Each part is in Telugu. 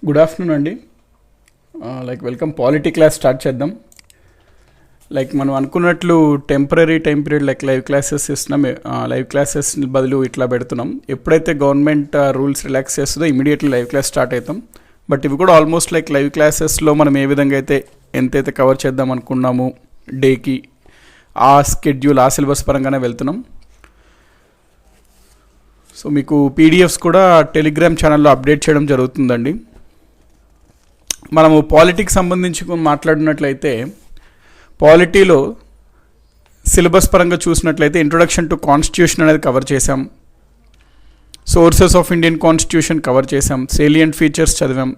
గుడ్ ఆఫ్టర్నూన్ అండి. వెల్కమ్ పాలిటీ క్లాస్ స్టార్ట్ చేద్దాం. మనం అనుకున్నట్లు temporary time period live classes ఇస్తున్నాం. లైవ్ క్లాసెస్ బదులు ఇట్లా పెడుతున్నాం. ఎప్పుడైతే గవర్నమెంట్ రూల్స్ రిలాక్స్ చేస్తుందో ఇమీడియట్లీ లైవ్ క్లాస్ స్టార్ట్ అవుతాం. బట్ ఇవి కూడా ఆల్మోస్ట్ లైవ్ క్లాసెస్లో మనం ఏ విధంగా అయితే ఎంతైతే కవర్ చేద్దాం అనుకున్నాము డేకి ఆ స్కెడ్యూల్ ఆ సిలబస్ పరంగానే వెళ్తున్నాం. సో మీకు పీడిఎఫ్స్ కూడా టెలిగ్రామ్ ఛానల్లో అప్డేట్ చేయడం జరుగుతుందండి. మనము పాలిటిక్స్ సంబంధించి మాట్లాడినట్లయితే పాలిటీలో సిలబస్ పరంగా చూసినట్లయితే ఇంట్రొడక్షన్ టు కాన్స్టిట్యూషన్ అనేది కవర్ చేసాం, sources of Indian constitution cover చేసాం, సేలియంట్ ఫీచర్స్ చదివాం,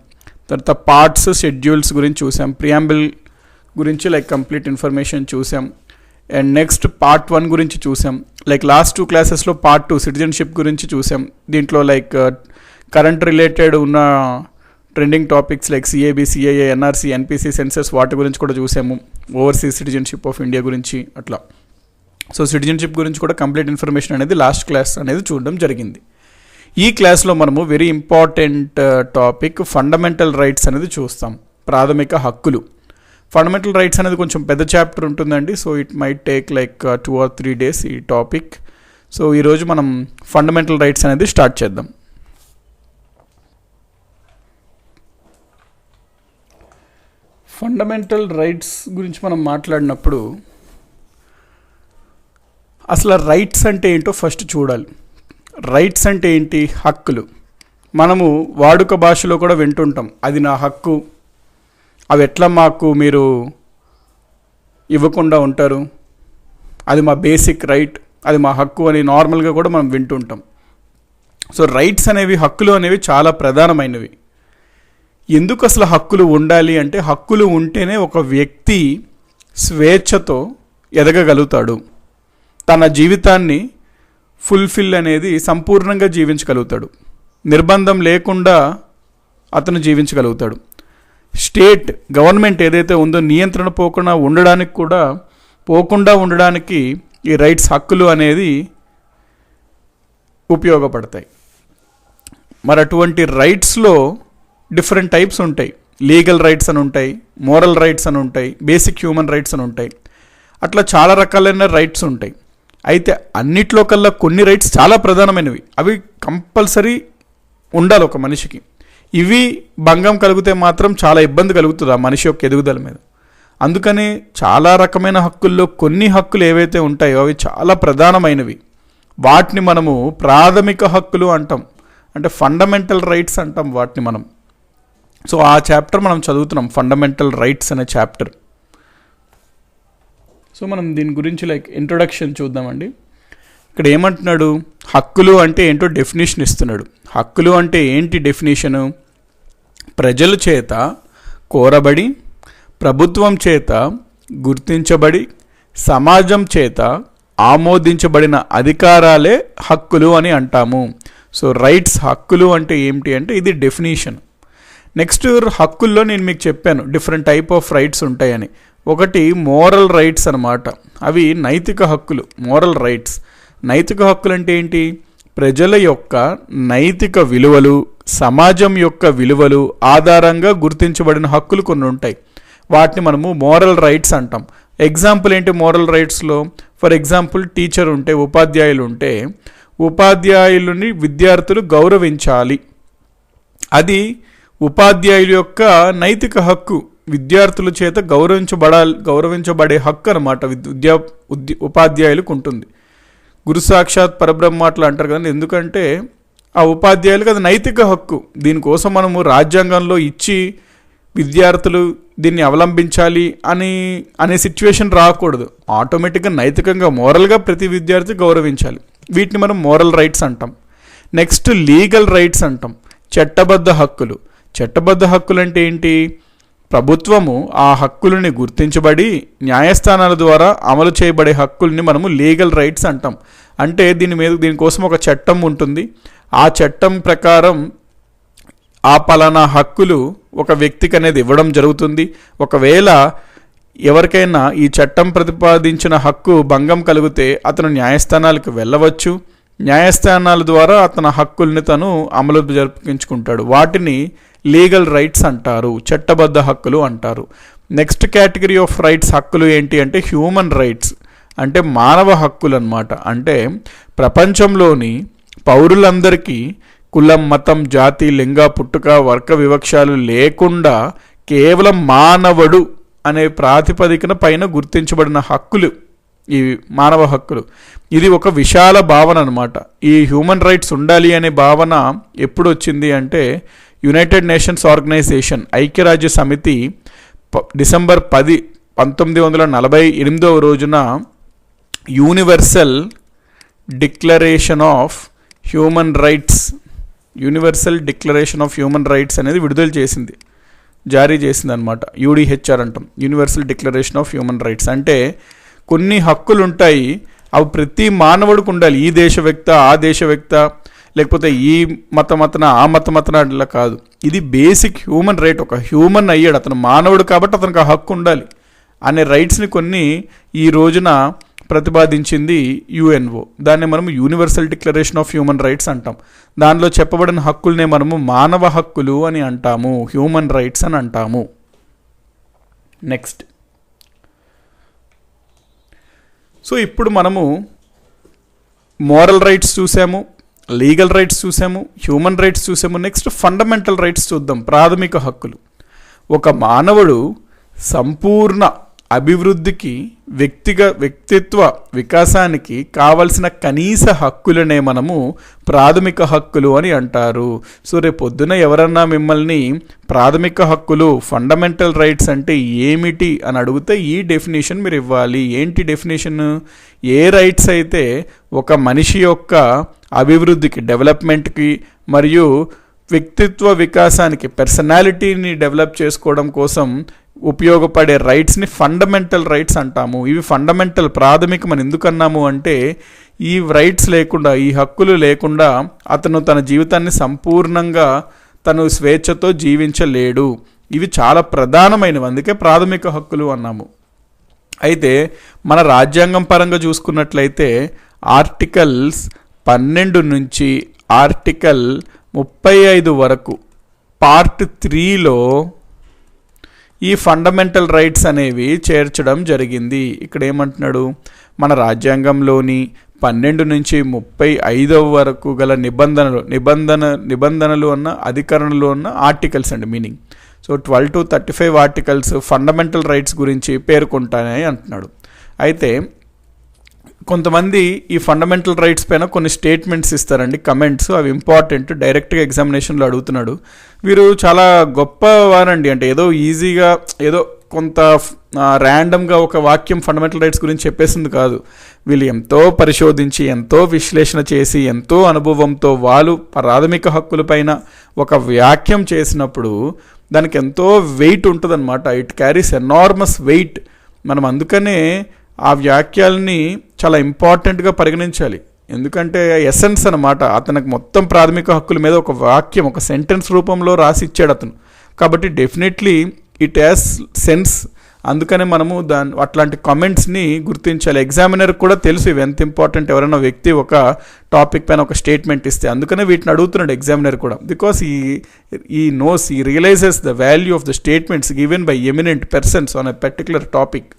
తర్వాత పార్ట్స్ షెడ్యూల్స్ గురించి చూసాం, ప్రియాంబుల్ గురించి కంప్లీట్ ఇన్ఫర్మేషన్ చూసాం. అండ్ నెక్స్ట్ పార్ట్ 1 గురించి చూసాం. లాస్ట్ 2 క్లాసెస్లో పార్ట్ 2 సిటిజన్షిప్ గురించి చూసాం. దీంట్లో కరెంట్ రిలేటెడ్ ఉన్న trending topics CAB, CIA, NRC, NPC, census వాటి గురించి కూడా చూసాము. ఓవర్సీస్ సిటిజన్షిప్ ఆఫ్ ఇండియా గురించి అట్లా. సో సిటిజన్షిప్ గురించి కూడా కంప్లీట్ ఇన్ఫర్మేషన్ అనేది లాస్ట్ క్లాస్ అనేది చూడడం జరిగింది. ఈ క్లాస్లో మనము very important topic fundamental rights అనేది చూస్తాం. ప్రాథమిక హక్కులు. ఫండమెంటల్ రైట్స్ అనేది కొంచెం పెద్ద చాప్టర్ ఉంటుందండి. So it might take 2 or 3 days ఈ టాపిక్. సో ఈరోజు మనం ఫండమెంటల్ రైట్స్ అనేది స్టార్ట్ చేద్దాం. ఫండమెంటల్ రైట్స్ గురించి మనం మాట్లాడినప్పుడు అసలు రైట్స్ అంటే ఏంటో ఫస్ట్ చూడాలి. రైట్స్ అంటే ఏంటి? హక్కులు. మనము వాడుక భాషలో కూడా వింటుంటాం, అది నా హక్కు, అవి ఎట్లా మాకు మీరు ఇవ్వకుండా ఉంటారు, అది మా బేసిక్ రైట్, అది మా హక్కు అని నార్మల్గా కూడా మనం వింటుంటాం. సో రైట్స్ అనేవి, హక్కులు అనేవి చాలా ప్రధానమైనవి. ఎందుకు అసలు హక్కులు ఉండాలి అంటే, హక్కులు ఉంటేనే ఒక వ్యక్తి స్వేచ్ఛతో ఎదగగలుగుతాడు, తన జీవితాన్ని ఫుల్ఫిల్ అనేది సంపూర్ణంగా జీవించగలుగుతాడు, నిర్బంధం లేకుండా అతను జీవించగలుగుతాడు. స్టేట్ గవర్నమెంట్ ఏదైతే ఉందో నియంత్రణ పోకుండా ఉండడానికి ఈ రైట్స్, హక్కులు అనేది ఉపయోగపడతాయి. మరి అటువంటి రైట్స్లో డిఫరెంట్ టైప్స్ ఉంటాయి. లీగల్ రైట్స్ అని ఉంటాయి, మోరల్ రైట్స్ అని ఉంటాయి, బేసిక్ హ్యూమన్ రైట్స్ అని ఉంటాయి. అట్లా చాలా రకాలైన రైట్స్ ఉంటాయి. అయితే అన్నిట్లో కల్లా కొన్ని రైట్స్ చాలా ప్రధానమైనవి, అవి కంపల్సరీ ఉండాలి ఒక మనిషికి. ఇవి భంగం కలిగితే మాత్రం చాలా ఇబ్బంది కలుగుతుంది ఆ మనిషి యొక్క ఎదుగుదల మీద. అందుకని చాలా రకమైన హక్కుల్లో కొన్ని హక్కులు ఏవైతే ఉంటాయో అవి చాలా ప్రధానమైనవి. వాటిని మనము ప్రాథమిక హక్కులు అంటాం, అంటే ఫండమెంటల్ రైట్స్ అంటాం వాటిని మనం. సో ఆ చాప్టర్ మనం చదువుతున్నాం, ఫండమెంటల్ రైట్స్ అనే చాప్టర్. సో మనం దీని గురించి ఇంట్రొడక్షన్ చూద్దామండి. ఇక్కడ ఏమంటున్నాడు? హక్కులు అంటే ఏంటో డెఫినేషన్ ఇస్తున్నాడు. హక్కులు అంటే ఏంటి డెఫినేషను? ప్రజల చేత కోరబడి, ప్రభుత్వం చేత గుర్తించబడి, సమాజం చేత ఆమోదించబడిన అధికారాలే హక్కులు అని అంటాము. సో రైట్స్, హక్కులు అంటే ఏమిటి అంటే ఇది డెఫినేషన్. నెక్స్ట్ హక్కుల్లో నేను మీకు చెప్పాను డిఫరెంట్ టైప్ ఆఫ్ రైట్స్ ఉంటాయని. ఒకటి మోరల్ రైట్స్ అన్నమాట, అవి నైతిక హక్కులు. మోరల్ రైట్స్, నైతిక హక్కులు అంటే ఏంటి? ప్రజల యొక్క నైతిక విలువలు, సమాజం యొక్క విలువలు ఆధారంగా గుర్తించబడిన హక్కులు కొన్ని ఉంటాయి. వాటిని మనము మోరల్ రైట్స్ అంటాం. ఎగ్జాంపుల్ ఏంటి మోరల్ రైట్స్లో? ఫర్ ఎగ్జాంపుల్ టీచర్ ఉంటే, ఉపాధ్యాయులు ఉంటే, ఉపాధ్యాయులని విద్యార్థులు గౌరవించాలి. అది ఉపాధ్యాయుల యొక్క నైతిక హక్కు, విద్యార్థుల చేత గౌరవించబడే హక్కు అన్నమాట ఉపాధ్యాయులకు ఉంటుంది. గురు సాక్షాత్ పరబ్రహ్మ అట్లా అంటారు కదండి. ఎందుకంటే ఆ ఉపాధ్యాయులకు అది నైతిక హక్కు. దీనికోసం మనము రాజ్యాంగంలో ఇచ్చి విద్యార్థులు దీన్ని అవలంబించాలి అనే సిచ్యువేషన్ రాకూడదు. ఆటోమేటిక్గా నైతికంగా, మోరల్గా ప్రతి విద్యార్థి గౌరవించాలి. వీటిని మనం మోరల్ రైట్స్ అంటాం. నెక్స్ట్ లీగల్ రైట్స్ అంటాం, చట్టబద్ధ హక్కులు. చట్టబద్ధ హక్కులు అంటే ఏంటి? ప్రభుత్వము ఆ హక్కులని గుర్తించబడి న్యాయస్థానాల ద్వారా అమలు చేయబడే హక్కుల్ని మనము లీగల్ రైట్స్ అంటాం. అంటే దీనికోసం ఒక చట్టం ఉంటుంది. ఆ చట్టం ప్రకారం ఆ పలానా హక్కులు ఒక వ్యక్తికి అనేది ఇవ్వడం జరుగుతుంది. ఒకవేళ ఎవరికైనా ఈ చట్టం ప్రతిపాదించిన హక్కు భంగం కలిగితే అతను న్యాయస్థానాలకు వెళ్ళవచ్చు. న్యాయస్థానాల ద్వారా తన హక్కుల్ని తను అమలు జరిపించుకుంటాడు. వాటిని లీగల్ రైట్స్ అంటారు, చట్టబద్ధ హక్కులు అంటారు. నెక్స్ట్ కేటగిరీ ఆఫ్ రైట్స్ హక్కులు ఏంటి అంటే హ్యూమన్ రైట్స్, అంటే మానవ హక్కులు అన్నమాట. అంటే ప్రపంచంలోని పౌరులందరికీ కులం, మతం, జాతి, లింగ, పుట్టుక, వర్గ వివక్షాలు లేకుండా కేవలం మానవుడు అనే ప్రాతిపదికన పైన గుర్తించబడిన హక్కులు ఈ మానవ హక్కులు. ఇది ఒక విశాల భావన అనమాట. ఈ హ్యూమన్ రైట్స్ ఉండాలి అనే భావన ఎప్పుడు వచ్చింది అంటే యునైటెడ్ నేషన్స్ ఆర్గనైజేషన్, ఐక్యరాజ్య సమితి డిసెంబర్ 10, 1948 రోజున universal declaration of human rights అనేది విడుదల చేసింది, జారీ చేసింది అనమాట. యూడిహెచ్ఆర్ అంటాం, universal declaration of human rights. అంటే కొన్ని హక్కులు ఉంటాయి, అవి ప్రతి మానవుడికి ఉండాలి. ఈ దేశ వ్యక్త, ఆ దేశ వ్యక్త, లేకపోతే ఈ మతమతన, ఆ మతమతన అట్లా కాదు. ఇది బేసిక్ హ్యూమన్ రైట్. ఒక హ్యూమన్ అయ్యాడు, అతను మానవుడు కాబట్టి అతనికి ఆ హక్కు ఉండాలి అనే రైట్స్ని కొన్ని ఈ రోజున ప్రతిపాదించింది యుఎన్ఓ. దాన్ని మనము universal declaration of human rights అంటాం. దానిలో చెప్పబడిన హక్కుల్నే మనము మానవ హక్కులు అని అంటాము, హ్యూమన్ రైట్స్ అని అంటాము. నెక్స్ట్, సో ఇప్పుడు మనము మోరల్ రైట్స్ చూసాము, లీగల్ రైట్స్ చూసాము, హ్యూమన్ రైట్స్ చూసాము. నెక్స్ట్ ఫండమెంటల్ రైట్స్ చూద్దాం, ప్రాథమిక హక్కులు. ఒక మానవుడు సంపూర్ణ అభివృద్ధికి, వ్యక్తిత్వ వికాసానికి కావలసిన కనీస హక్కులనే మనము ప్రాథమిక హక్కులు అని అంటారు. సో రేపొద్దున ఎవరన్నా మిమ్మల్ని ప్రాథమిక హక్కులు, ఫండమెంటల్ రైట్స్ అంటే ఏమిటి అని అడిగితే ఈ డెఫినేషన్ మీరు ఇవ్వాలి. ఏంటి డెఫినేషన్? ఏ రైట్స్ అయితే ఒక మనిషి యొక్క అభివృద్ధికి, డెవలప్మెంట్కి మరియు వ్యక్తిత్వ వికాసానికి, పర్సనాలిటీని డెవలప్ చేసుకోవడం కోసం ఉపయోగపడే రైట్స్ని ఫండమెంటల్ రైట్స్ అంటాము. ఇవి ఫండమెంటల్, ప్రాథమికం అని ఎందుకు అన్నాము అంటే ఈ రైట్స్ లేకుండా, ఈ హక్కులు లేకుండా అతను తన జీవితాన్ని సంపూర్ణంగా తను స్వేచ్ఛతో జీవించలేడు. ఇవి చాలా ప్రధానమైనవి, అందుకే ప్రాథమిక హక్కులు అన్నాము. అయితే మన రాజ్యాంగం పరంగా చూసుకున్నట్లయితే ఆర్టికల్స్ 12 నుంచి ఆర్టికల్ 35 వరకు పార్ట్ 3లో ఈ ఫండమెంటల్ రైట్స్ అనేవి చేర్చడం జరిగింది. ఇక్కడ ఏమంటున్నాడు, మన రాజ్యాంగంలోని 12 నుంచి 35 వరకు గల నిబంధనలు అన్న అధికరణలు అన్న ఆర్టికల్స్ అండి meaning. So 12 to 35 articles fundamental rights గురించి పేర్కొంటాయని అంటున్నాడు. అయితే కొంతమంది ఈ ఫండమెంటల్ రైట్స్ పైన కొన్ని స్టేట్మెంట్స్ ఇస్తారండి, కమెంట్స్. అవి ఇంపార్టెంట్, డైరెక్ట్గా ఎగ్జామినేషన్లో అడుగుతున్నాడు. వీరు చాలా గొప్పవారండి, అంటే ఏదో ఈజీగా ఏదో కొంత ర్యాండమ్గా ఒక వాక్యం ఫండమెంటల్ రైట్స్ గురించి చెప్పేసింది కాదు. వీళ్ళు ఎంతో పరిశోధించి, ఎంతో విశ్లేషణ చేసి, ఎంతో అనుభవంతో వాళ్ళు ప్రాథమిక హక్కులపైన ఒక వ్యాఖ్యం చేసినప్పుడు దానికి ఎంతో వెయిట్ ఉంటుంది అనమాట. It carries enormous weight. మనం అందుకనే ఆ వ్యాఖ్యల్ని చాలా ఇంపార్టెంట్గా పరిగణించాలి. ఎందుకంటే ఎసెన్స్ అనమాట. అతనికి మొత్తం ప్రాథమిక హక్కుల మీద ఒక వాక్యం, ఒక సెంటెన్స్ రూపంలో రాసి ఇచ్చాడు అతను. కాబట్టి డెఫినెట్లీ ఇట్ హ్యాస్ సెన్స్. అందుకనే మనము అట్లాంటి కామెంట్స్ని గుర్తించాలి. ఎగ్జామినర్కి కూడా తెలుసు ఇవి ఎంత ఇంపార్టెంట్. ఎవరైనా వ్యక్తి ఒక టాపిక్ పైన ఒక స్టేట్మెంట్ ఇస్తే అందుకనే వీటిని అడుగుతున్నాడు ఎగ్జామినర్ కూడా. Because he knows, he realizes the value of the statements given by eminent persons on a particular topic.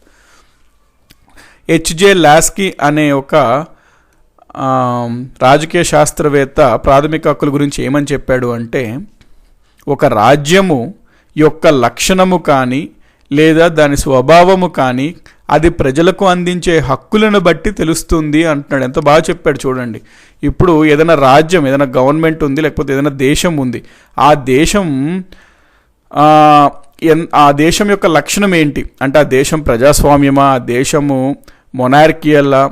HJ Laski అనే ఒక రాజకీయ శాస్త్రవేత్త ప్రాథమిక హక్కుల గురించి ఏమని చెప్పాడు అంటే, ఒక రాజ్యము యొక్క లక్షణము కానీ లేదా దాని స్వభావము కానీ అది ప్రజలకు అందించే హక్కులను బట్టి తెలుస్తుంది అంటున్నాడు. ఎంత బాగా చెప్పాడు చూడండి. ఇప్పుడు ఏదైనా రాజ్యం, ఏదైనా గవర్నమెంట్ ఉంది, లేకపోతే ఏదైనా దేశం ఉంది. ఆ దేశం యొక్క లక్షణం ఏంటి అంటే, ఆ దేశం ప్రజాస్వామ్యమా, ఆ దేశము మొనార్కియల్లా,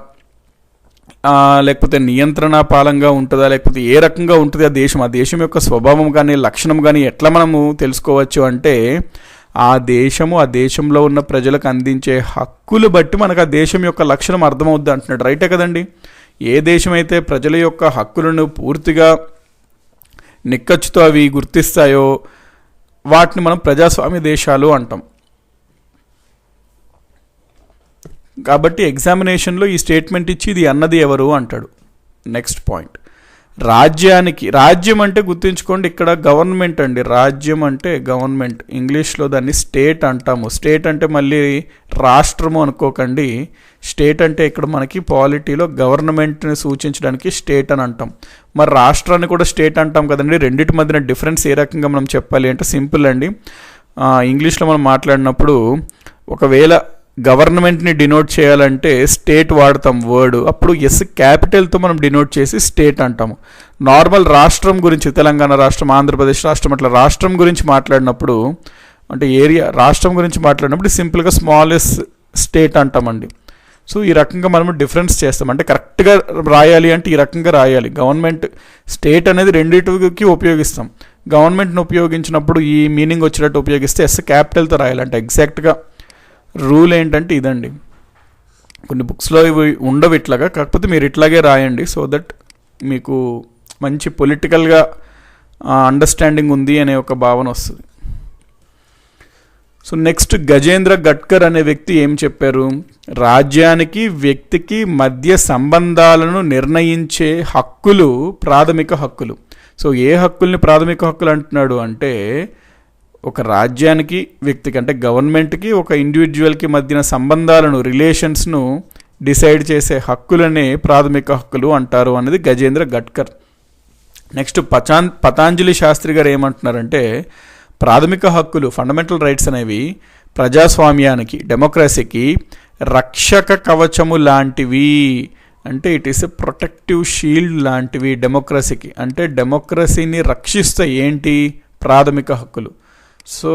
లేకపోతే నియంత్రణ పాలంగా ఉంటుందా, లేకపోతే ఏ రకంగా ఉంటుంది ఆ దేశం. ఆ దేశం యొక్క స్వభావం కానీ లక్షణం కానీ ఎట్లా మనము తెలుసుకోవచ్చు అంటే, ఆ దేశంలో ఉన్న ప్రజలకు అందించే హక్కులు బట్టి మనకు ఆ దేశం యొక్క లక్షణం అర్థమవుద్ది అంటున్నాడు. రైటే కదండి. ఏ దేశం అయితే ప్రజల యొక్క హక్కులను పూర్తిగా నిక్కచ్చుతో అవి గుర్తిస్తాయో వాటిని మనం ప్రజాస్వామ్య దేశాలు అంటాం. కాబట్టి ఎగ్జామినేషన్లో ఈ స్టేట్మెంట్ ఇచ్చి ఇది అన్నది ఎవరు అంటాడు. నెక్స్ట్ పాయింట్, రాజ్యం అంటే గుర్తుంచుకోండి, ఇక్కడ గవర్నమెంట్ అండి. రాజ్యం అంటే గవర్నమెంట్, ఇంగ్లీష్లో దాన్ని స్టేట్ అంటాము. స్టేట్ అంటే మళ్ళీ రాష్ట్రము అనుకోకండి. స్టేట్ అంటే ఇక్కడ మనకి పాలిటీలో గవర్నమెంట్ని సూచించడానికి స్టేట్ అని అంటాం. మరి రాష్ట్రాన్ని కూడా స్టేట్ అంటాం కదండి. రెండింటి మధ్యన డిఫరెన్స్ ఏ రకంగా మనం చెప్పాలి అంటే సింపుల్ అండి. ఇంగ్లీష్లో మనం మాట్లాడినప్పుడు ఒకవేళ గవర్నమెంట్ని డినోట్ చేయాలంటే స్టేట్ వాడతాం వర్డ్, అప్పుడు ఎస్ క్యాపిటల్తో మనం డినోట్ చేసి స్టేట్ అంటాము. నార్మల్ రాష్ట్రం గురించి, తెలంగాణ రాష్ట్రం, ఆంధ్రప్రదేశ్ రాష్ట్రం, అట్లా రాష్ట్రం గురించి మాట్లాడినప్పుడు, అంటే రాష్ట్రం గురించి మాట్లాడినప్పుడు సింపుల్గా స్మాలెస్ట్ స్టేట్ అంటామండి. సో ఈ రకంగా మనము డిఫరెన్స్ చేస్తాం. అంటే కరెక్ట్గా రాయాలి అంటే ఈ రకంగా రాయాలి. గవర్నమెంట్, స్టేట్ అనేది రెండింటికి ఉపయోగిస్తాం. గవర్నమెంట్ని ఉపయోగించినప్పుడు ఈ మీనింగ్ వచ్చేటట్టు ఉపయోగిస్తే ఎస్ క్యాపిటల్తో రాయాలి. అంటే ఎగ్జాక్ట్గా రూల్ ఏంటంటే ఇదండి. కొన్ని బుక్స్లో ఇవి ఉండవు ఇట్లాగా, కాకపోతే మీరు ఇట్లాగే రాయండి. సో దట్ మీకు మంచి పొలిటికల్గా అండర్స్టాండింగ్ ఉంది అనే ఒక భావన వస్తుంది. సో నెక్స్ట్ గజేంద్ర గడ్కర్ అనే వ్యక్తి ఏం చెప్పారు? రాజ్యానికి వ్యక్తికి మధ్య సంబంధాలను నిర్ణయించే హక్కులు ప్రాథమిక హక్కులు. సో ఏ హక్కుల్ని ప్రాథమిక హక్కులు అంటున్నాడు అంటే, ఒక రాజ్యానికి వ్యక్తికి అంటే గవర్నమెంట్కి ఒక ఇండివిజువల్కి మధ్యన సంబంధాలను, రిలేషన్స్ను డిసైడ్ చేసే హక్కులనే ప్రాథమిక హక్కులు అంటారు అనేది గజేంద్ర గడ్కర్. నెక్స్ట్ పతాంజలి శాస్త్రి గారు ఏమంటున్నారంటే, ప్రాథమిక హక్కులు, ఫండమెంటల్ రైట్స్ అనేవి ప్రజాస్వామ్యానికి, డెమోక్రసీకి రక్షక కవచము లాంటివి. అంటే it is a protective shield లాంటివి డెమోక్రసీకి. అంటే డెమోక్రసీని రక్షిస్తాయి ఏంటి? ప్రాథమిక హక్కులు. సో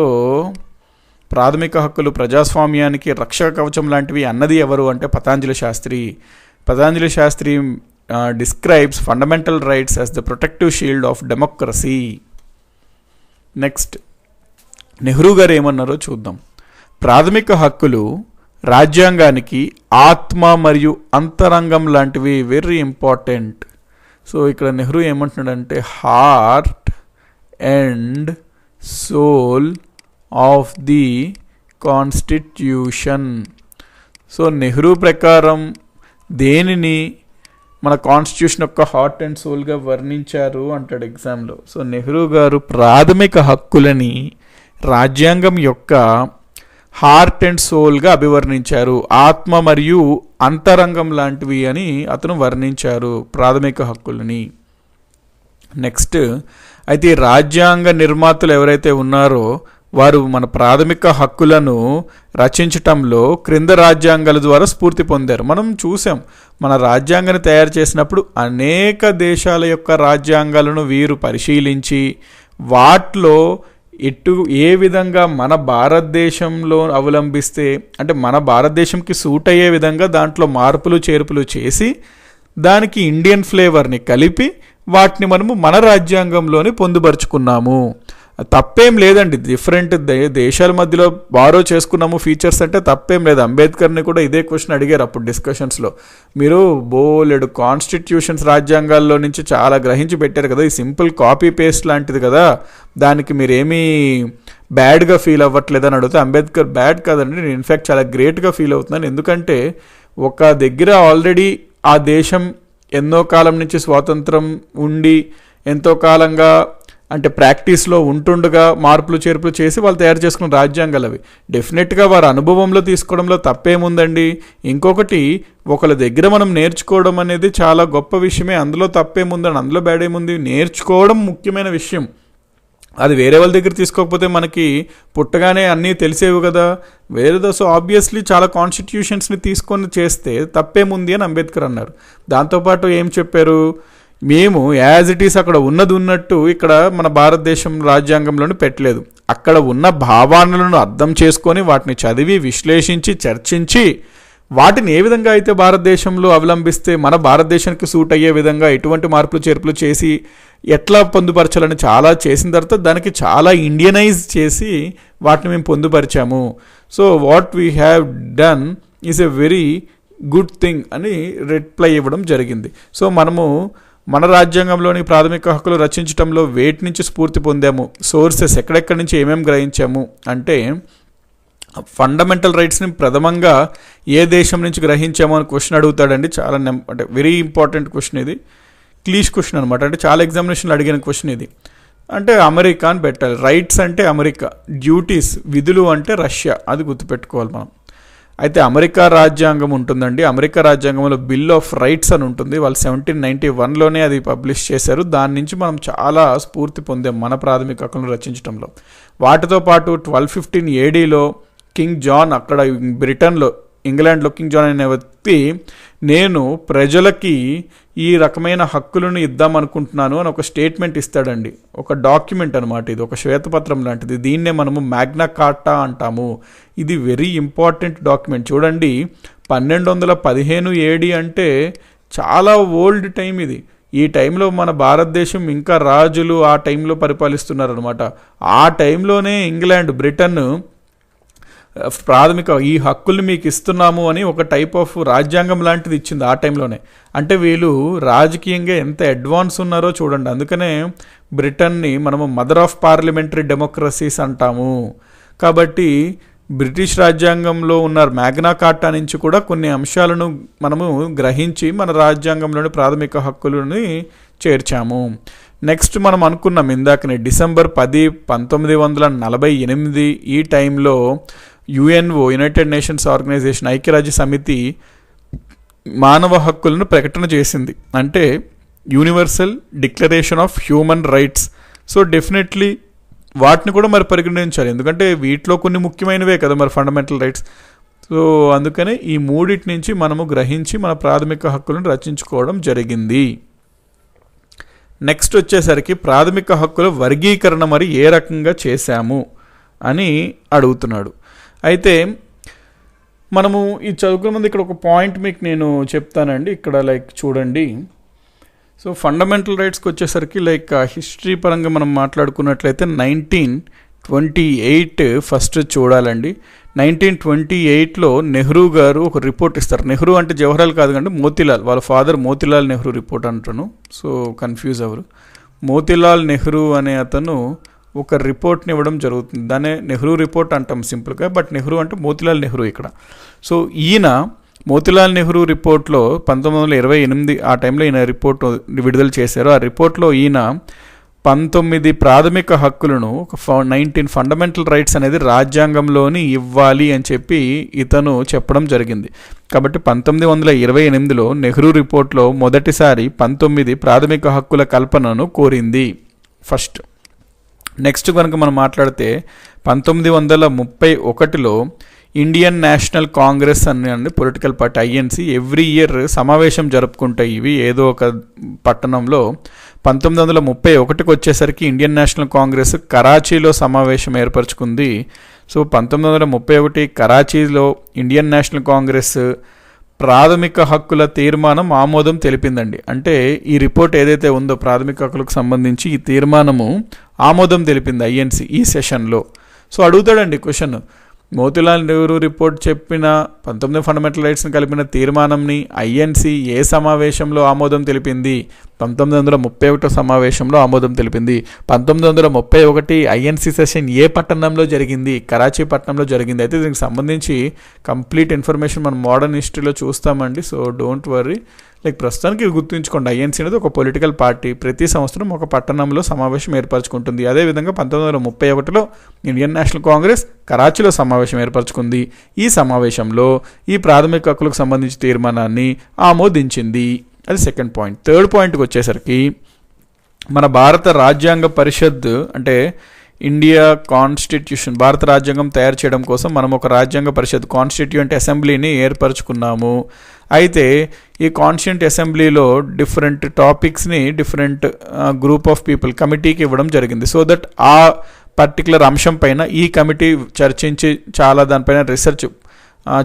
ప్రాథమిక హక్కులు ప్రజాస్వామ్యానికి రక్షక కవచం లాంటివి అన్నది ఎవరు అంటే Patanjali Shastri. Patanjali Shastri describes fundamental rights as the protective shield of democracy. Next Nehru garu ఏమన్నారో చూద్దాం. ప్రాథమిక హక్కులు రాజ్యాంగానికి ఆత్మ మరియు అంతరంగం లాంటివి, వెరీ ఇంపార్టెంట్. సో ఇక్కడ నెహ్రూ ఏమంటున్నాడంటే heart and soul of the constitution. So Nehru ప్రకారం దేనిని మన కాన్స్టిట్యూషన్ యొక్క హార్ట్ అండ్ సోల్గా వర్ణించారు అంటాడు ఎగ్జామ్లో. సో నెహ్రూ గారు ప్రాథమిక హక్కులని రాజ్యాంగం యొక్క హార్ట్ అండ్ సోల్గా అభివర్ణించారు. ఆత్మ మరియు అంతరంగం లాంటివి అని అతను వర్ణించారు ప్రాథమిక హక్కులని. నెక్స్ట్ అయితే రాజ్యాంగ నిర్మాతలు ఎవరైతే ఉన్నారో వారు మన ప్రాథమిక హక్కులను రచించటంలో క్రింద రాజ్యాంగాల ద్వారా స్ఫూర్తి పొందారు. మనం చూసాం, మన రాజ్యాంగాన్ని తయారు చేసినప్పుడు అనేక దేశాల యొక్క రాజ్యాంగాలను వీరు పరిశీలించి వాటిలో ఏ విధంగా మన భారతదేశంలో అవలంబిస్తే, అంటే మన భారతదేశంకి సూట్ అయ్యే విధంగా దాంట్లో మార్పులు చేర్పులు చేసి దానికి ఇండియన్ ఫ్లేవర్ని కలిపి వాటిని మనము మన రాజ్యాంగంలోనే పొందుపరుచుకున్నాము. తప్పేం లేదండి. డిఫరెంట్ దేశాల మధ్యలో బారో చేసుకున్నాము ఫీచర్స్ అంటే తప్పేం లేదు. అంబేద్కర్ని కూడా ఇదే క్వశ్చన్ అడిగారు అప్పుడు డిస్కషన్స్లో. మీరు బోలెడు కాన్స్టిట్యూషన్స్ రాజ్యాంగాల్లో నుంచి చాలా గ్రహించి పెట్టారు కదా, ఈ సింపుల్ కాపీ పేస్ట్ లాంటిది కదా, దానికి మీరేమీ బ్యాడ్గా ఫీల్ అవ్వట్లేదని అడిగితే అంబేద్కర్ బ్యాడ్ కాదండి, నేను ఇన్ఫ్యాక్ట్ చాలా గ్రేట్గా ఫీల్ అవుతున్నాను. ఎందుకంటే ఒక దగ్గర ఆల్రెడీ ఆ దేశం ఎన్నో కాలం నుంచి స్వాతంత్రం ఉండి ఎంతో కాలంగా అంటే ప్రాక్టీస్లో ఉంటుండగా మార్పులు చేర్పులు చేసి వాళ్ళు తయారు చేసుకున్న రాజ్యాంగాలు అవి. డెఫినెట్గా వారి అనుభవంలో తీసుకోవడంలో తప్పేముందండి. ఇంకొకటి, ఒకళ్ళ దగ్గర మనం నేర్చుకోవడం అనేది చాలా గొప్ప విషయమే, అందులో తప్పేముందండి, అందులో బ్యాడ్ ఏముంది. నేర్చుకోవడం ముఖ్యమైన విషయం. అది వేరే వాళ్ళ దగ్గర తీసుకోకపోతే మనకి పుట్టగానే అన్నీ తెలిసేవి కదా, వేరేదో. సో ఆబ్వియస్లీ చాలా కాన్స్టిట్యూషన్స్ని తీసుకొని చేస్తే తప్పేముంది అని అంబేద్కర్ అన్నారు. దాంతోపాటు ఏం చెప్పారు, మేము యాజ్ ఇట్ ఈస్ అక్కడ ఉన్నది ఉన్నట్టు ఇక్కడ మన భారతదేశం రాజ్యాంగంలోని పెట్టలేదు. అక్కడ ఉన్న భావాలను అర్థం చేసుకొని వాటిని చదివి విశ్లేషించి చర్చించి వాటిని ఏ విధంగా అయితే భారతదేశంలో అవలంబిస్తే మన భారతదేశానికి సూట్ అయ్యే విధంగా ఎటువంటి మార్పులు చేర్పులు చేసి ఎట్లా పొందుపరచాలని చాలా చేసిన తర్వాత దానికి చాలా ఇండియనైజ్ చేసి వాటిని మేము పొందుపరిచాము. So what we have done is a very good thing అని రిప్లై ఇవ్వడం జరిగింది. సో మనము మన రాజ్యాంగంలోని ప్రాథమిక హక్కులు రచించడంలో వేటి నుంచి స్ఫూర్తి పొందాము, సోర్సెస్ ఎక్కడెక్కడి నుంచి ఏమేమి గ్రహించాము అంటే, ఫండమెంటల్ రైట్స్ని ప్రథమంగా ఏ దేశం నుంచి గ్రహించామో అని క్వశ్చన్ అడుగుతాడండి. చాలా అంటే వెరీ ఇంపార్టెంట్ క్వశ్చన్ ఇది. క్లీష్ క్వశ్చన్ అనమాట, అంటే చాలా ఎగ్జామినేషన్లు అడిగిన క్వశ్చన్ ఇది. అంటే అమెరికా అని పెట్టాలి, రైట్స్ అంటే అమెరికా, డ్యూటీస్ విధులు అంటే రష్యా, అది గుర్తుపెట్టుకోవాలి మనం. అయితే అమెరికా రాజ్యాంగం ఉంటుందండి, అమెరికా రాజ్యాంగంలో బిల్ ఆఫ్ రైట్స్ అని ఉంటుంది, వాళ్ళు 1791లోనే అది పబ్లిష్ చేశారు. దాని నుంచి మనం చాలా స్ఫూర్తి పొందాం మన ప్రాథమిక హక్కులను రచించడంలో. వాటితో పాటు 1215 ADలో కింగ్ జాన్, అక్కడ బ్రిటన్లో ఇంగ్లాండ్లో కింగ్ జాన్ అనే వ్యక్తి నేను ప్రజలకి ఈ రకమైన హక్కులను ఇద్దామనుకుంటున్నాను అని ఒక స్టేట్మెంట్ ఇస్తాడండి, ఒక డాక్యుమెంట్ అనమాట, ఇది ఒక శ్వేతపత్రం లాంటిది. దీన్నే మనము మ్యాగ్నా కార్టా అంటాము. ఇది వెరీ ఇంపార్టెంట్ డాక్యుమెంట్. చూడండి 1215 AD అంటే చాలా ఓల్డ్ టైం ఇది. ఈ టైంలో మన భారతదేశం ఇంకా రాజులు ఆ టైంలో పరిపాలిస్తున్నారనమాట. ఆ టైంలోనే ఇంగ్లాండ్, బ్రిటన్ ప్రాథమిక ఈ హక్కుల్ని మీకు ఇస్తున్నాము అని ఒక టైప్ ఆఫ్ రాజ్యాంగం లాంటిది ఇచ్చింది ఆ టైంలోనే. అంటే వీళ్ళు రాజకీయంగా ఎంత అడ్వాన్స్ ఉన్నారో చూడండి. అందుకనే బ్రిటన్ని మనము మదర్ ఆఫ్ పార్లమెంటరీ డెమోక్రసీస్ అంటాము. కాబట్టి బ్రిటిష్ రాజ్యాంగంలో ఉన్న మ్యాగ్నా కార్టా నుంచి కూడా కొన్ని అంశాలను మనము గ్రహించి మన రాజ్యాంగంలోని ప్రాథమిక హక్కులని చేర్చాము. నెక్స్ట్ మనం అనుకున్నాం ఇందాకనే డిసెంబర్ 10, 1948 ఈ టైంలో యుఎన్ఓ, యునైటెడ్ నేషన్స్ ఆర్గనైజేషన్, ఐక్యరాజ్య సమితి మానవ హక్కులను ప్రకటన చేసింది, అంటే universal declaration of human rights. So definitely వాటిని కూడా మరి పరిగణించాలి, ఎందుకంటే వీటిలో కొన్ని ముఖ్యమైనవే కదా మరి ఫండమెంటల్ రైట్స్. సో అందుకనే ఈ మూడింటి నుంచి మనము గ్రహించి మన ప్రాథమిక హక్కులను రచించుకోవడం జరిగింది. నెక్స్ట్ వచ్చేసరికి ప్రాథమిక హక్కుల వర్గీకరణ మరి ఏ రకంగా చేశాము అని అడుగుతున్నాడు. అయితే మనము ఈ చదువుకునే ముందు ఇక్కడ ఒక పాయింట్ మీకు నేను చెప్తానండి. ఇక్కడ లైక్ చూడండి, సో ఫండమెంటల్ రైట్స్కి వచ్చేసరికి లైక్ హిస్టరీ పరంగా మనం మాట్లాడుకున్నట్లయితే 1928 ఫస్ట్ చూడాలండి. 1928లో నెహ్రూ గారు ఒక రిపోర్ట్ ఇస్తారు. నెహ్రూ అంటే జవహర్లాల్ కాదు కండి, మోతీలాల్, వాళ్ళ ఫాదర్ మోతీలాల్ నెహ్రూ రిపోర్ట్ అంటాను, సో కన్ఫ్యూజ్ అవ్వరు. మోతీలాల్ నెహ్రూ అనే అతను ఒక రిపోర్ట్ని ఇవ్వడం జరుగుతుంది. దాన్నే నెహ్రూ రిపోర్ట్ అంటాం సింపుల్గా, బట్ నెహ్రూ అంటే మోతీలాల్ నెహ్రూ ఇక్కడ. సో ఈయన మోతీలాల్ నెహ్రూ రిపోర్ట్లో 1928 ఆ టైంలో ఈయన రిపోర్ట్ విడుదల చేశారు. ఆ రిపోర్ట్లో ఈయన 19 ప్రాథమిక హక్కులను, 19 ఫండమెంటల్ రైట్స్ అనేది రాజ్యాంగంలోని ఇవ్వాలి అని చెప్పి ఇతను చెప్పడం జరిగింది. కాబట్టి 1928లో నెహ్రూ రిపోర్ట్లో మొదటిసారి 19 ప్రాథమిక హక్కుల కల్పనను కోరింది ఫస్ట్. నెక్స్ట్ కనుక మనం మాట్లాడితే 1931లో ఇండియన్ నేషనల్ కాంగ్రెస్ అనే political party INC every year సమావేశం జరుపుకుంటాయి ఇవి ఏదో ఒక పట్టణంలో. 1931కి వచ్చేసరికి ఇండియన్ నేషనల్ కాంగ్రెస్ కరాచీలో సమావేశం ఏర్పరచుకుంది. సో 1931 కరాచీలో ఇండియన్ నేషనల్ కాంగ్రెస్ ప్రాథమిక హక్కుల తీర్మానం ఆమోదం తెలిపిందండి. అంటే ఈ రిపోర్ట్ ఏదైతే ఉందో ప్రాథమిక హక్కులకు సంబంధించి ఈ తీర్మానము ఆమోదం తెలిపింది ఐఎన్సి ఈ సెషన్లో. సో అడుగుతాడండి క్వశ్చన్, మోతీలాల్ నెహ్రూ రిపోర్ట్ చెప్పిన 19 ఫండమెంటల్ రైట్స్ని కలిపిన తీర్మానంని ఐఎన్సి ఏ సమావేశంలో ఆమోదం తెలిపింది? 1931 సమావేశంలో ఆమోదం తెలిపింది. 1931 ఐఎన్సి సెషన్ ఏ పట్టణంలో జరిగింది? కరాచీ పట్టణంలో జరిగింది. అయితే దీనికి సంబంధించి కంప్లీట్ ఇన్ఫర్మేషన్ మనం మోడర్న్ హిస్టరీలో చూస్తామండి. సో డోంట్ వర్రీ, లైక్ ప్రస్తుతానికి గుర్తుంచుకోండి, ఐఎన్సీ అనేది ఒక పొలిటికల్ పార్టీ, ప్రతి సంవత్సరం ఒక పట్టణంలో సమావేశం ఏర్పరచుకుంటుంది. అదేవిధంగా 1931లో ఇండియన్ నేషనల్ కాంగ్రెస్ కరాచీలో సమావేశం ఏర్పరచుకుంది. ఈ సమావేశంలో ఈ ప్రాథమిక హక్కులకు సంబంధించిన తీర్మానాన్ని ఆమోదించింది. అది సెకండ్ పాయింట్. థర్డ్ పాయింట్కి వచ్చేసరికి మన భారత రాజ్యాంగ పరిషత్ అంటే ఇండియా కాన్స్టిట్యూషన్, భారత రాజ్యాంగం తయారు చేయడం కోసం మనం ఒక రాజ్యాంగ పరిషత్ కాన్స్టిట్యూయెంట్ అసెంబ్లీని ఏర్పరచుకున్నాము. అయితే ఈ కాన్స్టిట్యూయెంట్ అసెంబ్లీలో డిఫరెంట్ టాపిక్స్ని డిఫరెంట్ గ్రూప్ ఆఫ్ పీపుల్ కమిటీకి ఇవ్వడం జరిగింది. సో దట్ ఆ పర్టికులర్ అంశం పైన ఈ కమిటీ చర్చించి చాలా దానిపైన రీసెర్చ్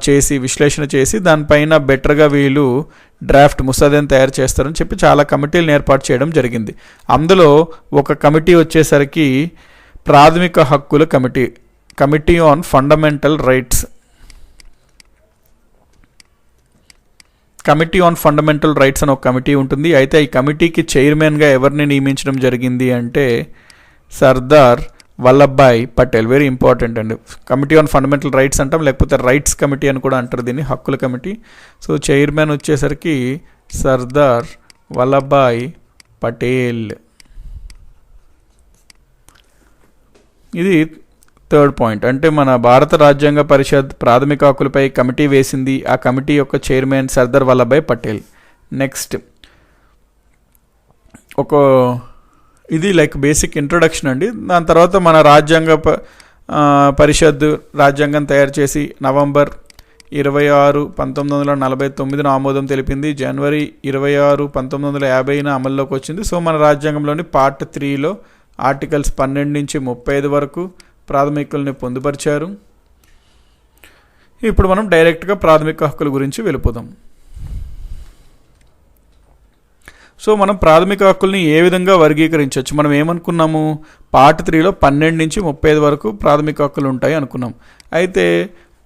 చేసి విశ్లేషణ చేసి దానిపైన బెటర్గా వీళ్ళు డ్రాఫ్ట్ ముసాదాను తయారు చేస్తారని చెప్పి చాలా కమిటీలను ఏర్పాటు చేయడం జరిగింది. అందులో ఒక కమిటీ వచ్చేసరికి ప్రాథమిక హక్కుల committee, committee on fundamental rights, committee on fundamental rights అని ఒక కమిటీ ఉంటుంది. అయితే ఈ కమిటీకి చైర్మన్గా ఎవరిని నియమించడం జరిగింది అంటే సర్దార్ వల్లభాయ్ పటేల్. వెరీ ఇంపార్టెంట్ అండి. కమిటీ ఆన్ ఫండమెంటల్ రైట్స్ అంటాం, లేకపోతే రైట్స్ కమిటీ అని కూడా అంటారు దీన్ని, హక్కుల కమిటీ. సో చైర్మన్ వచ్చేసరికి సర్దార్ వల్లభాయ్ పటేల్. ఇది థర్డ్ పాయింట్. అంటే మన భారత రాజ్యాంగ పరిషత్ ప్రాథమిక హక్కులపై కమిటీ వేసింది. ఆ కమిటీ యొక్క చైర్మన్ సర్దార్ వల్లభాయ్ పటేల్. నెక్స్ట్ ఇది లైక్ బేసిక్ ఇంట్రొడక్షన్ అండి. దాని తర్వాత మన రాజ్యాంగ పరిషత్ రాజ్యాంగం తయారు చేసి నవంబర్ 26, 1949 ఆమోదం తెలిపింది. జనవరి 26, 1950 అమల్లోకి వచ్చింది. సో మన రాజ్యాంగంలోని పార్ట్ 3లో ఆర్టికల్స్ 12 నుంచి 35 వరకు ప్రాథమికుల్ని పొందుపరిచారు. ఇప్పుడు మనం డైరెక్ట్గా ప్రాథమిక హక్కుల గురించి వెళ్ళిపోదాం. సో మనం ప్రాథమిక హక్కుల్ని ఏ విధంగా వర్గీకరించవచ్చు? మనం ఏమనుకున్నాము, పార్ట్ 3లో 12 నుంచి 35 వరకు ప్రాథమిక హక్కులు ఉంటాయి అనుకున్నాం. అయితే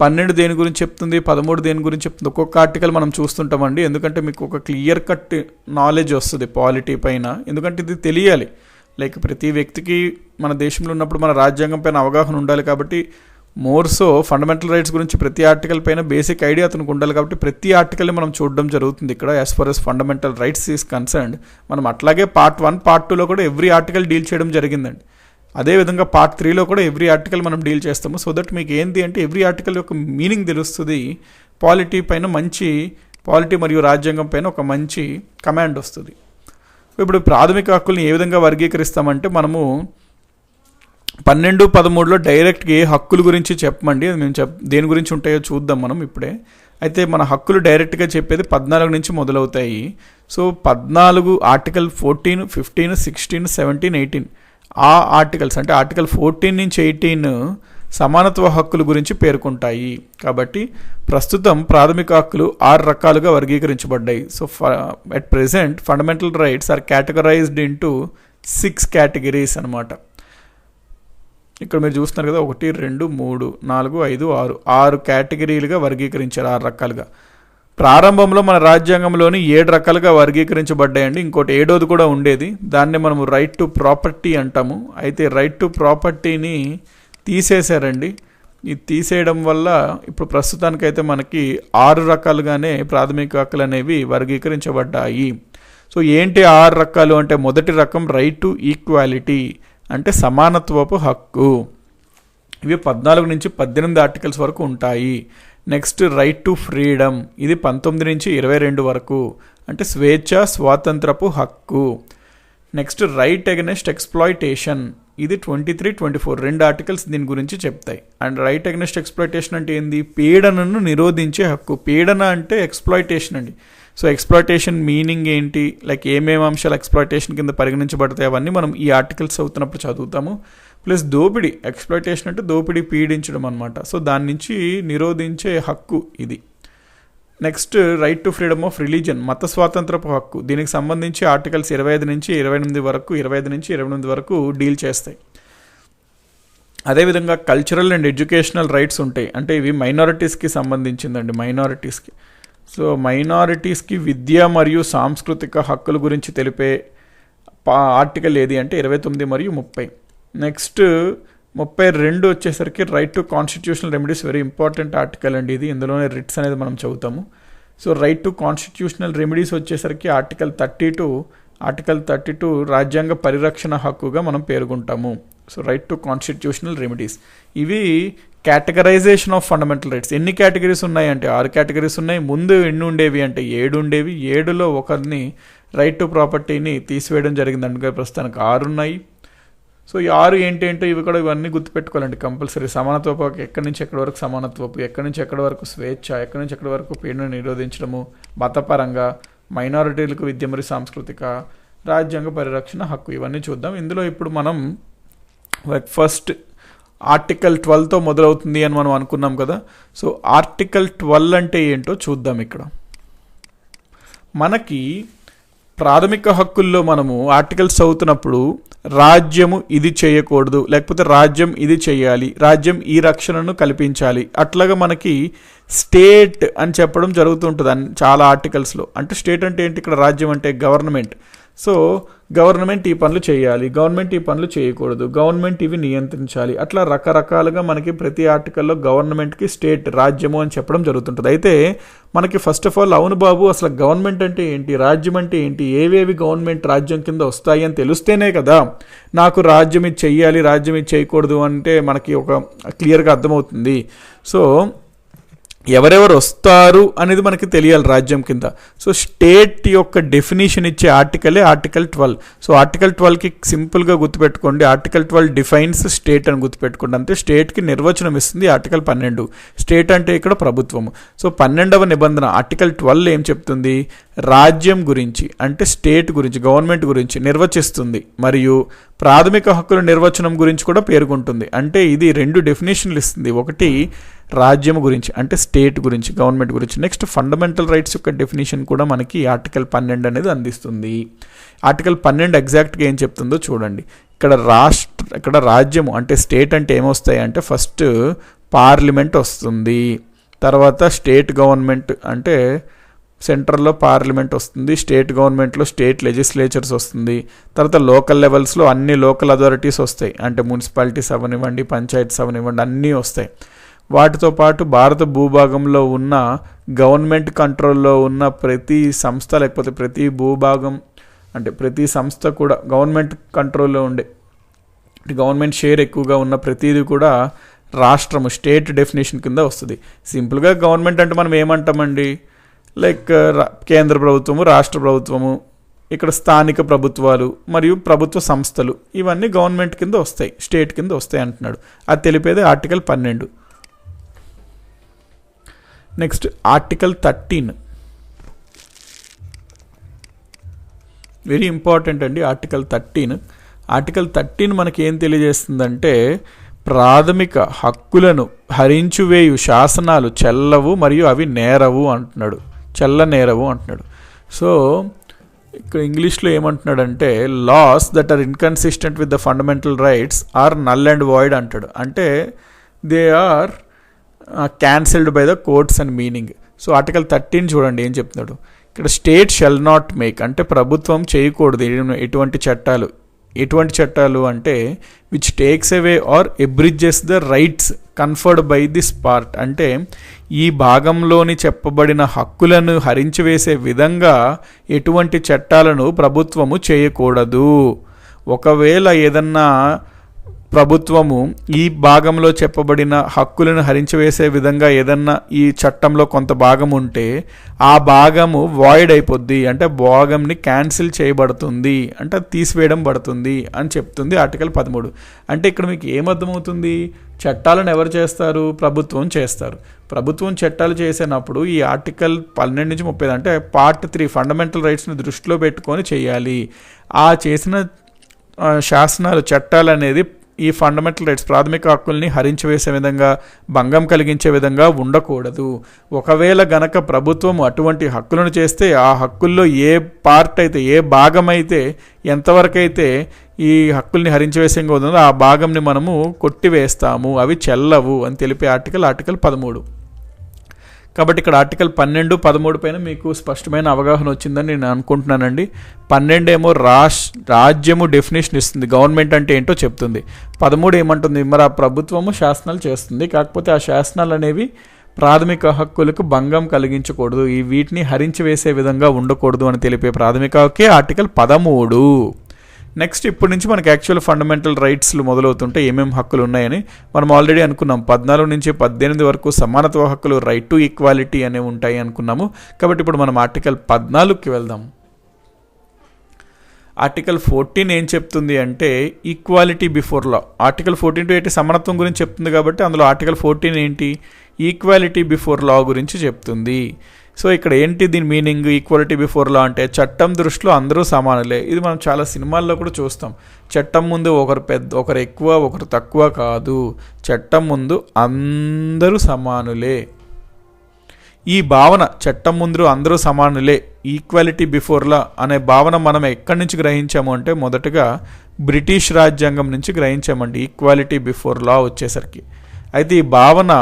12 దేని గురించి చెప్తుంది, 13 దేని గురించి చెప్తుంది, ఒక్కొక్క ఆర్టికల్ మనం చూస్తుంటామండి. ఎందుకంటే మీకు ఒక క్లియర్ కట్ నాలెడ్జ్ వస్తుంది పాలిటీ పైన. ఎందుకంటే ఇది తెలియాలి, లైక్ ప్రతి వ్యక్తికి మన దేశంలో ఉన్నప్పుడు మన రాజ్యాంగం పైన అవగాహన ఉండాలి. కాబట్టి మోర్ సో ఫండమెంటల్ రైట్స్ గురించి ప్రతి ఆర్టికల్ పైన బేసిక్ ఐడియా అతనికి ఉండాలి. కాబట్టి ప్రతి ఆర్టికల్ని మనం చూడడం జరుగుతుంది ఇక్కడ. As far as fundamental rights is concerned మనం అట్లాగే పార్ట్ 1, పార్ట్ 2లో కూడా ఎవ్రీ ఆర్టికల్ డీల్ చేయడం జరిగిందండి. అదేవిధంగా పార్ట్ 3లో కూడా ఎవ్రీ ఆర్టికల్ మనం డీల్ చేస్తాము. సో దట్ మీకు ఏంటి అంటే ఎవ్రీ ఆర్టికల్ యొక్క మీనింగ్ తెలుస్తుంది. పాలిటీ పైన మంచి పాలిటీ మరియు రాజ్యాంగం పైన ఒక మంచి కమాండ్ వస్తుంది. ఇప్పుడు ప్రాథమిక హక్కుల్ని ఏ విధంగా వర్గీకరిస్తామంటే మనము 12, 13లో డైరెక్ట్గా ఏ హక్కుల గురించి చెప్పమండి, అది మేము దేని గురించి ఉంటాయో చూద్దాం మనం ఇప్పుడే. అయితే మన హక్కులు డైరెక్ట్గా చెప్పేది 14 నుంచి మొదలవుతాయి. సో 14 ఆర్టికల్ 14, 15, 16, 17, 18 ఆ ఆర్టికల్స్ అంటే ఆర్టికల్ 14 నుంచి 18 సమానత్వ హక్కుల గురించి పేర్కొంటాయి. కాబట్టి ప్రస్తుతం ప్రాథమిక హక్కులు 6 రకాలుగా వర్గీకరించబడ్డాయి. So at present fundamental rights are categorized into 6 categories అనమాట. ఇక్కడ మీరు చూస్తున్నారు కదా, 1, 2, 3, 4, 5, 6 కేటగిరీలుగా వర్గీకరించారు, 6 రకాలుగా. ప్రారంభంలో మన రాజ్యాంగంలోని 7 రకాలుగా వర్గీకరించబడ్డాయండి. ఇంకోటి 7వది కూడా ఉండేది, దాన్ని మనము రైట్ టు ప్రాపర్టీ అంటాము. అయితే రైట్ టు ప్రాపర్టీని తీసేశారండి. ఇది తీసేయడం వల్ల ఇప్పుడు ప్రస్తుతానికైతే మనకి 6 రకాలుగానే ప్రాథమిక హక్కులు అనేవి వర్గీకరించబడ్డాయి. సో ఏంటి 6 రకాలు అంటే, మొదటి రకం రైట్ టు ఈక్వాలిటీ అంటే సమానత్వపు హక్కు. ఇవి 14 నుంచి 18 ఆర్టికల్స్ వరకు ఉంటాయి. నెక్స్ట్ రైట్ టు ఫ్రీడమ్, ఇది 19 నుంచి 22 వరకు అంటే స్వేచ్ఛ స్వాతంత్రపు హక్కు. నెక్స్ట్ రైట్ అగెనెస్ట్ ఎక్స్ప్లాయిటేషన్, ఇది 23, 24 2 ఆర్టికల్స్ దీని గురించి చెప్తాయి. అండ్ రైట్ అగెనెస్ట్ ఎక్స్ప్లాయిటేషన్ అంటే ఏంది, పీడనను నిరోధించే హక్కు. పీడన అంటే ఎక్స్ప్లాయిటేషన్ అండి. సో ఎక్స్ప్లాయిటేషన్ మీనింగ్ ఏంటి, లైక్ ఏమేమి అంశాలు ఎక్స్ప్లాయిటేషన్ కింద పరిగణించబడతాయి అవన్నీ మనం ఈ ఆర్టికల్స్ చదువుతున్నప్పుడు చదువుతాము. ప్లస్ దోపిడీ, ఎక్స్ప్లాయిటేషన్ అంటే దోపిడీ, పీడించడం అనమాట. సో దాని నుంచి నిరోధించే హక్కు ఇది. Next right to freedom of religion, మత స్వాతంత్రపు హక్కు. దీనికి సంబంధించి ఆర్టికల్స్ 25 నుంచి 28 వరకు 25 నుంచి 28 వరకు డీల్ చేస్తాయి. అదేవిధంగా కల్చరల్ అండ్ ఎడ్యుకేషనల్ రైట్స్ ఉంటాయి. అంటే ఇవి మైనారిటీస్కి సంబంధించిందండి, మైనారిటీస్కి. సో మైనారిటీస్కి విద్య మరియు సాంస్కృతిక హక్కుల గురించి తెలిపే ఆర్టికల్ ఏది అంటే 29 మరియు 30. నెక్స్ట్ 32 వచ్చేసరికి right to constitutional remedies, very important article అండి ఇది. ఇందులోనే రిట్స్ అనేది మనం చదువుతాము. So right to constitutional remedies వచ్చేసరికి ఆర్టికల్ 32 రాజ్యాంగ పరిరక్షణ హక్కుగా మనం పేర్కొంటాము. So right to constitutional remedies ఇవి కేటగరైజేషన్ ఆఫ్ ఫండమెంటల్ రైట్స్. ఎన్ని కేటగిరీస్ ఉన్నాయంటే 6 కేటగిరీస్ ఉన్నాయి. ముందు ఎన్ని ఉండేవి అంటే 7 ఉండేవి. 7లో ఒకరిని రైట్ టు ప్రాపర్టీని తీసివేయడం జరిగింది, అందుకే ప్రస్తుతానికి 6 ఉన్నాయి. సో ఈ 6 ఏంటంటే ఇవి కూడా ఇవన్నీ గుర్తుపెట్టుకోవాలండి కంపల్సరీ. సమానత్వపు ఎక్కడి నుంచి ఎక్కడి వరకు సమానత్వపు, ఎక్కడి నుంచి ఎక్కడి వరకు స్వేచ్ఛ, ఎక్కడి నుంచి ఎక్కడి వరకు పీడన నిరోధించడము, మతపరంగా, మైనారిటీలకు విద్య మరియు సాంస్కృతిక, రాజ్యాంగ పరిరక్షణ హక్కు, ఇవన్నీ చూద్దాం. ఇందులో ఇప్పుడు మనం ఫస్ట్ ఆర్టికల్ 12తో మొదలవుతుంది అని మనం అనుకున్నాం కదా. సో ఆర్టికల్ 12 అంటే ఏంటో చూద్దాం. ఇక్కడ మనకి ప్రాథమిక హక్కుల్లో మనము ఆర్టికల్స్ చదువుతున్నప్పుడు రాజ్యము ఇది చేయకూడదు, లేకపోతే రాజ్యం ఇది చేయాలి, రాజ్యం ఈ రక్షణను కల్పించాలి, అట్లాగా మనకి స్టేట్ అని చెప్పడం జరుగుతుంటుంది చాలా ఆర్టికల్స్లో. అంటే స్టేట్ అంటే ఏంటి, ఇక్కడ రాజ్యం అంటే గవర్నమెంట్. సో గవర్నమెంట్ ఈ పనులు చేయాలి, గవర్నమెంట్ ఈ పనులు చేయకూడదు, గవర్నమెంట్ ఇవి నియంత్రించాలి, అట్లా రకరకాలుగా మనకి ప్రతి ఆర్టికల్లో గవర్నమెంట్కి స్టేట్, రాజ్యము అని చెప్పడం జరుగుతుంటుంది. అయితే మనకి ఫస్ట్ ఆఫ్ ఆల్ అవును బాబు అసలు గవర్నమెంట్ అంటే ఏంటి, రాజ్యం అంటే ఏంటి, ఏవేవి గవర్నమెంట్ రాజ్యం కింద వస్తాయి అని తెలిస్తేనే కదా నాకు రాజ్యం ఇది చెయ్యాలి, రాజ్యం ఇది చేయకూడదు అంటే మనకి ఒక క్లియర్గా అర్థమవుతుంది. సో ఎవరెవరు వస్తారు అనేది మనకి తెలియాలి రాజ్యం కింద. సో స్టేట్ యొక్క డెఫినేషన్ ఇచ్చే ఆర్టికలే ఆర్టికల్ 12. సో ఆర్టికల్ 12కి సింపుల్గా గుర్తుపెట్టుకోండి, ఆర్టికల్ 12 డిఫైన్స్ స్టేట్ అని గుర్తుపెట్టుకోండి. అంటే స్టేట్కి నిర్వచనం ఇస్తుంది ఆర్టికల్ 12. స్టేట్ అంటే ఇక్కడ ప్రభుత్వము. సో 12వ నిబంధన ఆర్టికల్ 12 ఏం చెప్తుంది, రాజ్యం గురించి అంటే స్టేట్ గురించి, గవర్నమెంట్ గురించి నిర్వచిస్తుంది, మరియు ప్రాథమిక హక్కుల నిర్వచనం గురించి కూడా పేర్కొంటుంది. అంటే ఇది 2 డెఫినేషన్లు ఇస్తుంది. ఒకటి రాజ్యం గురించి అంటే స్టేట్ గురించి, గవర్నమెంట్ గురించి. నెక్స్ట్ ఫండమెంటల్ రైట్స్ యొక్క డెఫినేషన్ కూడా మనకి ఆర్టికల్ 12 అనేది అందిస్తుంది. ఆర్టికల్ 12 ఎగ్జాక్ట్గా ఏం చెప్తుందో చూడండి. ఇక్కడ రాజ్యము అంటే స్టేట్ అంటే ఏమొస్తాయి అంటే ఫస్ట్ పార్లమెంట్ వస్తుంది, తర్వాత స్టేట్ గవర్నమెంట్ అంటే సెంట్రల్లో పార్లమెంట్ వస్తుంది, స్టేట్ గవర్నమెంట్లో స్టేట్ లెజిస్లేచర్స్ వస్తుంది, తర్వాత లోకల్ లెవెల్స్లో అన్ని లోకల్ అథారిటీస్ వస్తాయి, అంటే మున్సిపాలిటీస్ అవనివ్వండి, పంచాయతీస్ అవనివ్వండి, అన్నీ వస్తాయి. వాటితో పాటు భారత భూభాగంలో ఉన్న గవర్నమెంట్ కంట్రోల్లో ఉన్న ప్రతి సంస్థ లేకపోతే ప్రతి భూభాగం అంటే ప్రతి సంస్థ కూడా గవర్నమెంట్ కంట్రోల్లో ఉండే, గవర్నమెంట్ షేర్ ఎక్కువగా ఉన్న ప్రతిదీ కూడా రాష్ట్రము, స్టేట్ డెఫినేషన్ కింద వస్తుంది. సింపుల్గా గవర్నమెంట్ అంటే మనం ఏమంటామండి, లైక్ కేంద్ర ప్రభుత్వము, రాష్ట్ర ప్రభుత్వము, ఇక్కడ స్థానిక ప్రభుత్వాలు మరియు ప్రభుత్వ సంస్థలు, ఇవన్నీ గవర్నమెంట్ కింద వస్తాయి, స్టేట్ కింద వస్తాయి అంటున్నాడు. అది తెలిపేది article 12. Next article 13, very important అండి. ఆర్టికల్ 13 మనకి ఏం తెలియజేస్తుందంటే ప్రాథమిక హక్కులను హరించువేయు శాసనాలు చెల్లవు మరియు అవి నేరవు అంటున్నాడు, చెల్లనేరవు అంటున్నాడు. సో ఇక్కడ ఇంగ్లీష్లో ఏమంటున్నాడంటే laws that are inconsistent with the fundamental rights are null and void అంటాడు. అంటే they are cancelled by the courts and meaning. So article 13 చూడండి ఏం చెప్తున్నాడు. ఇక్కడ స్టేట్ షెల్ నాట్ మేక్ అంటే ప్రభుత్వం చేయకూడదు ఎటువంటి చట్టాలు అంటే which takes away or abridges the rights conferred by this part. అంటే ఈ భాగంలోని చెప్పబడిన హక్కులను హరించివేసే విధంగా ఎటువంటి చట్టాలను ప్రభుత్వము చేయకూడదు. ఒకవేళ ఏదన్నా ప్రభుత్వము ఈ భాగంలో చెప్పబడిన హక్కులను హరించివేసే విధంగా ఏదన్నా ఈ చట్టంలో కొంత భాగం ఉంటే ఆ భాగము వాయిడ్ అయిపోద్ది, అంటే భాగంని క్యాన్సిల్ చేయబడుతుంది, అంటే తీసివేయడం పడుతుంది అని చెప్తుంది ఆర్టికల్ 13. అంటే ఇక్కడ మీకు ఏమర్థమవుతుంది, చట్టాలను ఎవరు చేస్తారు, ప్రభుత్వం చేస్తారు. ప్రభుత్వం చట్టాలు చేసినప్పుడు ఈ ఆర్టికల్ 12 నుంచి 30 అంటే పార్ట్ 3 ఫండమెంటల్ రైట్స్ని దృష్టిలో పెట్టుకొని చేయాలి. ఆ చేసిన శాసనాలు, చట్టాలు అనేది ఈ ఫండమెంటల్ రైట్స్ ప్రాథమిక హక్కుల్ని హరించివేసే విధంగా, భంగం కలిగించే విధంగా ఉండకూడదు. ఒకవేళ గనక ప్రభుత్వం అటువంటి హక్కులను చేస్తే ఆ హక్కుల్లో ఏ పార్ట్ అయితే, ఏ భాగం అయితే, ఎంతవరకైతే ఈ హక్కుల్ని హరించివేసే ఉందో ఆ భాగంని మనము కొట్టివేస్తాము, అవి చెల్లవు అని తెలిపే ఆర్టికల్ 13. కాబట్టి ఇక్కడ ఆర్టికల్ 12, 13 పైన మీకు స్పష్టమైన అవగాహన వచ్చిందని నేను అనుకుంటున్నానండి. 12 ఏమో రాజ్యము డెఫినేషన్ ఇస్తుంది, గవర్నమెంట్ అంటే ఏంటో చెప్తుంది. 13 ఏమంటుంది, మరి ఆ ప్రభుత్వము శాసనాలు చేస్తుంది, కాకపోతే ఆ శాసనాలు అనేవి ప్రాథమిక హక్కులకు భంగం కలిగించకూడదు, ఈ వీటిని హరించి వేసే విధంగా ఉండకూడదు అని తెలిపే ప్రాథమిక హక్కే ఆర్టికల్ 13. నెక్స్ట్ ఇప్పటి నుంచి మనకి యాక్చువల్ ఫండమెంటల్ రైట్స్లు మొదలవుతుంటే ఏమేమి హక్కులు ఉన్నాయని మనం ఆల్రెడీ అనుకున్నాం. 14 నుంచి 18 వరకు సమానత్వ హక్కులు, రైట్ టు ఈక్వాలిటీ అనేవి ఉంటాయి అనుకున్నాము. కాబట్టి ఇప్పుడు మనం ఆర్టికల్ 14కి వెళ్దాం. ఆర్టికల్ 14 ఏం చెప్తుంది అంటే equality before law. Article 14 to 80 సమానత్వం గురించి చెప్తుంది కాబట్టి అందులో ఆర్టికల్ 14 ఏంటి, ఈక్వాలిటీ బిఫోర్ లా గురించి చెప్తుంది. సో ఇక్కడ ఏంటి దీని మీనింగ్, ఈక్వాలిటీ బిఫోర్ లా అంటే చట్టం దృష్టిలో అందరూ సమానులే. ఇది మనం చాలా సినిమాల్లో కూడా చూస్తాం. చట్టం ముందు ఒకరు ఎక్కువ ఒకరు తక్కువ కాదు, చట్టం ముందు అందరూ సమానులే. ఈ భావన చట్టం ముందు అందరూ సమానులే, ఈక్వాలిటీ బిఫోర్ లా అనే భావన మనం ఎక్కడి నుంచి గ్రహించాము అంటే మొదటగా బ్రిటిష్ రాజ్యాంగం నుంచి గ్రహించామండి ఈక్వాలిటీ బిఫోర్ లా వచ్చేసరికి. అయితే ఈ భావన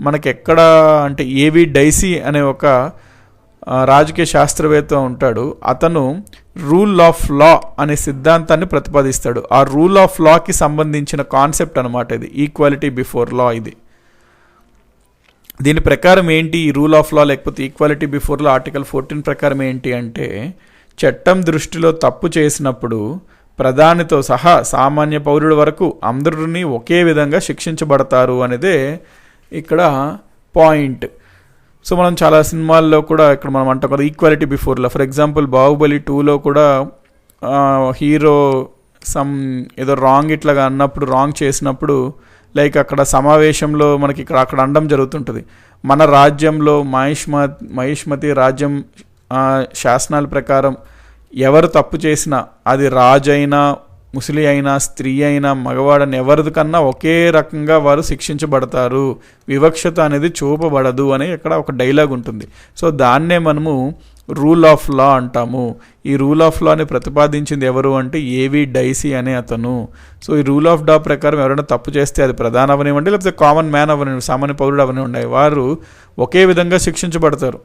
మనకి ఎక్కడ అంటే ఏవి డైసీ అనే ఒక రాజకీయ శాస్త్రవేత్త ఉంటాడు, అతను రూల్ ఆఫ్ లా అనే సిద్ధాంతాన్ని ప్రతిపాదిస్తాడు. ఆ రూల్ ఆఫ్ లాకి సంబంధించిన కాన్సెప్ట్ అనమాట ఇది, ఈక్వాలిటీ బిఫోర్ లా. ఇది దీని ప్రకారం ఏంటి ఈ రూల్ ఆఫ్ లా లేకపోతే ఈక్వాలిటీ బిఫోర్ లా ఆర్టికల్ 14 ప్రకారం ఏంటి అంటే, చట్టం దృష్టిలో తప్పు చేసినప్పుడు ప్రధానితో సహా సామాన్య పౌరుడి వరకు అందరినీ ఒకే విధంగా శిక్షించబడతారు అనేదే ఇక్కడ పాయింట్. సో మనం చాలా సినిమాల్లో కూడా ఇక్కడ మనం అంటాం కదా equality before law. For example Baahubali 2లో కూడా హీరో ఏదో రాంగ్ ఇట్లాగా అన్నప్పుడు, రాంగ్ చేసినప్పుడు లైక్ అక్కడ సమావేశంలో మనకి అక్కడ అనడం జరుగుతుంటుంది, మన రాజ్యంలో మహిష్మతి రాజ్యం శాసనాల ప్రకారం ఎవరు తప్పు చేసినా అది రాజు అయినా ముసలి అయినా స్త్రీ అయినా మగవాడని ఎవరికన్నా ఒకే రకంగా వారు శిక్షించబడతారు, వివక్షత అనేది చూపబడదు అని ఇక్కడ ఒక డైలాగ్ ఉంటుంది. సో దాన్నే మనము రూల్ ఆఫ్ లా అంటాము. ఈ రూల్ ఆఫ్ లాని ప్రతిపాదించింది ఎవరు అంటే ఏవి డైసీ అనే అతను. సో ఈ రూల్ ఆఫ్ లా ప్రకారం ఎవరైనా తప్పు చేస్తే అది ప్రధాన అవనివ్వండి లేకపోతే కామన్ మ్యాన్ అవనివ్వండి, సామాన్య పౌరుడు అవనివ్వండి, వారు ఒకే విధంగా శిక్షించబడతారు.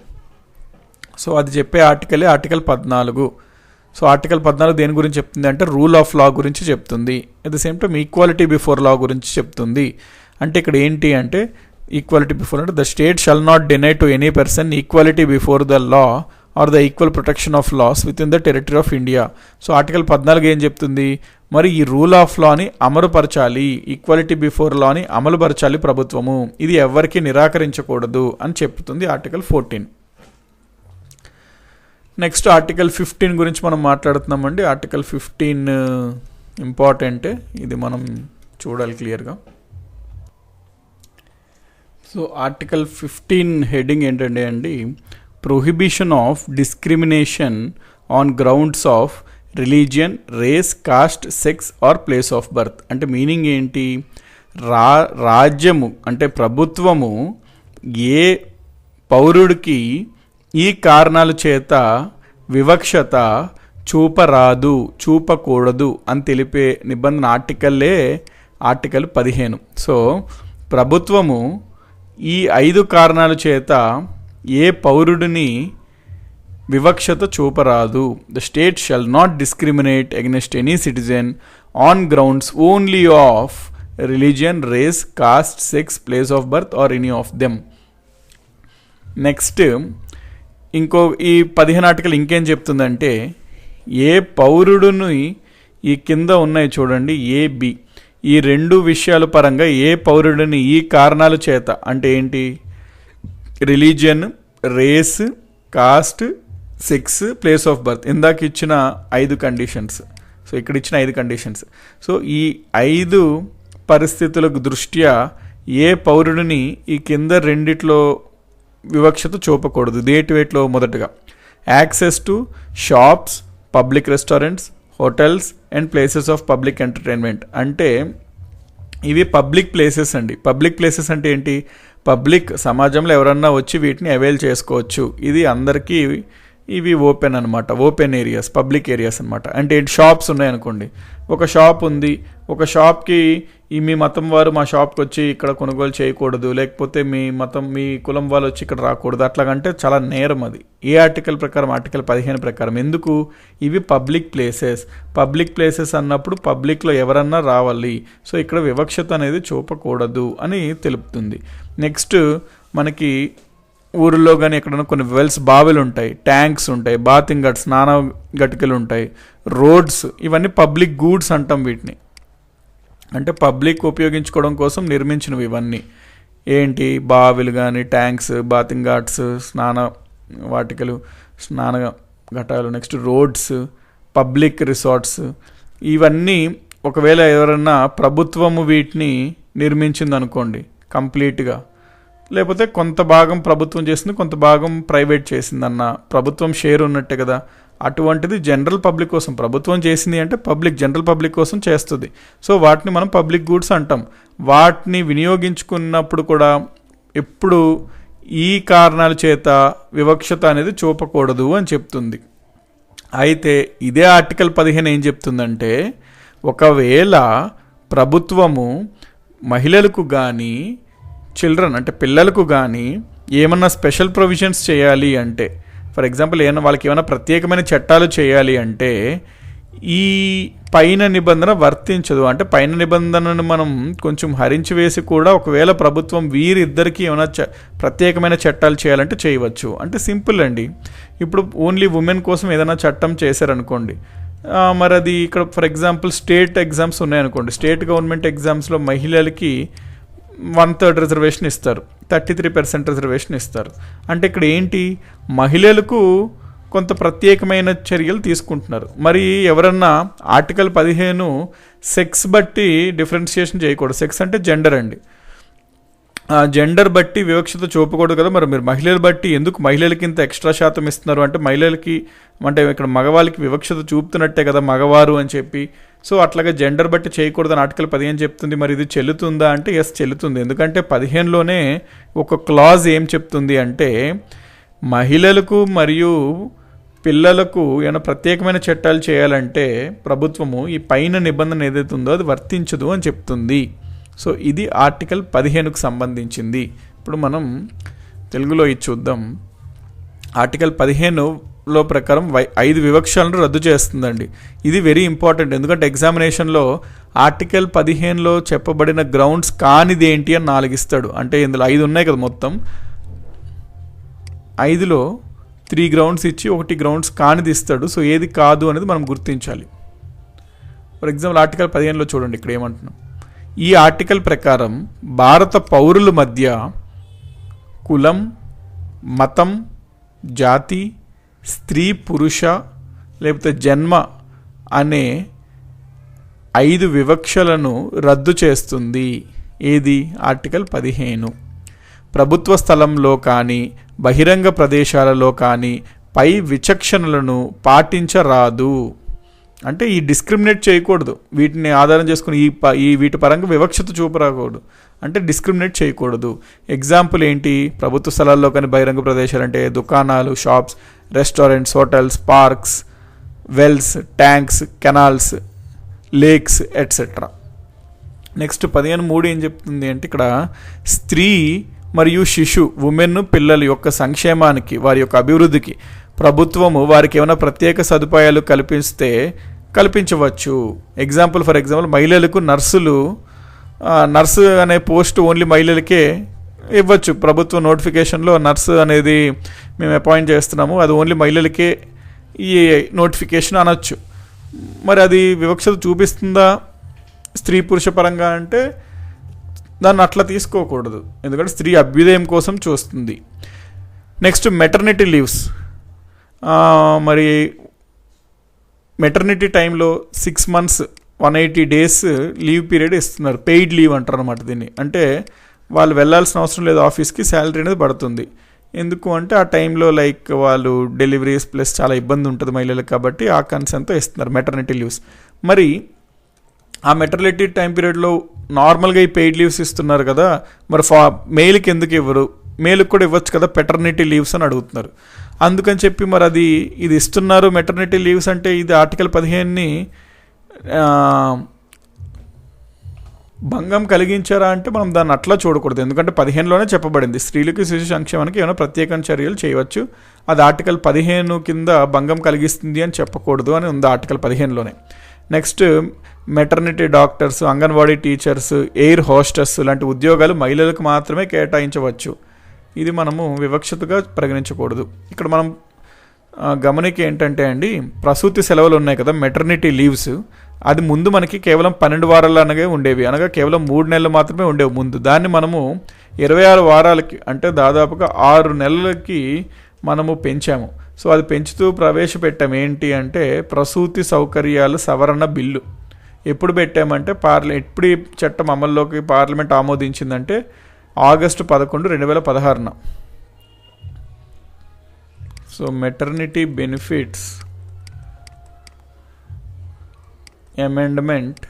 సో అది చెప్పే ఆర్టికల్ 14. సో ఆర్టికల్ 14 దేని గురించి చెప్తుంది అంటే రూల్ ఆఫ్ లా గురించి చెప్తుంది. At the same time equality before law గురించి చెప్తుంది. అంటే ఇక్కడ ఏంటి అంటే ఈక్వాలిటీ బిఫోర్ అంటే the state shall not deny to any person equality before the law or the equal protection of laws within the territory of India. So article 14 ఏం చెప్తుంది, మరి ఈ రూల్ ఆఫ్ లాని అమలుపరచాలి, ఈక్వాలిటీ బిఫోర్ లాని అమలుపరచాలి ప్రభుత్వము, ఇది ఎవరికి నిరాకరించకూడదు అని చెప్తుంది ఆర్టికల్ 14. నెక్స్ట్ ఆర్టికల్ 15 గురించి మనం మాట్లాడుతున్నామండి. ఆర్టికల్ 15 ఇంపార్టెంటే, ఇది మనం చూడాలి క్లియర్గా. సో ఆర్టికల్ 15 హెడ్డింగ్ ఏంటంటే అండి, prohibition of discrimination on grounds of religion, race, caste, sex or place of birth. అంటే మీనింగ్ ఏంటి, రాజ్యము అంటే ప్రభుత్వము ఏ పౌరుడికి ఈ కారణాల చేత వివక్షత చూపకూడదు అని తెలిపే నిబంధన ఆర్టికల్ 15. సో ప్రభుత్వము ఈ 5 కారణాల చేత ఏ పౌరుడిని వివక్షత చూపరాదు. The state shall not discriminate against any citizen on grounds only of religion, race, caste, sex, place of birth or any of them. Next ఈ 15 ఆర్టికల్ ఇంకేం చెప్తుందంటే, ఏ పౌరుడిని ఈ కింద ఉన్నాయి చూడండి AB, ఈ 2 విషయాల పరంగా ఏ పౌరుడిని ఈ కారణాల చేత అంటే ఏంటి, religion, race, caste, sex, place of birth, ఇందాక ఇచ్చిన 5 కండిషన్స్. సో ఇక్కడ ఇచ్చిన 5 కండిషన్స్. సో ఈ 5 పరిస్థితులకు దృష్ట్యా ఏ పౌరుడిని ఈ కింద రెండిట్లో వివక్షత చూపకూడదు. దేటివేట్లో మొదటగా access to shops, public restaurants, hotels and places of public entertainment. అంటే ఇవి పబ్లిక్ ప్లేసెస్ అండి. పబ్లిక్ ప్లేసెస్ అంటే ఏంటి, పబ్లిక్ సమాజంలో ఎవరన్నా వచ్చి వీటిని అవైల్ చేసుకోవచ్చు. ఇది అందరికీ ఇవి ఓపెన్ అనమాట, ఓపెన్ ఏరియాస్, పబ్లిక్ ఏరియాస్ అనమాట. అంటే షాప్స్ ఉన్నాయనుకోండి, ఒక షాప్ ఉంది, ఒక షాప్కి మీ మతం వారు మా షాప్కి వచ్చి ఇక్కడ కొనుగోలు చేయకూడదు, లేకపోతే మీ కులం వాళ్ళు వచ్చి ఇక్కడ రాకూడదు, అట్లాగంటే చాలా నేరం అది. ఏ ఆర్టికల్ ప్రకారం, ఆర్టికల్ 15 ప్రకారం. ఎందుకు, ఇవి పబ్లిక్ ప్లేసెస్ అన్నప్పుడు పబ్లిక్లో ఎవరన్నా రావాలి. సో ఇక్కడ వివక్షత అనేది చూపకూడదు అని తెలుపుతుంది. నెక్స్ట్ మనకి ఊరిలో కానీ ఎక్కడైనా కొన్ని వెల్స్, బావిలు ఉంటాయి, ట్యాంక్స్ ఉంటాయి, బాతింగ్ గట్స్, స్నాన గటికలు ఉంటాయి, రోడ్స్, ఇవన్నీ పబ్లిక్ గూడ్స్ అంటాం వీటిని. అంటే పబ్లిక్ ఉపయోగించుకోవడం కోసం నిర్మించినవి ఇవన్నీ. ఏంటి, బావిలు కానీ, ట్యాంక్స్, బాతింగ్ ఘాట్స్, స్నాన ఘటాలు, నెక్స్ట్ రోడ్స్, పబ్లిక్ రిసార్ట్స్, ఇవన్నీ ఒకవేళ ఎవరన్నా ప్రభుత్వము వీటిని నిర్మించింది అనుకోండి కంప్లీట్గా, లేకపోతే కొంత భాగం ప్రభుత్వం చేసింది, కొంత భాగం ప్రైవేట్ చేసిందన్న, ప్రభుత్వం షేర్ ఉన్నట్టే కదా. అటువంటిది జనరల్ పబ్లిక్ కోసం ప్రభుత్వం చేసింది అంటే జనరల్ పబ్లిక్ కోసం చేస్తుంది. సో వాటిని మనం పబ్లిక్ గూడ్స్ అంటాం. వాటిని వినియోగించుకున్నప్పుడు కూడా ఎప్పుడు ఈ కారణాల చేత వివక్షత అనేది చూపకూడదు అని చెప్తుంది. అయితే ఇదే ఆర్టికల్ 15 ఏం చెప్తుందంటే, ఒకవేళ ప్రభుత్వము మహిళలకు కానీ చిల్డ్రన్ అంటే పిల్లలకు కానీ ఏమన్నా స్పెషల్ ప్రొవిజన్స్ చేయాలి అంటే, ఫర్ ఎగ్జాంపుల్ వాళ్ళకి ఏమైనా ప్రత్యేకమైన చట్టాలు చేయాలి అంటే ఈ పైన నిబంధన వర్తించదు. అంటే పైన నిబంధనను మనం కొంచెం హరించి వేసి కూడా ఒకవేళ ప్రభుత్వం వీరిద్దరికీ ఏమైనా ప్రత్యేకమైన చట్టాలు చేయాలంటే చేయవచ్చు. అంటే సింపుల్ అండి. ఇప్పుడు ఓన్లీ ఉమెన్ కోసం ఏదైనా చట్టం చేశారనుకోండి, మరి అది ఇక్కడ ఫర్ ఎగ్జాంపుల్ స్టేట్ ఎగ్జామ్స్ ఉన్నాయనుకోండి, స్టేట్ గవర్నమెంట్ ఎగ్జామ్స్లో మహిళలకి 1/3 రిజర్వేషన్ ఇస్తారు, 33% రిజర్వేషన్ ఇస్తారు. అంటే ఇక్కడ ఏంటి, మహిళలకు కొంత ప్రత్యేకమైన చర్యలు తీసుకుంటున్నారు. మరి ఎవరన్నా ఆర్టికల్ 15 సెక్స్ బట్టి డిఫరెన్షియేషన్ చేయకూడదు. సెక్స్ అంటే జెండర్ అండి. జెండర్ బట్టి వివక్షత చూపకూడదు కదా. మరి మీరు మహిళలు బట్టి ఎందుకు మహిళలకి ఇంత ఎక్స్ట్రా శాతం ఇస్తున్నారు అంటే మహిళలకి అంటే ఇక్కడ మగవాళ్ళకి వివక్షత చూపుతున్నట్టే కదా మగవారు అని చెప్పి. సో అట్లాగే జెండర్ బట్టి చేయకూడదని ఆర్టికల్ 15 చెప్తుంది. మరి ఇది చెల్లుతుందా అంటే ఎస్ చెల్లుతుంది. ఎందుకంటే 15లోనే ఒక క్లాజ్ ఏం చెప్తుంది అంటే మహిళలకు మరియు పిల్లలకు ఏమైనా ప్రత్యేకమైన చట్టాలు చేయాలంటే ప్రభుత్వము ఈ పైన నిబంధన ఏదైతే ఉందో అది వర్తించదు అని చెప్తుంది. సో ఇది ఆర్టికల్ 15కు సంబంధించింది. ఇప్పుడు మనం తెలుగులో ఇది చూద్దాం. ఆర్టికల్ 15లో ప్రకారం 5 వివక్షలను రద్దు చేస్తుందండి. ఇది వెరీ ఇంపార్టెంట్. ఎందుకంటే ఎగ్జామినేషన్లో ఆర్టికల్ 15లో చెప్పబడిన గ్రౌండ్స్ కానిది ఏంటి అని 4 ఇస్తాడు. అంటే ఇందులో 5 ఉన్నాయి కదా, మొత్తం 5లో 3 గ్రౌండ్స్ ఇచ్చి 1 గ్రౌండ్స్ కానిది ఇస్తాడు. సో ఏది కాదు అనేది మనం గుర్తించాలి. ఫర్ ఎగ్జాంపుల్ ఆర్టికల్ 15లో చూడండి, ఇక్కడ ఏమంటున్నాం, ఈ ఆర్టికల్ ప్రకారం భారత పౌరుల మధ్య కులం, మతం, జాతి, స్త్రీ పురుష లేకపోతే జన్మ అనే 5 వివక్షలను రద్దు చేస్తుంది. ఏది, ఆర్టికల్ 15. ప్రభుత్వ స్థలంలో కానీ బహిరంగ ప్రదేశాలలో కానీ పై విచక్షణలను పాటించరాదు. అంటే ఈ డిస్క్రిమినేట్ చేయకూడదు, వీటిని ఆధారం చేసుకుని వీటి పరంగా వివక్షత చూపరాకూడదు, అంటే డిస్క్రిమినేట్ చేయకూడదు. ఎగ్జాంపుల్ ఏంటి, ప్రభుత్వ స్థలాల్లో కానీ బహిరంగ ప్రదేశాలు అంటే దుకాణాలు, shops, restaurants, hotels, parks, wells, tanks, canals, lakes etcetera. Next 15(3) ఏం చెప్తుంది అంటే ఇక్కడ స్త్రీ మరియు శిశు ఉమెన్ పిల్లల యొక్క సంక్షేమానికి వారి యొక్క అభివృద్ధికి ప్రభుత్వము వారికి ఏమైనా ప్రత్యేక సదుపాయాలు కల్పించవచ్చు. ఎగ్జాంపుల్ ఫర్ ఎగ్జాంపుల్ మహిళలకు నర్సు అనే పోస్ట్ ఓన్లీ మహిళలకే ఇవ్వచ్చు. ప్రభుత్వ నోటిఫికేషన్లో నర్సు అనేది మేము అపాయింట్ చేస్తున్నాము, అది ఓన్లీ మహిళలకే ఈ నోటిఫికేషన్ అనొచ్చు. మరి అది వివక్షత చూపిస్తుందా స్త్రీ పురుష పరంగా అంటే దాన్ని అట్లా తీసుకోకూడదు, ఎందుకంటే స్త్రీ అభ్యుదయం కోసం చూస్తుంది. Next maternity leaves. మరి మెటర్నిటీ టైంలో 6 months 180 days లీవ్ పీరియడ్ ఇస్తున్నారు. పెయిడ్ లీవ్ అంటారు అనమాట దీన్ని. అంటే వాళ్ళు వెళ్ళాల్సిన అవసరం లేదు ఆఫీస్కి, శాలరీ అనేది పడుతుంది. ఎందుకు అంటే ఆ టైంలో లైక్ వాళ్ళు డెలివరీస్ ప్లస్ చాలా ఇబ్బంది ఉంటుంది మహిళలకు, కాబట్టి ఆ కన్సర్న్తో ఇస్తున్నారు మెటర్నిటీ లీవ్స్. మరి ఆ మెటర్నిటీ టైం పీరియడ్లో నార్మల్గా ఈ పెయిడ్ లీవ్స్ ఇస్తున్నారు కదా, మరి మేల్కి ఎందుకు ఇవ్వరు, మేలుకు కూడా ఇవ్వచ్చు కదా పెటర్నిటీ లీవ్స్ అని అడుగుతున్నారు. అందుకని చెప్పి మరి ఇది ఇస్తున్నారు మెటర్నిటీ లీవ్స్ అంటే ఇది ఆర్టికల్ 15ని భంగం కలిగించారా అంటే మనం దాన్ని అట్లా చూడకూడదు. ఎందుకంటే 15లోనే చెప్పబడింది స్త్రీలకు శిశు సంక్షేమానికి ఏమైనా ప్రత్యేక చర్యలు చేయవచ్చు, అది ఆర్టికల్ 15 కింద భంగం కలిగిస్తుంది అని చెప్పకూడదు అని ఉంది ఆర్టికల్ 15లోనే. Next maternity doctors, anganwadi teachers, air hostess లాంటి ఉద్యోగాలు మహిళలకు మాత్రమే కేటాయించవచ్చు. ఇది మనము వివక్షతగా పరిగణించకూడదు. ఇక్కడ మనం గమనిక ఏంటంటే అండి, ప్రసూతి సెలవులు ఉన్నాయి కదా మెటర్నిటీ లీవ్స్, అది ముందు మనకి కేవలం 12 వారాలు అనగా ఉండేవి, అనగా కేవలం 3 నెలలు మాత్రమే ఉండేవి ముందు. దాన్ని మనము 26 వారాలకి అంటే దాదాపుగా 6 నెలలకి మనము పెంచాము. సో అది పెంచుతూ ప్రవేశపెట్టాము. ఏంటి అంటే ప్రసూతి సౌకర్యాల సవరణ బిల్లు. ఎప్పుడు పెట్టామంటే ఎప్పుడు ఈ చట్టం అమల్లోకి పార్లమెంట్ ఆమోదించిందంటే August 11, 2016. So maternity benefits amendment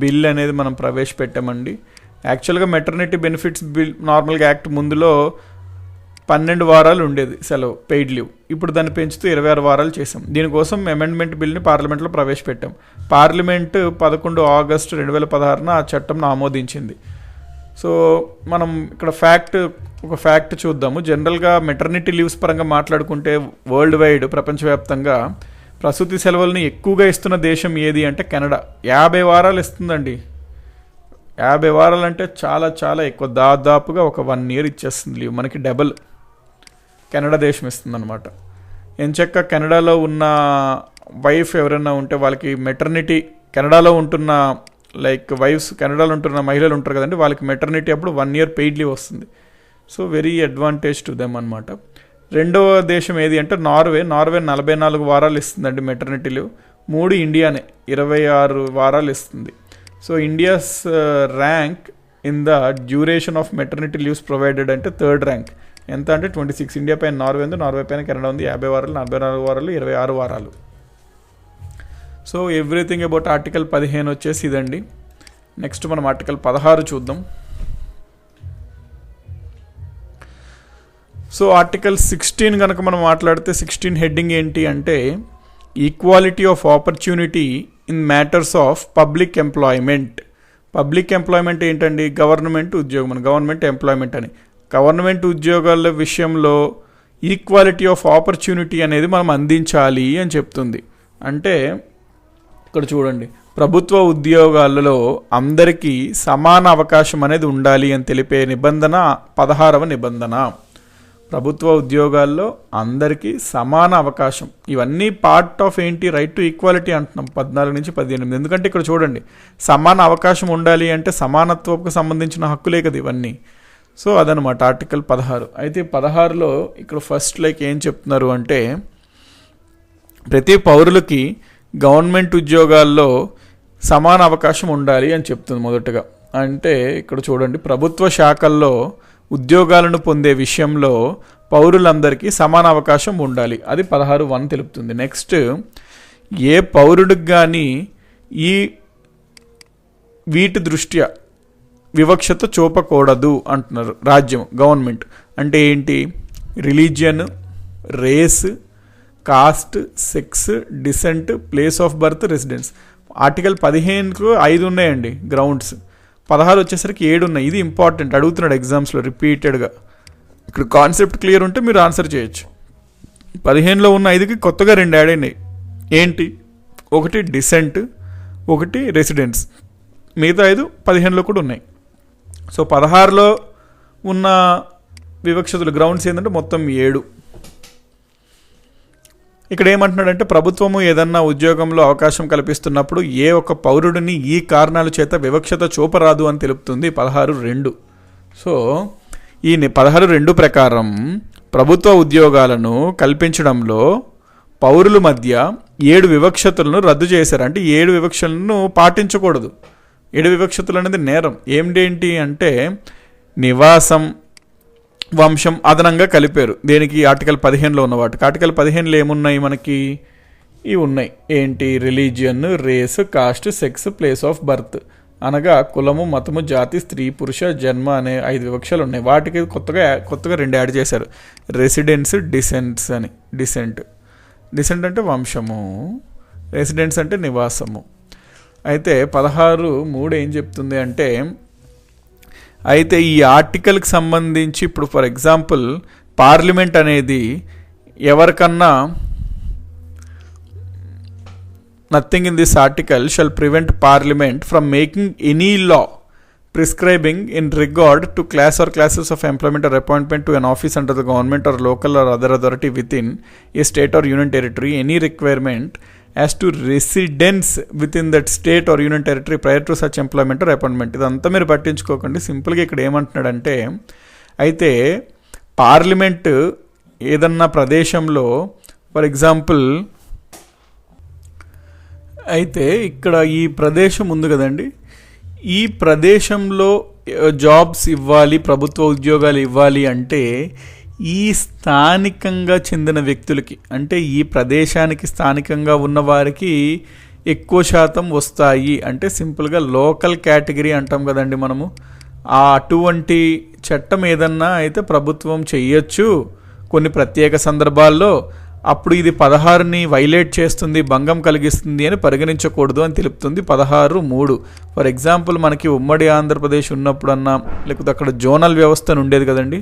bill అనేది మనం ప్రవేశపెట్టామండి. యాక్చువల్గా మెటర్నిటీ బెనిఫిట్స్ బిల్ నార్మల్గా యాక్ట్ ముందులో 12 వారాలు ఉండేది సెలవు పెయిడ్ లీవ్, ఇప్పుడు దాన్ని పెంచుతూ 26 వారాలు చేసాం. దీనికోసం అమెండ్మెంట్ బిల్ని పార్లమెంట్లో ప్రవేశపెట్టాం. పార్లమెంట్ 11 August 2016 ఆ చట్టంను ఆమోదించింది. సో మనం ఇక్కడ ఒక ఫ్యాక్ట్ చూద్దాము. జనరల్గా మెటర్నిటీ లీవ్స్ పరంగా మాట్లాడుకుంటే వరల్డ్ వైడ్ ప్రపంచవ్యాప్తంగా ప్రసూతి సెలవుల్ని ఎక్కువగా ఇస్తున్న దేశం ఏది అంటే కెనడా. 50 వారాలు ఇస్తుందండి. 50 వారాలు అంటే చాలా చాలా ఎక్కువ. దాదాపుగా ఒక 1 year ఇచ్చేస్తుంది లీవ్. మనకి డబుల్ కెనడా దేశం ఇస్తుంది అనమాట. ఎంచక్క కెనడాలో ఉన్న వైఫ్ ఎవరైనా ఉంటే వాళ్ళకి మెటర్నిటీ, కెనడాలో ఉంటున్న వైఫ్స్, కెనడాలో ఉంటున్న మహిళలు ఉంటారు కదండి, వాళ్ళకి మెటర్నిటీ అప్పుడు 1 year పెయిడ్ లీవ్ వస్తుంది. So very advantage to them అనమాట. రెండవ దేశం ఏది అంటే నార్వే 44 వారాలు ఇస్తుందండి మెటర్నిటీ లీవ్. 3 ఇండియానే 26 వారాలు ఇస్తుంది. So India's rank in the duration of maternity leaves provided అంటే 3rd ర్యాంక్. ఎంత అంటే 26. ఇండియా పైన నార్వే ఉంది, నార్వే పైన కెనడా ఉంది. 50 వారాలు, 44 వారాలు, 26 వారాలు. సో ఎవ్రీథింగ్ అబౌట్ ఆర్టికల్ 15 వచ్చేసి ఇదండి. నెక్స్ట్ మనం ఆర్టికల్ 16 చూద్దాం. సో ఆర్టికల్ 16 కనుక మనం మాట్లాడితే 16 హెడ్డింగ్ ఏంటి అంటే equality of opportunity in matters of public employment. Public employment ఏంటండి? గవర్నమెంట్ ఉద్యోగం, గవర్నమెంట్ ఎంప్లాయ్మెంట్ అని. గవర్నమెంట్ ఉద్యోగాల విషయంలో ఈక్వాలిటీ ఆఫ్ ఆపర్చునిటీ అనేది మనం అందించాలి అని చెప్తుంది. అంటే ఇక్కడ చూడండి, ప్రభుత్వ ఉద్యోగాలలో అందరికీ సమాన అవకాశం అనేది ఉండాలి అని తెలిపే నిబంధన 16వ నిబంధన. ప్రభుత్వ ఉద్యోగాల్లో అందరికీ సమాన అవకాశం. ఇవన్నీ పార్ట్ ఆఫ్ ఏంటి? రైట్ టు ఈక్వాలిటీ అంటున్నాం 14 నుంచి 18. ఎందుకంటే ఇక్కడ చూడండి, సమాన అవకాశం ఉండాలి అంటే సమానత్వకు సంబంధించిన హక్కులే కదా ఇవన్నీ. సో అదనమాట ఆర్టికల్ 16. అయితే 16లో ఇక్కడ ఫస్ట్ ఏం చెప్తున్నారు అంటే ప్రతి పౌరులకి గవర్నమెంట్ ఉద్యోగాల్లో సమాన అవకాశం ఉండాలి అని చెప్తుంది మొదటగా. అంటే ఇక్కడ చూడండి, ప్రభుత్వ శాఖల్లో ఉద్యోగాలను పొందే విషయంలో పౌరులందరికీ సమాన అవకాశం ఉండాలి. అది 16(1) తెలుపుతుంది. నెక్స్ట్, ఏ పౌరుడికి కానీ వీటి దృష్ట్యా వివక్షత చూపకూడదు అంటున్నారు రాజ్యం, గవర్నమెంట్. అంటే ఏంటి? Religion, race, caste, sex, descent, place of birth, residence. Article 15కు 5 ఉన్నాయండి గ్రౌండ్స్. 16 వచ్చేసరికి 7 ఉన్నాయి. ఇది ఇంపార్టెంట్, అడుగుతున్నాడు ఎగ్జామ్స్లో రిపీటెడ్గా. ఇక్కడ కాన్సెప్ట్ క్లియర్ ఉంటే మీరు ఆన్సర్ చేయొచ్చు. 15లో ఉన్న 5కి కొత్తగా 2 యాడ్ అయినాయి. ఏంటి? ఒకటి డిసెంట్, ఒకటి రెసిడెన్స్. మిగతా 5 15లో కూడా ఉన్నాయి. సో 16లో ఉన్న వివక్షతలు గ్రౌండ్స్ ఏంటంటే మొత్తం 7. ఇక్కడ ఏమంటున్నాడంటే ప్రభుత్వము ఏదన్నా ఉద్యోగంలో అవకాశం కల్పిస్తున్నప్పుడు ఏ ఒక్క పౌరుడిని ఈ కారణాల చేత వివక్షత చూపరాదు అని తెలుపుతుంది 16(2). సో ఈ 16(2) ప్రకారం ప్రభుత్వ ఉద్యోగాలను కల్పించడంలో పౌరుల మధ్య 7 వివక్షతలను రద్దు చేశారు. అంటే 7 వివక్షలను పాటించకూడదు. 7 వివక్షతలు అనేది నేరం. ఏంటి అంటే నివాసం, వంశం అదనంగా కలిపారు. దేనికి? ఆర్టికల్ 15లో ఉన్న వాటికి. ఆర్టికల్ 15లో ఏమున్నాయి మనకి? ఇవి ఉన్నాయి. ఏంటి? Religion, race, caste, sex, place of birth. అనగా కులము, మతము, జాతి, స్త్రీ, పురుష, జన్మ అనే 5 వివక్షలు ఉన్నాయి. వాటికి కొత్తగా 2 యాడ్ చేశారు. రెసిడెన్స్, డిసెంట్స్ అని. డిసెంట్ అంటే వంశము, రెసిడెన్స్ అంటే నివాసము. అయితే 16(3) ఏం చెప్తుంది అంటే, అయితే ఈ ఆర్టికల్కి సంబంధించి ఇప్పుడు ఫర్ ఎగ్జాంపుల్ పార్లమెంట్ అనేది ఎవరికన్నా nothing in this article shall prevent parliament from making any law prescribing in regard to class or classes of employment or appointment to an office under the government or local or other authority within a state or union territory any requirement as to residence within that state or union territory prior to such employment or appointment. ఇదంతా మీరు పట్టించుకోకండి. సింపుల్గా ఇక్కడ ఏమంటున్నాడంటే, అయితే పార్లమెంట్ ఏదన్నా ప్రదేశంలో ఫర్ ఎగ్జాంపుల్, అయితే ఇక్కడ ఈ ప్రదేశం ఉంది కదండి, ఈ ప్రదేశంలో జాబ్స్ ఇవ్వాలి, ప్రభుత్వ ఉద్యోగాలు ఇవ్వాలి అంటే ఈ స్థానికంగా చెందిన వ్యక్తులకి, అంటే ఈ ప్రదేశానికి స్థానికంగా ఉన్న వారికి ఎక్కువ శాతం వస్తాయి. అంటే సింపుల్గా లోకల్ కేటగిరీ అంటాం కదండి మనము. అటువంటి చట్టం ఏదన్నా అయితే ప్రభుత్వం చెయ్యొచ్చు కొన్ని ప్రత్యేక సందర్భాల్లో. అప్పుడు ఇది 16ని వైలేట్ చేస్తుంది, భంగం కలిగిస్తుంది అని పరిగణించకూడదు అని తెలుపుతుంది 16(3). ఫర్ ఎగ్జాంపుల్ మనకి ఉమ్మడి ఆంధ్రప్రదేశ్ ఉన్నప్పుడన్నా లేకపోతే అక్కడ జోనల్ వ్యవస్థ ఉండేది కదండి.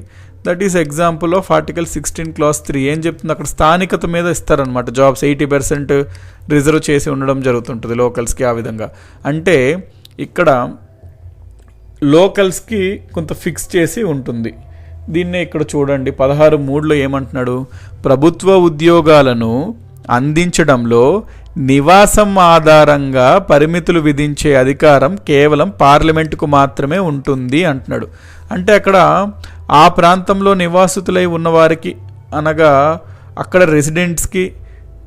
That is example of article 16 Clause 3. ఏం చెప్తుంది అక్కడ స్థానికత మీద ఇస్తారనమాట జాబ్స్. 80% రిజర్వ్ చేసి ఉండడం జరుగుతుంటుంది లోకల్స్కి. ఆ విధంగా అంటే ఇక్కడ లోకల్స్కి కొంత ఫిక్స్ చేసి ఉంటుంది. దీన్నే ఇక్కడ చూడండి 16(3)లో ఏమంటున్నాడు, ప్రభుత్వ ఉద్యోగాలను అందించడంలో నివాసం ఆధారంగా పరిమితులు విధించే అధికారం కేవలం పార్లమెంటుకు మాత్రమే ఉంటుంది అంటున్నాడు. అంటే అక్కడ ఆ ప్రాంతంలో నివాసితులై ఉన్నవారికి అనగా అక్కడ రెసిడెంట్స్కి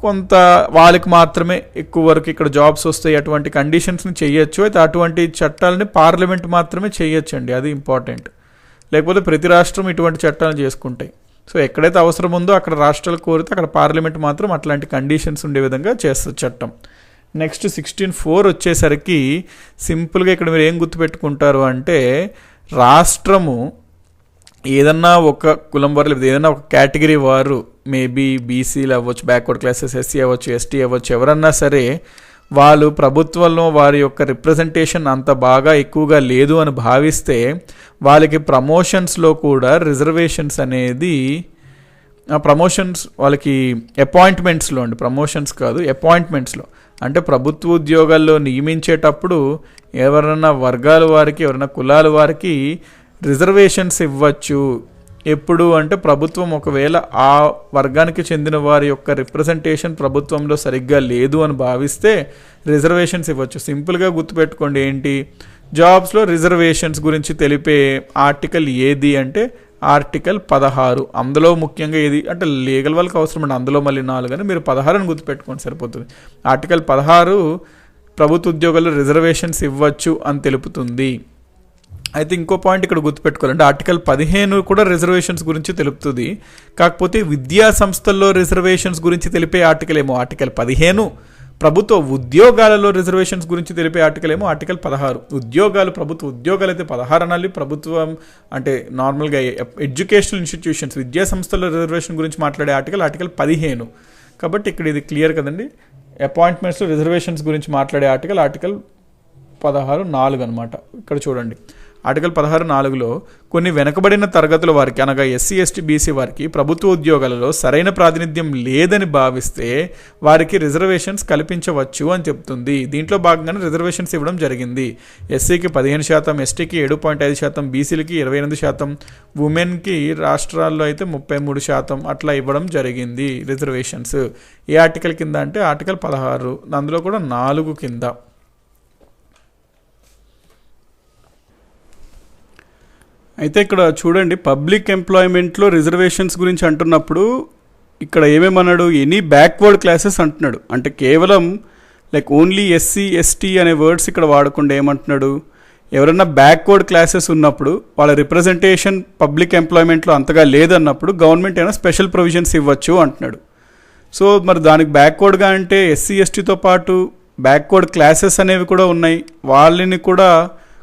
కొంత వాళ్ళకి మాత్రమే ఎక్కువ వరకు ఇక్కడ జాబ్స్ వస్తాయి, అటువంటి కండిషన్స్ని చేయొచ్చు. అయితే అటువంటి చట్టాలని పార్లమెంట్ మాత్రమే చేయొచ్చండి, అది ఇంపార్టెంట్. లేకపోతే ప్రతి రాష్ట్రం ఇటువంటి చట్టాలను చేసుకుంటాయి. సో ఎక్కడైతే అవసరం ఉందో అక్కడ రాష్ట్రాలు కోరితే అక్కడ పార్లమెంట్ మాత్రం అట్లాంటి కండిషన్స్ ఉండే విధంగా చేస్తుంది చట్టం. నెక్స్ట్ 16(4) వచ్చేసరికి సింపుల్గా ఇక్కడ మీరు ఏం గుర్తుపెట్టుకుంటారు అంటే, రాష్ట్రము ఏదన్నా ఒక కులం వారు లేదా ఏదన్నా ఒక కేటగిరీ వారు, మేబీ బీసీలు అవ్వచ్చు, బ్యాక్వర్డ్ క్లాసెస్, ఎస్సీ అవ్వచ్చు, ఎస్టీ అవ్వచ్చు, ఎవరన్నా సరే వాళ్ళు ప్రభుత్వంలో వారి యొక్క రిప్రజెంటేషన్ అంత బాగా ఎక్కువగా లేదు అని భావిస్తే వాళ్ళకి ప్రమోషన్స్లో కూడా రిజర్వేషన్స్ అనేది, ప్రమోషన్స్ వాళ్ళకి అపాయింట్మెంట్స్లో అండి, ప్రమోషన్స్ కాదు అపాయింట్మెంట్స్లో, అంటే ప్రభుత్వ ఉద్యోగాల్లో నియమించేటప్పుడు ఎవరైనా వర్గాల వారికి ఎవరైనా కులాల వారికి రిజర్వేషన్స్ ఇవ్వచ్చు. ఎప్పుడు అంటే ప్రభుత్వం ఒకవేళ ఆ వర్గానికి చెందిన వారి యొక్క రిప్రజెంటేషన్ ప్రభుత్వంలో సరిగ్గా లేదు అని భావిస్తే రిజర్వేషన్స్ ఇవ్వచ్చు. సింపుల్గా గుర్తుపెట్టుకోండి, ఏంటి జాబ్స్లో రిజర్వేషన్స్ గురించి తెలిపే ఆర్టికల్ ఏది అంటే ఆర్టికల్ 16. అందులో ముఖ్యంగా ఏది అంటే లీగల్ వాళ్ళకి అవసరం అండి, అందులో మళ్ళీ 4 అని మీరు 16 అని గుర్తుపెట్టుకోండి సరిపోతుంది. ఆర్టికల్ 16 ప్రభుత్వ ఉద్యోగాల్లో రిజర్వేషన్స్ ఇవ్వచ్చు అని తెలుపుతుంది. అయితే ఇంకో పాయింట్ ఇక్కడ గుర్తుపెట్టుకోవాలంటే ఆర్టికల్ 15 కూడా రిజర్వేషన్స్ గురించి తెలుపుతుంది. కాకపోతే విద్యా సంస్థల్లో రిజర్వేషన్స్ గురించి తెలిపే ఆర్టికల్ ఏమో ఆర్టికల్ 15, ప్రభుత్వ ఉద్యోగాలలో రిజర్వేషన్స్ గురించి తెలిపే ఆర్టికల్ ఏమో ఆర్టికల్ 16. ఉద్యోగాలు ప్రభుత్వ ఉద్యోగాలు అయితే 16 అనాలి. ప్రభుత్వం అంటే నార్మల్గా ఎడ్యుకేషనల్ ఇన్స్టిట్యూషన్స్ విద్యా సంస్థల్లో రిజర్వేషన్ గురించి మాట్లాడే ఆర్టికల్ 15. కాబట్టి ఇక్కడ ఇది క్లియర్ కదండి. అపాయింట్మెంట్స్లో రిజర్వేషన్స్ గురించి మాట్లాడే ఆర్టికల్ 16(4) అనమాట. ఇక్కడ చూడండి ఆర్టికల్ 16(4)లో కొన్ని వెనుకబడిన తరగతుల వారికి అనగా ఎస్సీ, ఎస్టీ, బీసీ వారికి ప్రభుత్వ ఉద్యోగాలలో సరైన ప్రాతినిధ్యం లేదని భావిస్తే వారికి రిజర్వేషన్స్ కల్పించవచ్చు అని చెప్తుంది. దీంట్లో భాగంగానే రిజర్వేషన్స్ ఇవ్వడం జరిగింది. ఎస్సీకి 15%, ఎస్టీకి 7.5%, బీసీలకి 28%, ఉమెన్కి రాష్ట్రాల్లో అయితే 33% అట్లా ఇవ్వడం జరిగింది రిజర్వేషన్స్. ఏ ఆర్టికల్ కింద అంటే ఆర్టికల్ 16, అందులో కూడా 4 కింద. అయితే ఇక్కడ చూడండి పబ్లిక్ ఎంప్లాయ్మెంట్లో రిజర్వేషన్స్ గురించి అంటున్నప్పుడు ఇక్కడ ఏమేమన్నాడు, ఎనీ బ్యాక్వర్డ్ క్లాసెస్ అంటున్నాడు. అంటే కేవలం లైక్ ఓన్లీ ఎస్సీ, ఎస్టీ అనే వర్డ్స్ ఇక్కడ వాడకుండా ఏమంటున్నాడు, ఎవరైనా బ్యాక్వర్డ్ క్లాసెస్ ఉన్నప్పుడు వాళ్ళ రిప్రజెంటేషన్ పబ్లిక్ ఎంప్లాయ్మెంట్లో అంతగా లేదన్నప్పుడు గవర్నమెంట్ అయినా స్పెషల్ ప్రొవిజన్స్ ఇవ్వచ్చు అంటున్నాడు. సో మరి దానికి బ్యాక్వర్డ్గా అంటే ఎస్సీ, ఎస్టీతో పాటు బ్యాక్వర్డ్ క్లాసెస్ అనేవి కూడా ఉన్నాయి, వాళ్ళని కూడా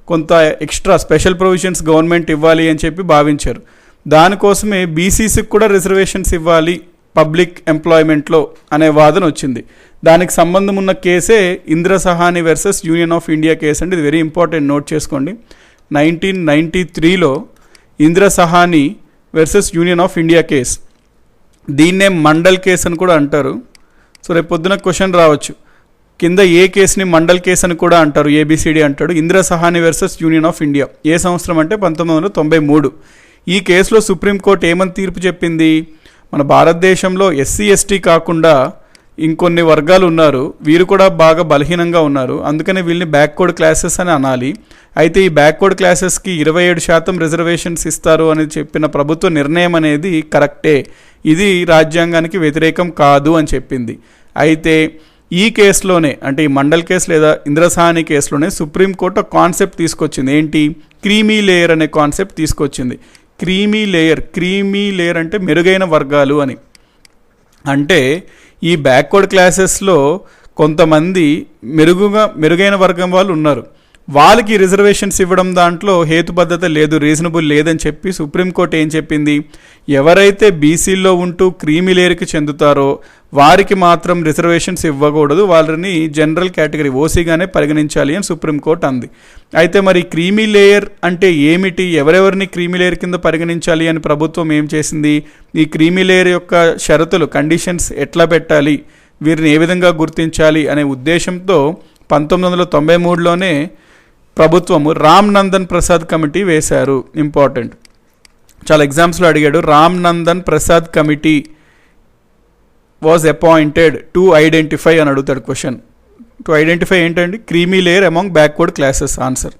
కొంత ఎక్స్ట్రా స్పెషల్ ప్రొవిజన్స్ గవర్నమెంట్ ఇవ్వాలి అని చెప్పి భావించారు. దానికోసమే బీసీసీకి కూడా రిజర్వేషన్స్ ఇవ్వాలి పబ్లిక్ ఎంప్లాయ్మెంట్లో అనే వాదన వచ్చింది. దానికి సంబంధం ఉన్న కేసే Indira Sahani versus Union of India case అండి. ఇది వెరీ ఇంపార్టెంట్, నోట్ చేసుకోండి. 1993లో Indira Sahani versus Union of India case, దీన్నే మండల్ కేసు అని కూడా అంటారు. సో రేపు పొద్దున క్వశ్చన్ రావచ్చు, కింద ఏ కేసుని మండల్ కేసు అని కూడా అంటారు, ఏబిసిడి అంటాడు. Indira Sahani versus Union of India ఏ సంవత్సరం అంటే 1993. ఈ కేసులో సుప్రీంకోర్టు ఏమని తీర్పు చెప్పింది, మన భారతదేశంలో ఎస్సీ, ఎస్టీ కాకుండా ఇంకొన్ని వర్గాలు ఉన్నారు, వీరు కూడా బాగా బలహీనంగా ఉన్నారు, అందుకని వీళ్ళని బ్యాక్వర్డ్ క్లాసెస్ అని అనాలి. అయితే ఈ బ్యాక్వర్డ్ క్లాసెస్కి 27% రిజర్వేషన్స్ ఇస్తారు అని చెప్పిన ప్రభుత్వ నిర్ణయం అనేది కరెక్టే, ఇది రాజ్యాంగానికి వ్యతిరేకం కాదు అని చెప్పింది. అయితే ఈ కేసులోనే అంటే ఈ మండల్ కేసు లేదా ఇందిరా సహాని కేసులోనే సుప్రీంకోర్టు ఒక కాన్సెప్ట్ తీసుకొచ్చింది. ఏంటి, క్రీమీ లేయర్ అనే కాన్సెప్ట్ తీసుకొచ్చింది. క్రీమీ లేయర్ అంటే మెరుగైన వర్గాలు అని. అంటే ఈ బ్యాక్వర్డ్ క్లాసెస్లో కొంతమంది మెరుగైన వర్గం వాళ్ళు ఉన్నారు, వాళ్ళకి రిజర్వేషన్స్ ఇవ్వడం దాంట్లో హేతుబద్ధత లేదు, రీజనబుల్ లేదని చెప్పి సుప్రీంకోర్టు ఏం చెప్పింది, ఎవరైతే బీసీల్లో ఉంటూ క్రీమీ లేయర్కి చెందుతారో వారికి మాత్రం రిజర్వేషన్స్ ఇవ్వకూడదు, వాళ్ళని జనరల్ కేటగిరీ ఓసీగానే పరిగణించాలి అని సుప్రీంకోర్టు అంది. అయితే మరి క్రీమీ లేయర్ అంటే ఏమిటి, ఎవరెవరిని క్రీమీ లేయర్ కింద పరిగణించాలి అని ప్రభుత్వం ఏం చేసింది, ఈ క్రీమీ లేయర్ యొక్క షరతులు కండిషన్స్ ఎట్లా పెట్టాలి, వీరిని ఏ విధంగా గుర్తించాలి అనే ఉద్దేశంతో 1993లోనే ప్రభుత్వము రామ్ నందన్ ప్రసాద్ కమిటీ వేశారు. ఇంపార్టెంట్, చాలా ఎగ్జామ్స్లో అడిగాడు. Ram Nandan Prasad committee was appointed to identify అని అడుగుతాడు క్వశ్చన్. టు ఐడెంటిఫై ఏంటండి, creamy layer among backward classes answer.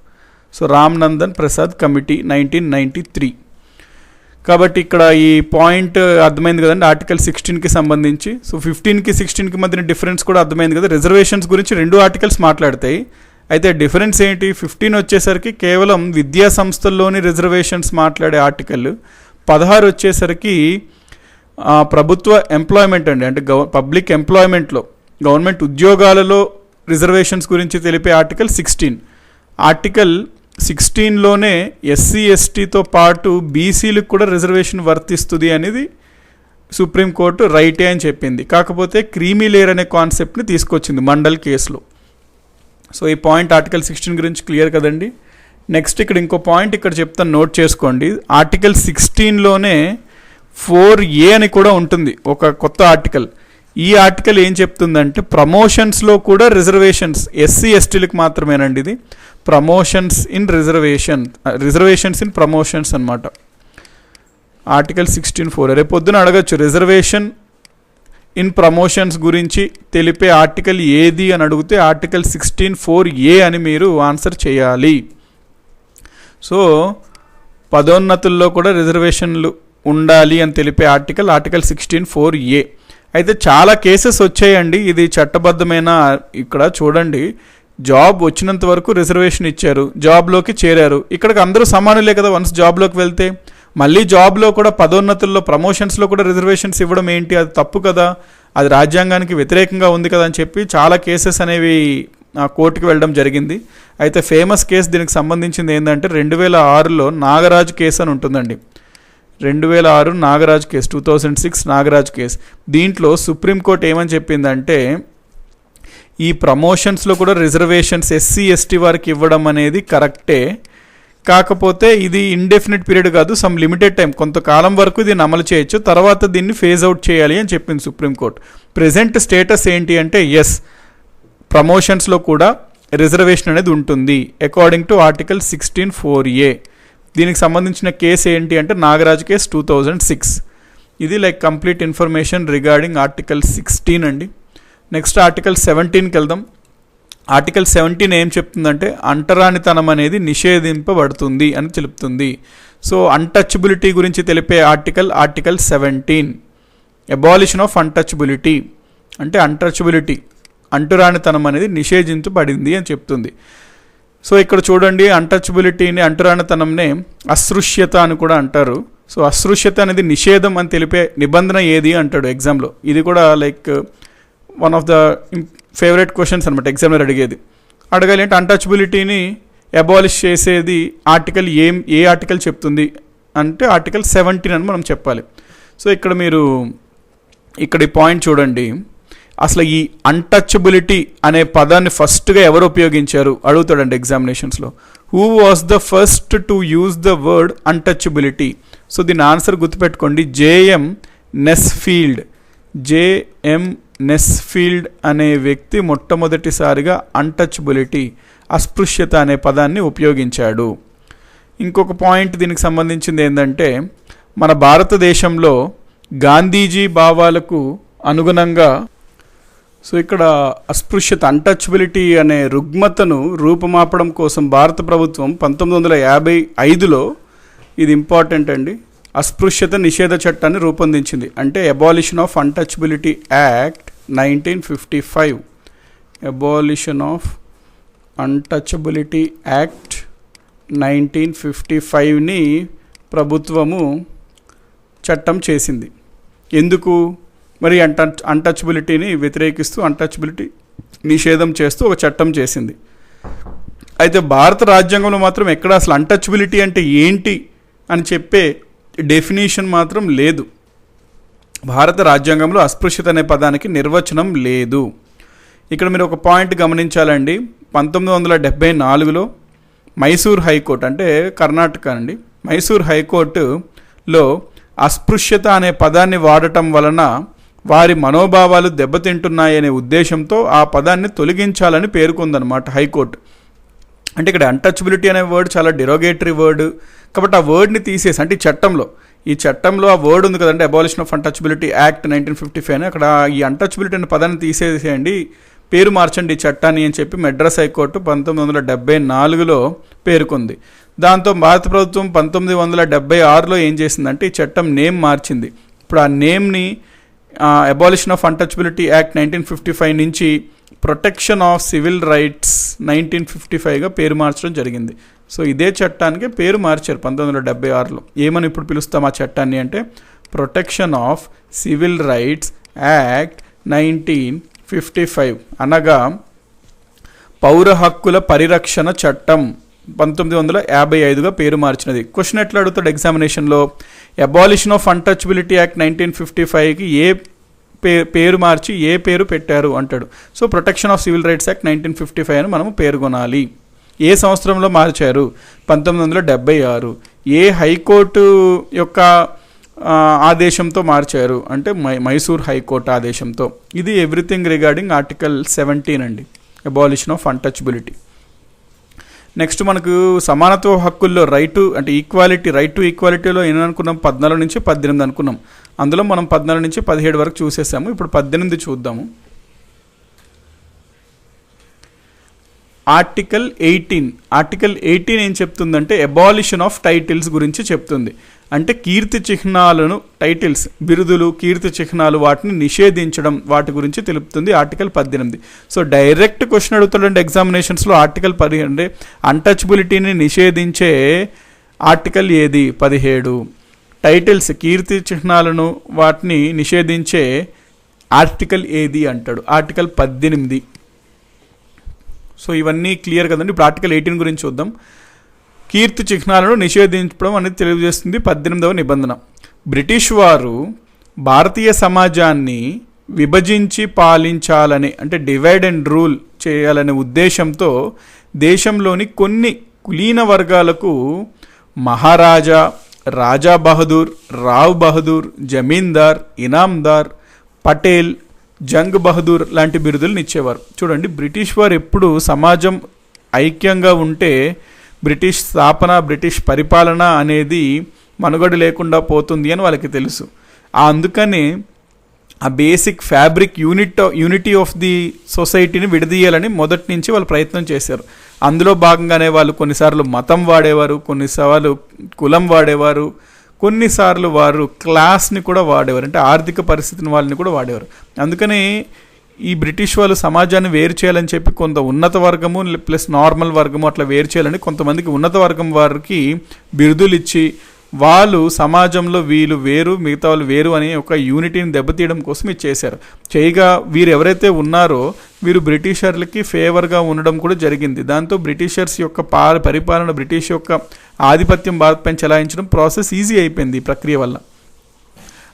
So Ram Nandan Prasad committee 1993. కాబట్టి ఇక్కడ ఈ పాయింట్ అర్థమైంది కదండి ఆర్టికల్ 16కి సంబంధించి. సో 15కి 16కి మధ్యన డిఫరెన్స్ కూడా అర్థమైంది కదా. రిజర్వేషన్స్ గురించి 2 ఆర్టికల్స్ మాట్లాడతాయి. అయితే డిఫరెన్స్ ఏంటి, 15 వచ్చేసరికి కేవలం విద్యా సంస్థల్లోని రిజర్వేషన్స్ మాట్లాడే ఆర్టికల్, 16 వచ్చేసరికి ప్రభుత్వ ఎంప్లాయ్మెంట్ అండి, అంటే పబ్లిక్ ఎంప్లాయ్మెంట్లో గవర్నమెంట్ ఉద్యోగాలలో రిజర్వేషన్స్ గురించి తెలిపే ఆర్టికల్ 16. ఆర్టికల్ 16లోనే ఎస్సీ ఎస్టీతో పాటు బీసీలకు కూడా రిజర్వేషన్ వర్తిస్తుంది అనేది సుప్రీంకోర్టు రైటే అని చెప్పింది. కాకపోతే క్రీమీ లేయర్ అనే కాన్సెప్ట్ని తీసుకొచ్చింది మండల్ కేసులో. సో ఈ పాయింట్ ఆర్టికల్ 16 గురించి క్లియర్ కదండి. నెక్స్ట్ ఇక్కడ ఇంకో పాయింట్ ఇక్కడ చెప్తాను, నోట్ చేసుకోండి. ఆర్టికల్ 16లోనే 4A అని కూడా ఉంటుంది, ఒక కొత్త ఆర్టికల్. ఈ ఆర్టికల్ ఏం చెప్తుందంటే ప్రమోషన్స్లో కూడా రిజర్వేషన్స్ ఎస్సీ ఎస్టీలకు మాత్రమేనండి. ఇది promotions in reservations in promotions అనమాట. ఆర్టికల్ 16(4). రేపు పొద్దున అడగచ్చు రిజర్వేషన్ ఇన్ ప్రమోషన్స్ గురించి తెలిపే ఆర్టికల్ ఏది అని అడిగితే ఆర్టికల్ 16(4)A అని మీరు ఆన్సర్ చేయాలి. సో పదోన్నతుల్లో కూడా రిజర్వేషన్లు ఉండాలి అని తెలిపే ఆర్టికల్ 16(4)A. అయితే చాలా కేసెస్ వచ్చాయండి, ఇది చట్టబద్ధమైన. ఇక్కడ చూడండి, జాబ్ వచ్చినంత వరకు రిజర్వేషన్ ఇచ్చారు, జాబ్లోకి చేరారు, ఇక్కడికి అందరూ సమానులే కదా. వన్స్ జాబ్లోకి వెళ్తే మళ్ళీ జాబ్లో కూడా పదోన్నతుల్లో ప్రమోషన్స్లో కూడా రిజర్వేషన్స్ ఇవ్వడం ఏంటి, అది తప్పు కదా, అది రాజ్యాంగానికి వ్యతిరేకంగా ఉంది కదా అని చెప్పి చాలా కేసెస్ అనేవి కోర్టుకి వెళ్ళడం జరిగింది. అయితే ఫేమస్ కేసు దీనికి సంబంధించింది ఏంటంటే 2006లో నాగరాజ్ కేసు అని ఉంటుందండి. 2006 నాగరాజ్ కేసు, 2006 నాగరాజ్ కేసు. దీంట్లో సుప్రీంకోర్టు ఏమని చెప్పిందంటే ఈ ప్రమోషన్స్లో కూడా రిజర్వేషన్స్ ఎస్సీ ఎస్టీ వారికి ఇవ్వడం అనేది కరెక్టే, కాకపోతే ఇది ఇండెఫినిట్ పీరియడ్ కాదు, సమ్ లిమిటెడ్ టైం, కొంతకాలం వరకు దీన్ని అమలు చేయొచ్చు, తర్వాత దీన్ని ఫేజ్ అవుట్ చేయాలి అని చెప్పింది సుప్రీంకోర్టు. ప్రెజెంట్ స్టేటస్ ఏంటి అంటే ఎస్, ప్రమోషన్స్లో కూడా రిజర్వేషన్ అనేది ఉంటుంది అకార్డింగ్ టు ఆర్టికల్ 16(4)A. దీనికి సంబంధించిన కేసు ఏంటి అంటే నాగరాజ్ కేసు 2006. ఇది like complete information regarding article 16 అండి. నెక్స్ట్ ఆర్టికల్ 17కి వెళ్దాం. ఆర్టికల్ 17 ఏం చెప్తుందంటే అంటరానితనం అనేది నిషేధింపబడుతుంది అని తెలుపుతుంది. సో అన్టచబిలిటీ గురించి తెలిపే ఆర్టికల్ 17, అబాలిషన్ ఆఫ్ అన్టచబిలిటీ, అంటే అంటురానితనం అనేది నిషేధించబడింది అని చెప్తుంది. సో ఇక్కడ చూడండి, అన్టచబిలిటీని, అంటురానితనంనే అస్పృశ్యత అని కూడా అంటారు. సో అస్పృశ్యత అనేది నిషేధం అని తెలిపే నిబంధన ఏది అంటాడు ఎగ్జామ్లో. ఇది కూడా like one of the favourite questions అనమాట, ఎగ్జామ్లో అడగాలి అంటే అన్టచబిలిటీని అబాలిష్ చేసేది ఆర్టికల్ ఏ ఆర్టికల్ చెప్తుంది అంటే ఆర్టికల్ 17 అని మనం చెప్పాలి. సో ఇక్కడ మీరు ఇక్కడ ఈ పాయింట్ చూడండి, అసలు ఈ అన్టచబిలిటీ అనే పదాన్ని ఫస్ట్గా ఎవరు ఉపయోగించారు అడుగుతాడండి ఎగ్జామినేషన్స్లో. Who was the first to use the word untouchability? So దీని ఆన్సర్ గుర్తుపెట్టుకోండి, జేఎం నెస్ఫీల్డ్ అనే వ్యక్తి మొట్టమొదటిసారిగా అన్టచబిలిటీ, అస్పృశ్యత అనే పదాన్ని ఉపయోగించాడు. ఇంకొక పాయింట్ దీనికి సంబంధించింది ఏంటంటే మన భారతదేశంలో గాంధీజీ భావాలకు అనుగుణంగా, సో ఇక్కడ అస్పృశ్యత, అన్టచబిలిటీ అనే రుగ్మతను రూపుమాపడం కోసం భారత ప్రభుత్వం 1955లో, ఇది ఇంపార్టెంట్ అండి, అస్పృశ్యత నిషేధ చట్టాన్ని రూపొందించింది. అంటే abolition of untouchability act 1955, abolition of untouchability act 1955ని ప్రభుత్వము చట్టం చేసింది. ఎందుకు మరి అన్టచబిలిటీని వ్యతిరేకిస్తూ, అన్టచబిలిటీ నిషేధం చేస్తూ ఒక చట్టం చేసింది. అయితే భారత రాజ్యాంగంలో మాత్రం ఎక్కడ అసలు అన్టచబిలిటీ అంటే ఏంటి అని చెప్పే డెఫినేషన్ మాత్రం లేదు. భారత రాజ్యాంగంలో అస్పృశ్యత అనే పదానికి నిర్వచనం లేదు. ఇక్కడ మీరు ఒక పాయింట్ గమనించాలండి. 1974లో మైసూర్ హైకోర్టు, అంటే కర్ణాటక అండి, మైసూర్ హైకోర్టులో అస్పృశ్యత అనే పదాన్ని వాడటం వలన వారి మనోభావాలు దెబ్బతింటున్నాయనే ఉద్దేశంతో ఆ పదాన్ని తొలగించాలని పేర్కొందనమాట హైకోర్టు. అంటే ఇక్కడ అన్టచబిలిటీ అనే వర్డ్ చాలా డిరోగేటరీ వర్డ్ కాబట్టి ఆ వర్డ్ని తీసేసి, అంటే ఈ చట్టంలో ఆ వర్డ్ ఉంది కదండి, అబాలిషన్ ఆఫ్ అన్టచబిలిటీ యాక్ట్ 1955 అని, అక్కడ ఈ అన్టచబిలిటీ అనే పదాన్ని తీసేసేయండి, పేరు మార్చండి ఈ చట్టాన్ని అని చెప్పి మెడ్రాస్ హైకోర్టు 1974లో పేర్కొంది. దాంతో భారత ప్రభుత్వం 1976లో ఏం చేసిందంటే ఈ చట్టం నేమ్ మార్చింది. ఇప్పుడు ఆ నేమ్ని అబాలిషన్ ఆఫ్ అన్టచబిలిటీ యాక్ట్ 1955 నుంచి ప్రొటెక్షన్ ఆఫ్ సివిల్ రైట్స్ 1955గా పేరు మార్చడం జరిగింది. సో ఇదే చట్టానికి పేరు మార్చారు 1976లో. ఏమని ఇప్పుడు పిలుస్తాం ఆ చట్టాన్ని అంటే protection of civil rights act 1955, అనగా పౌర హక్కుల పరిరక్షణ చట్టం 1955గా పేరు మార్చినది. క్వశ్చన్ ఎట్లా అడుగుతాడు ఎగ్జామినేషన్లో, అబాలిషన్ ఆఫ్ అన్టచబిలిటీ యాక్ట్ 1955కి ఏ పేరు మార్చి ఏ పేరు పెట్టారు అంటాడు. So protection of civil rights act 1955 అని మనము పేర్కొనాలి. ఏ సంవత్సరంలో మార్చారు? 1976. ఏ హైకోర్టు యొక్క ఆదేశంతో మార్చారు అంటే మైసూర్ హైకోర్టు ఆదేశంతో. ఇది ఎవ్రీథింగ్ రిగార్డింగ్ ఆర్టికల్ 17 అండి, అబాలిషన్ ఆఫ్ అన్టచబిలిటీ. నెక్స్ట్ మనకు సమానత్వ హక్కుల్లో రైట్ టు ఈక్వాలిటీలో ఏమనుకున్నాం, 14 నుంచి 18 అనుకున్నాం. అందులో మనం 14 నుంచి 17 వరకు చూసేసాము. ఇప్పుడు 18 చూద్దాము. ఆర్టికల్ 18 ఏం చెప్తుందంటే అబాలిషన్ ఆఫ్ టైటిల్స్ గురించి చెప్తుంది. అంటే కీర్తి చిహ్నాలను, టైటిల్స్, బిరుదులు, కీర్తి చిహ్నాలు, వాటిని నిషేధించడం, వాటి గురించి తెలుపుతుంది ఆర్టికల్ 18. సో డైరెక్ట్ క్వశ్చన్ అడుగుతాడండి ఎగ్జామినేషన్స్లో. ఆర్టికల్ 10 అంటే అన్టచబిలిటీని నిషేధించే ఆర్టికల్ ఏది? 17. టైటిల్స్, కీర్తి చిహ్నాలను, వాటిని నిషేధించే ఆర్టికల్ ఏది అంటాడు? ఆర్టికల్ 18. సో ఇవన్నీ క్లియర్ కదండి. ఇప్పుడు ఆర్టికల్ 18 గురించి చూద్దాం. కీర్తి చిహ్నాలను నిషేధించడం అనేది తెలియజేస్తుంది 18వ నిబంధన. బ్రిటిష్ వారు భారతీయ సమాజాన్ని విభజించి పాలించాలని, అంటే డివైడ్ అండ్ రూల్ చేయాలనే ఉద్దేశంతో దేశంలోని కొన్ని కులీన వర్గాలకు మహారాజా, రాజా బహదూర్, రావ్ బహదూర్, జమీందార్, ఇనాందార్, పటేల్, జంగ్ బహదూర్ లాంటి బిరుదులను ఇచ్చేవారు. చూడండి, బ్రిటిష్ వారు ఎప్పుడు సమాజం ఐక్యంగా ఉంటే బ్రిటిష్ స్థాపన, బ్రిటిష్ పరిపాలన అనేది మనుగడ లేకుండా పోతుంది అని వాళ్ళకి తెలుసు. అందుకని ఆ basic fabric unity of the సొసైటీని విడదీయాలని మొదటి నుంచి వాళ్ళు ప్రయత్నం చేశారు. అందులో భాగంగానే వాళ్ళు కొన్నిసార్లు మతం వాడేవారు, కొన్నిసార్లు కులం వాడేవారు, కొన్నిసార్లు వారు క్లాస్ని కూడా వాడేవారు, అంటే ఆర్థిక పరిస్థితిని వాళ్ళని కూడా వాడేవారు. అందుకని ఈ బ్రిటిష్ వాళ్ళు సమాజాన్ని వేరు చేయాలని చెప్పి కొంత ఉన్నత వర్గము ప్లస్ నార్మల్ వర్గము అట్లా వేరు చేయాలని కొంతమందికి ఉన్నత వర్గం వారికి బిరుదులు ఇచ్చి వాళ్ళు సమాజంలో వీళ్ళు వేరు, మిగతా వాళ్ళు వేరు అనే ఒక యూనిటీని దెబ్బతీయడం కోసం ఇది చేశారు. చేయగా వీరు ఎవరైతే ఉన్నారో వీరు బ్రిటిషర్లకి ఫేవర్గా ఉండడం కూడా జరిగింది. దాంతో బ్రిటిషర్స్ యొక్క పరిపాలన, బ్రిటిష్ యొక్క ఆధిపత్యం భారత్పైన చెలాయించడం ప్రాసెస్ ఈజీ అయిపోయింది ఈ ప్రక్రియ వల్ల.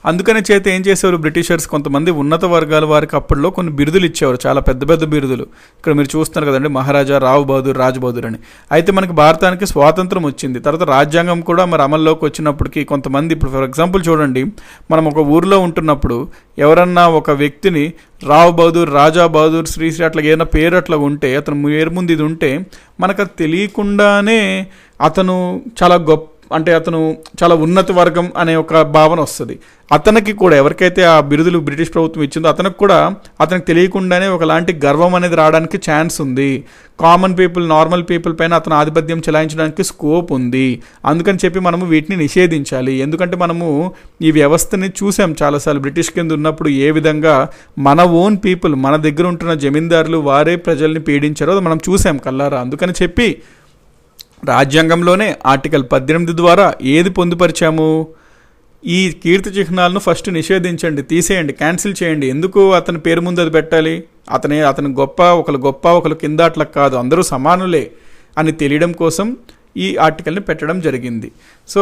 అందుకని చేత ఏం చేసేవారు బ్రిటిషర్స్, కొంతమంది ఉన్నత వర్గాల వారికి అప్పట్లో కొన్ని బిరుదులు ఇచ్చేవారు, చాలా పెద్ద పెద్ద బిరుదులు. ఇక్కడ మీరు చూస్తున్నారు కదండి, మహారాజా, రావ్ బహదూర్, రాజ్ బహదూర్ అని. అయితే మనకి భారతానికి స్వాతంత్రం వచ్చింది, తర్వాత రాజ్యాంగం కూడా మరి అమల్లోకి వచ్చినప్పటికీ కొంతమంది, ఇప్పుడు ఫర్ ఎగ్జాంపుల్ చూడండి, మనం ఒక ఊరిలో ఉంటున్నప్పుడు ఎవరన్నా ఒక వ్యక్తిని రావ్ బహదూర్, రాజా బహదూర్, శ్రీశ్రీ అట్లా ఏదైనా పేరు అట్లా ఉంటే, అతను పేరు ముందు ఇది ఉంటే మనకు అది తెలియకుండానే అతను చాలా గొప్ప, అంటే అతను చాలా ఉన్నత వర్గం అనే ఒక భావన వస్తుంది. అతనికి కూడా, ఎవరికైతే ఆ బిరుదులు బ్రిటిష్ ప్రభుత్వం ఇచ్చిందో అతనికి కూడా అతనికి తెలియకుండానే ఒకలాంటి గర్వం అనేది రావడానికి ఛాన్స్ ఉంది. కామన్ పీపుల్, నార్మల్ పీపుల్ పైన అతను ఆధిపత్యం చెలాయించడానికి స్కోప్ ఉంది. అందుకని చెప్పి మనము వీటిని నిషేధించాలి. ఎందుకంటే మనము ఈ వ్యవస్థని చూసాం చాలాసార్లు, బ్రిటిష్ కింద ఉన్నప్పుడు ఏ విధంగా మన ఓన్ పీపుల్, మన దగ్గర ఉంటున్న జమీందారులు వారే ప్రజల్ని పీడించారో అది మనం చూసాం కల్లారా. అందుకని చెప్పి రాజ్యాంగంలోనే ఆర్టికల్ 18 ద్వారా ఏది పొందుపరిచాము, ఈ కీర్తి చిహ్నాలను ఫస్ట్ నిషేధించండి, తీసేయండి, క్యాన్సిల్ చేయండి. ఎందుకు అతని పేరు ముందు అది పెట్టాలి? అతను గొప్ప, ఒకరు కింద అట్లా కాదు, అందరూ సమానులే. అని తెలియడం కోసం ఈ ఆర్టికల్ని పెట్టడం జరిగింది. సో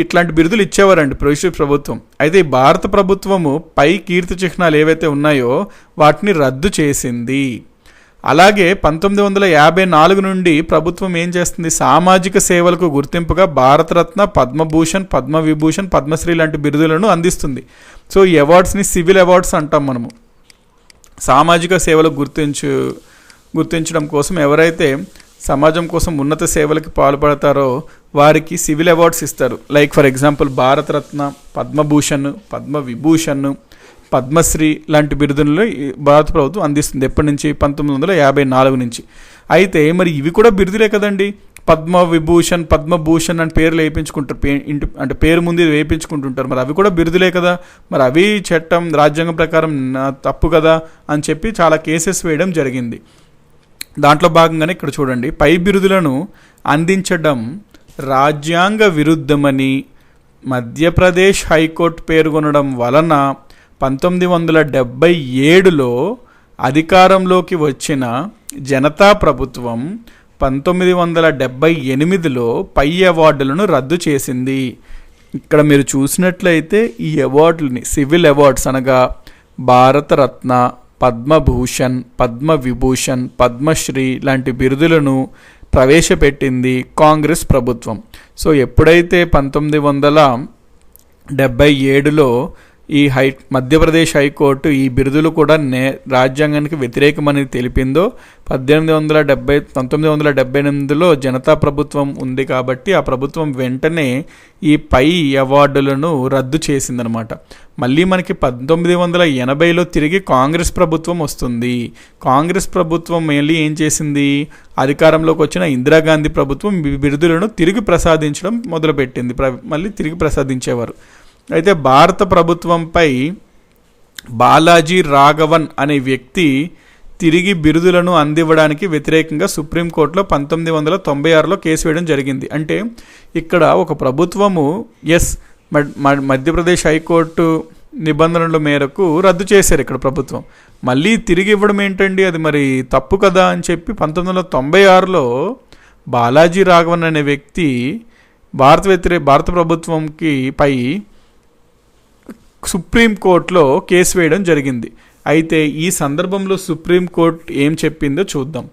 ఇట్లాంటి బిరుదులు ఇచ్చేవారండి బ్రిటిష్ ప్రభుత్వం. అయితే ఈ భారత ప్రభుత్వము పై కీర్తి చిహ్నాలు ఏవైతే ఉన్నాయో వాటిని రద్దు చేసింది. అలాగే 1954 నుండి ప్రభుత్వం ఏం చేస్తుంది, సామాజిక సేవలకు గుర్తింపుగా భారతరత్న, పద్మభూషణ్, పద్మవిభూషణ్, పద్మశ్రీ లాంటి బిరుదులను అందిస్తుంది. సో ఈ అవార్డ్స్ని సివిల్ అవార్డ్స్ అంటాం మనము. సామాజిక సేవలకు గుర్తించడం కోసం ఎవరైతే సమాజం కోసం ఉన్నత సేవలకు పాల్పడతారో వారికి సివిల్ అవార్డ్స్ ఇస్తారు. Like for example Bharat Ratna, Padma Bhushan, Padma Vibhushan, Padma Shri లాంటి బిరుదులను భారత ప్రభుత్వం అందిస్తుంది. ఎప్పటి నుంచి? 1954 నుంచి. అయితే మరి ఇవి కూడా బిరుదులే కదండి. పద్మవిభూషణ్, పద్మభూషణ్ అని పేర్లు వేయించుకుంటారు, అంటే పేరు ముందు వేయించుకుంటుంటారు. మరి అవి కూడా బిరుదులే కదా. మరి అవి చట్టం రాజ్యాంగం ప్రకారం తప్పు కదా అని చెప్పి చాలా కేసెస్ వేయడం జరిగింది. దాంట్లో భాగంగానే ఇక్కడ చూడండి, పై బిరుదులను అందించడం రాజ్యాంగ విరుద్ధమని మధ్యప్రదేశ్ హైకోర్టు పేర్కొనడం వలన 1977లో అధికారంలోకి వచ్చిన జనతా ప్రభుత్వం 1978లో పై అవార్డులను రద్దు చేసింది. ఇక్కడ మీరు చూసినట్లయితే ఈ అవార్డులని సివిల్ అవార్డ్స్ అనగా భారతరత్న, పద్మభూషణ్, పద్మవిభూషణ్, పద్మశ్రీ లాంటి బిరుదులను ప్రవేశపెట్టింది కాంగ్రెస్ ప్రభుత్వం. సో ఎప్పుడైతే 1977లో ఈ మధ్యప్రదేశ్ హైకోర్టు ఈ బిరుదులు కూడా రాజ్యాంగానికి వ్యతిరేకమని తెలిపిందో 1978లో జనతా ప్రభుత్వం ఉంది కాబట్టి ఆ ప్రభుత్వం వెంటనే ఈ పై అవార్డులను రద్దు చేసిందనమాట. మళ్ళీ మనకి 1980లో తిరిగి కాంగ్రెస్ ప్రభుత్వం వస్తుంది. కాంగ్రెస్ ప్రభుత్వం మళ్ళీ ఏం చేసింది, అధికారంలోకి వచ్చిన ఇందిరాగాంధీ ప్రభుత్వం బిరుదులను తిరిగి ప్రసాదించడం మొదలుపెట్టింది. మళ్ళీ తిరిగి ప్రసాదించేవారు. అయితే భారత ప్రభుత్వంపై బాలాజీ రాఘవన్ అనే వ్యక్తి తిరిగి బిరుదులను అందివ్వడానికి వ్యతిరేకంగా సుప్రీంకోర్టులో 1996లో కేసు వేయడం జరిగింది. అంటే ఇక్కడ ఒక ప్రభుత్వము మధ్యప్రదేశ్ హైకోర్టు నిబంధనల మేరకు రద్దు చేశారు ఇక్కడ ప్రభుత్వం. మళ్ళీ తిరిగి ఇవ్వడం ఏంటండి, అది మరి తప్పు కదా అని చెప్పి 1996లో బాలాజీ రాఘవన్ అనే వ్యక్తి భారత ప్రభుత్వంకి పై సుప్రీంకోర్టులో కేసు వేయడం జరిగింది. అయితే ఈ సందర్భంలో సుప్రీంకోర్టు ఏం చెప్పిందో చూద్దాం.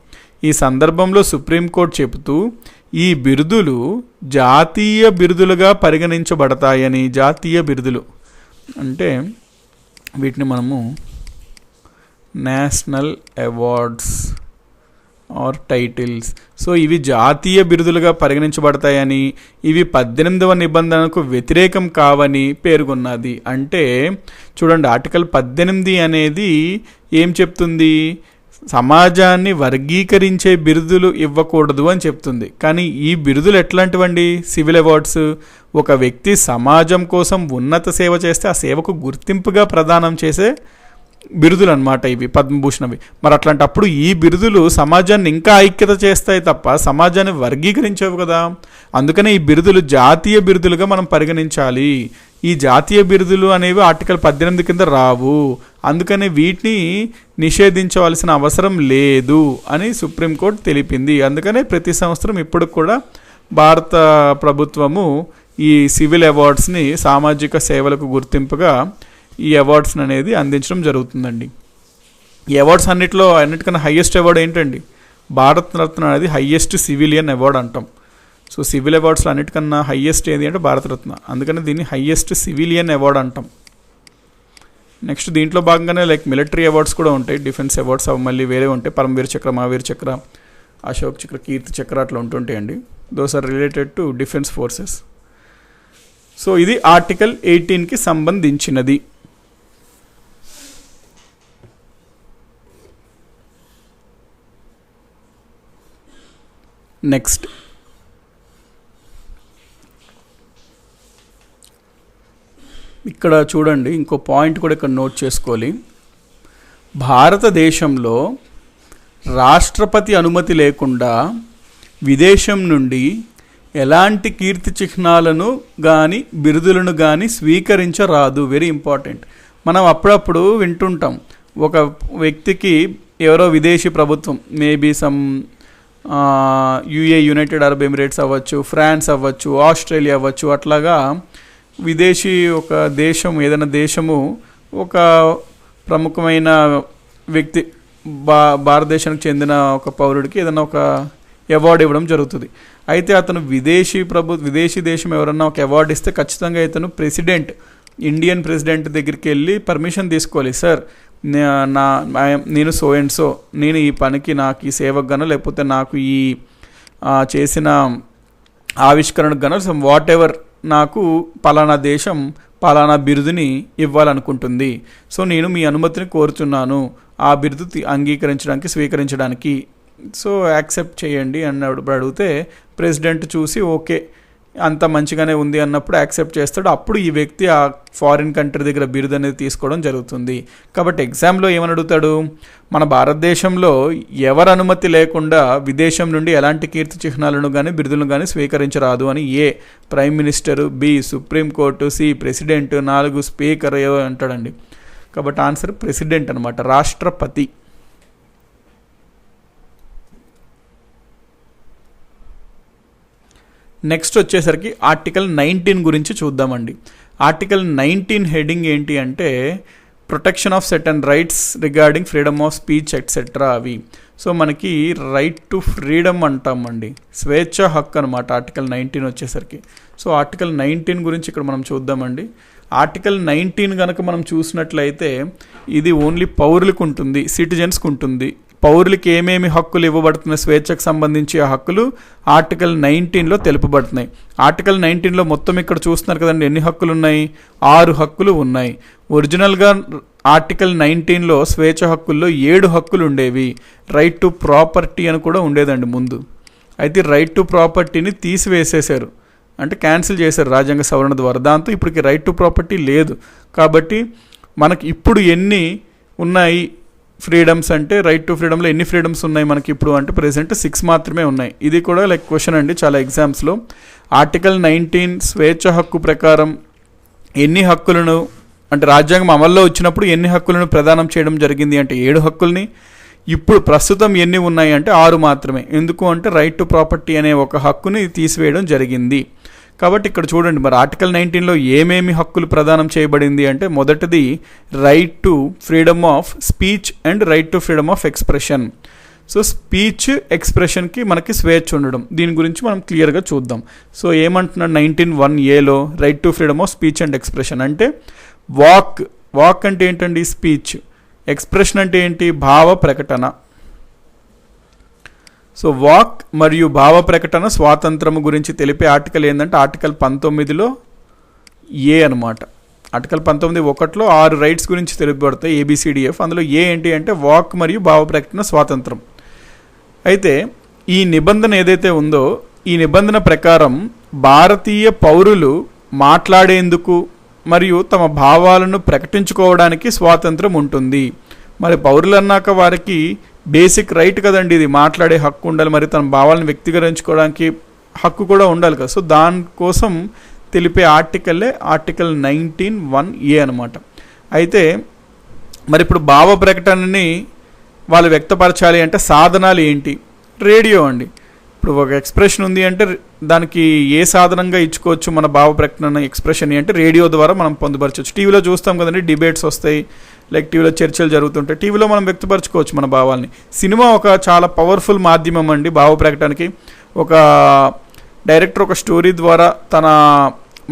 ఈ సందర్భంలో సుప్రీంకోర్టు చెబుతూ ఈ బిరుదులు జాతీయ బిరుదులుగా పరిగణించబడతాయని, జాతీయ బిరుదులు అంటే వీటిని మనము national awards or titles, so ఇవి జాతీయ బిరుదులుగా పరిగణించబడతాయని, ఇవి 18వ నిబంధనకు వ్యతిరేకం కావని పేర్కొన్నది. అంటే చూడండి, ఆర్టికల్ 18 అనేది ఏం చెప్తుంది, సమాజాన్ని వర్గీకరించే బిరుదులు ఇవ్వకూడదు అని చెప్తుంది. కానీ ఈ బిరుదులు ఎట్లాంటివండి, సివిల్ అవార్డ్స్. ఒక వ్యక్తి సమాజం కోసం ఉన్నత సేవ చేస్తే ఆ సేవకు గుర్తింపుగా ప్రదానం చేసే బిరుదులు అనమాట ఇవి, పద్మభూషణవి. మరి అట్లాంటప్పుడు ఈ బిరుదులు సమాజాన్ని ఇంకా ఐక్యత చేస్తాయి తప్ప సమాజాన్ని వర్గీకరించవు కదా. అందుకనే ఈ బిరుదులు జాతీయ బిరుదులుగా మనం పరిగణించాలి. ఈ జాతీయ బిరుదులు అనేవి ఆర్టికల్ 18 కింద రావు, అందుకని వీటిని నిషేధించవలసిన అవసరం లేదు అని సుప్రీంకోర్టు తెలిపింది. అందుకనే ప్రతి సంవత్సరం ఇప్పుడు కూడా భారత ప్రభుత్వము ఈ సివిల్ అవార్డ్స్ని సామాజిక సేవలకు గుర్తింపుగా ఈ అవార్డ్స్ అనేది అందించడం జరుగుతుందండి. ఈ అవార్డ్స్ అన్నిటికన్నా హయ్యెస్ట్ అవార్డు ఏంటండి, భారతరత్న అనేది హయ్యెస్ట్ సివిలియన్ అవార్డు అంటాం. సో సివిల్ అవార్డ్స్లో అన్నిటికన్నా హయ్యెస్ట్ ఏది అంటే భారతరత్న, అందుకని దీన్ని హయ్యెస్ట్ సివిలియన్ అవార్డు అంటాం. నెక్స్ట్ దీంట్లో భాగంగానే లైక్ మిలిటరీ అవార్డ్స్ కూడా ఉంటాయి, డిఫెన్స్ అవార్డ్స్ అవి మళ్ళీ వేరే ఉంటాయి. పరమవీర్ చక్ర, మహావీర్ చక్ర, అశోక్ చక్ర, కీర్తి చక్ర అట్లా ఉంటుంటాయండి. Those are related to defence forces. So ఇది ఆర్టికల్ 18కి సంబంధించినది. నెక్స్ట్ ఇక్కడ చూడండి, ఇంకో పాయింట్ కూడా ఇక్కడ నోట్ చేసుకోవాలి. భారతదేశంలో రాష్ట్రపతి అనుమతి లేకుండా విదేశం నుండి ఎలాంటి కీర్తి చిహ్నాలను కానీ బిరుదులను కానీ స్వీకరించరాదు. Very important. మనం అప్పుడప్పుడు వింటుంటాం, ఒక వ్యక్తికి ఎవరో విదేశీ ప్రభుత్వం maybe some United Arab Emirates అవ్వచ్చు, ఫ్రాన్స్ అవ్వచ్చు, ఆస్ట్రేలియా అవ్వచ్చు, అట్లాగా విదేశీ ఒక దేశం, ఏదైనా దేశము ఒక ప్రముఖమైన వ్యక్తి భారతదేశానికి చెందిన ఒక పౌరుడికి ఏదైనా ఒక అవార్డు ఇవ్వడం జరుగుతుంది. అయితే అతను విదేశీ దేశం ఎవరన్నా ఒక అవార్డు ఇస్తే ఖచ్చితంగా ఇతను ఇండియన్ ప్రెసిడెంట్ దగ్గరికి వెళ్ళి పర్మిషన్ తీసుకోవాలి. సార్, నేను సో అండ్ సో, నేను ఈ పనికి, నాకు ఈ సేవకు గాను, లేకపోతే నాకు ఈ చేసిన ఆవిష్కరణకు గాను వాట్ ఎవర్ నాకు పలానా దేశం పలానా బిరుదుని ఇవ్వాలనుకుంటుంది. సో నేను మీ అనుమతిని కోరుతున్నాను ఆ బిరుదు స్వీకరించడానికి. సో యాక్సెప్ట్ చేయండి అన్నప్పుడు అడిగితే ప్రెసిడెంట్ చూసి ఓకే అంత మంచిగానే ఉంది అన్నప్పుడు యాక్సెప్ట్ చేస్తాడు. అప్పుడు ఈ వ్యక్తి ఆ ఫారిన్ కంట్రీ దగ్గర బిరుదు అనేది తీసుకోవడం జరుగుతుంది. కాబట్టి ఎగ్జామ్లో ఏమని అడుగుతాడు, మన భారతదేశంలో ఎవరి అనుమతి లేకుండా విదేశం నుండి ఎలాంటి కీర్తి చిహ్నాలను కానీ బిరుదులను కానీ స్వీకరించరాదు అని A prime minister, B supreme court, C president, 4 speaker అంటాడండి. కాబట్టి ఆన్సర్ ప్రెసిడెంట్ అనమాట, రాష్ట్రపతి. నెక్స్ట్ వచ్చేసరికి ఆర్టికల్ 19 గురించి చూద్దామండి. ఆర్టికల్ 19 హెడింగ్ ఏంటి అంటే protection of certain rights regarding freedom of speech etcetera అవి. సో మనకి రైట్ టు ఫ్రీడమ్ అంటామండి, స్వేచ్ఛ హక్కు అనమాట ఆర్టికల్ 19 వచ్చేసరికి. సో ఆర్టికల్ 19 గురించి ఇక్కడ మనం చూద్దామండి. ఆర్టికల్ 19 కనుక మనం చూసినట్లయితే ఇది ఓన్లీ పౌరులకు ఉంటుంది, సిటిజన్స్కి ఉంటుంది. పౌరులకి ఏమేమి హక్కులు ఇవ్వబడుతున్నాయి, స్వేచ్ఛకు సంబంధించి ఆ హక్కులు ఆర్టికల్ 19లో తెలుపబడుతున్నాయి. ఆర్టికల్ 19లో మొత్తం ఇక్కడ చూస్తున్నారు కదండి ఎన్ని హక్కులు ఉన్నాయి, 6 హక్కులు ఉన్నాయి. ఒరిజినల్గా ఆర్టికల్ 19లో స్వేచ్ఛ హక్కుల్లో 7 హక్కులు ఉండేవి. రైట్ టు ప్రాపర్టీ అని కూడా ఉండేదండి ముందు. అయితే రైట్ టు ప్రాపర్టీని తీసివేసేశారు, అంటే క్యాన్సిల్ చేశారు రాజ్యాంగ సవరణ ద్వారా. దాంతో ఇప్పటికి రైట్ టు ప్రాపర్టీ లేదు. కాబట్టి మనకి ఇప్పుడు ఎన్ని ఉన్నాయి ఫ్రీడమ్స్ అంటే, రైట్ టు ఫ్రీడమ్లో ఎన్ని ఫ్రీడమ్స్ ఉన్నాయి మనకి ఇప్పుడు అంటే ప్రెసెంట్ 6 మాత్రమే ఉన్నాయి. ఇది కూడా క్వశ్చన్ అండి చాలా ఎగ్జామ్స్లో. ఆర్టికల్ 19 స్వేచ్ఛ హక్కు ప్రకారం ఎన్ని హక్కులను, అంటే రాజ్యాంగం అమల్లో వచ్చినప్పుడు ఎన్ని హక్కులను ప్రదానం చేయడం జరిగింది అంటే 7 హక్కుల్ని. ఇప్పుడు ప్రస్తుతం ఎన్ని ఉన్నాయి అంటే 6 మాత్రమే. ఎందుకు అంటే రైట్ టు ప్రాపర్టీ అనే ఒక హక్కుని తీసివేయడం జరిగింది. కాబట్టి ఇక్కడ చూడండి మరి ఆర్టికల్ 19లో ఏమేమి హక్కులు ప్రదానం చేయబడింది అంటే మొదటిది right to freedom of speech and right to freedom of expression. So speech ఎక్స్ప్రెషన్కి మనకి స్వేచ్ఛ ఉండడం, దీని గురించి మనం క్లియర్గా చూద్దాం. సో ఏమంటున్నాడు 19(1)(a)లో right to freedom of speech and expression అంటే వాక్ అంటే ఏంటండి స్పీచ్, ఎక్స్ప్రెషన్ అంటే ఏంటి భావ ప్రకటన. సో వాక్ మరియు భావ ప్రకటన స్వాతంత్రము గురించి తెలిపే ఆర్టికల్ ఏంటంటే ఆర్టికల్ 19లో ఏ అనమాట. ఆర్టికల్ 19(1)లో 6 రైట్స్ గురించి తెలుపబడతాయి ABCDF. అందులో ఏ ఏంటి అంటే వాక్ మరియు భావ ప్రకటన స్వాతంత్రం. అయితే ఈ నిబంధన ఏదైతే ఉందో ఈ నిబంధన ప్రకారం భారతీయ పౌరులు మాట్లాడేందుకు మరియు తమ భావాలను ప్రకటించుకోవడానికి స్వాతంత్రం ఉంటుంది. మరి పౌరులు అన్నాక వారికి బేసిక్ రైట్ కదండి ఇది, మాట్లాడే హక్కు ఉండాలి, మరి తన భావాలను వ్యక్తీకరించుకోవడానికి హక్కు కూడా ఉండాలి కదా. సో దానికోసం తెలిపే ఆర్టికల్లే ఆర్టికల్ 19(1)(a) అనమాట. అయితే మరి ఇప్పుడు భావ ప్రకటనని వాళ్ళు వ్యక్తపరచాలి అంటే సాధనాలు ఏంటి? రేడియో అండి. ఇప్పుడు ఒక ఎక్స్ప్రెషన్ ఉంది అంటే దానికి ఏ సాధనంగా ఇచ్చుకోవచ్చు మన భావ ప్రకటన ఎక్స్ప్రెషన్ అంటే రేడియో ద్వారా మనం పొందుపరచవచ్చు. టీవీలో చూస్తాం కదండి, డిబేట్స్ వస్తాయి, లైక్ టీవీలో చర్చలు జరుగుతుంటాయి, టీవీలో మనం వ్యక్తపరచుకోవచ్చు మన భావాల్ని. సినిమా ఒక చాలా పవర్ఫుల్ మాధ్యమం అండి భావ ప్రకటనకి. ఒక డైరెక్టర్ ఒక స్టోరీ ద్వారా తన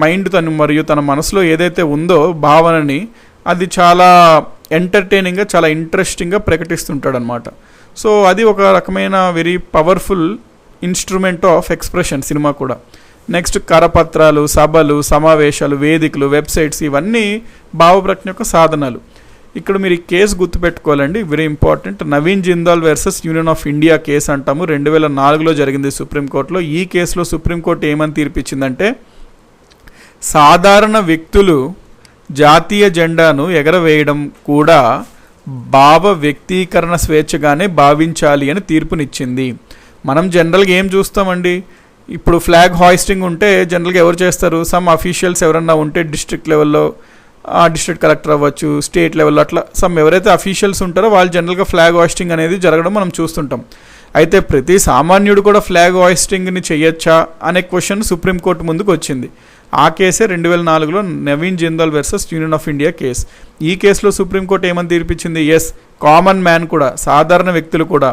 మైండ్ మరియు తన మనసులో ఏదైతే ఉందో భావనని అది చాలా ఎంటర్టైనింగ్గా చాలా ఇంట్రెస్టింగ్గా ప్రకటిస్తుంటాడు అనమాట. సో అది ఒక రకమైన very powerful instrument of expression cinema కూడా. నెక్స్ట్ కరపత్రాలు, సభలు, సమావేశాలు, వేదికలు, వెబ్సైట్స్ ఇవన్నీ భావ ప్రకటన యొక్క సాధనాలు. ఇక్కడ మీరు ఈ కేసు గుర్తుపెట్టుకోవాలండి, very important. Naveen Jindal versus Union of India case అంటాము, 2004లో జరిగింది సుప్రీంకోర్టులో. ఈ కేసులో సుప్రీంకోర్టు ఏమని తీర్పిచ్చిందంటే సాధారణ వ్యక్తులు జాతీయ జెండాను ఎగరవేయడం కూడా భావ వ్యక్తీకరణ స్వేచ్ఛగానే భావించాలి అని తీర్పునిచ్చింది. మనం జనరల్గా ఏం చూస్తామండి, ఇప్పుడు ఫ్లాగ్ హాయిస్టింగ్ ఉంటే జనరల్గా ఎవరు చేస్తారు, సమ్ అఫీషియల్స్ ఎవరన్నా ఉంటే డిస్ట్రిక్ట్ లెవెల్లో, డిస్ట్రిక్ట్ కలెక్టర్ అవ్వచ్చు, స్టేట్ లెవెల్లో, అట్లా సమ్ ఎవరైతే అఫీషియల్స్ ఉంటారో వాళ్ళు జనరల్గా ఫ్లాగ్ హాయిస్టింగ్ అనేది జరగడం మనం చూస్తుంటాం. అయితే ప్రతి సామాన్యుడు కూడా ఫ్లాగ్ హాయిస్టింగ్ని చేయొచ్చా అనే క్వశ్చన్ సుప్రీంకోర్టు ముందుకు వచ్చింది. ఆ కేసే 2004లో Naveen Jindal versus Union of India case. ఈ కేసులో సుప్రీంకోర్టు ఏమని తీర్పిచ్చింది? ఎస్, కామన్ మ్యాన్ కూడా, సాధారణ వ్యక్తులు కూడా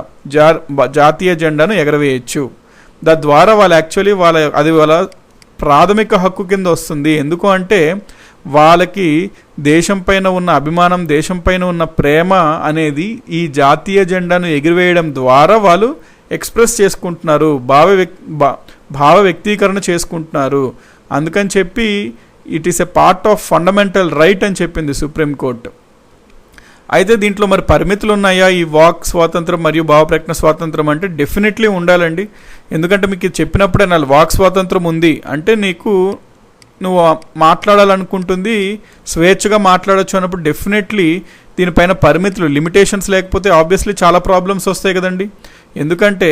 జాతీయ జెండాను ఎగరవేయచ్చు. తద్వారా వాళ్ళు యాక్చువల్లీ అది వాళ్ళ ప్రాథమిక హక్కు కింద వస్తుంది. ఎందుకు అంటే వాళ్ళకి దేశం పైన ఉన్న అభిమానం, దేశం పైన ఉన్న ప్రేమ అనేది ఈ జాతీయ జెండాను ఎగిరివేయడం ద్వారా వాళ్ళు ఎక్స్ప్రెస్ చేసుకుంటున్నారు, భావ వ్యక్తీకరణ చేసుకుంటున్నారు. అందుకని చెప్పి it is a part of fundamental right అని చెప్పింది సుప్రీంకోర్టు. అయితే దీంట్లో మరి పరిమితులు ఉన్నాయా ఈ వాక్ స్వాతంత్రం మరియు భావప్రకటన స్వాతంత్రం అంటే? డెఫినెట్లీ ఉండాలండి. ఎందుకంటే మీకు చెప్పినప్పుడే నా వాక్ స్వాతంత్రం ఉంది అంటే నువ్వు మాట్లాడాలనుకుంటుంది స్వేచ్ఛగా మాట్లాడచ్చు అన్నప్పుడు డెఫినెట్లీ దీనిపైన పరిమితులు, లిమిటేషన్స్ లేకపోతే ఆబ్వియస్లీ చాలా ప్రాబ్లమ్స్ వస్తాయి కదండి. ఎందుకంటే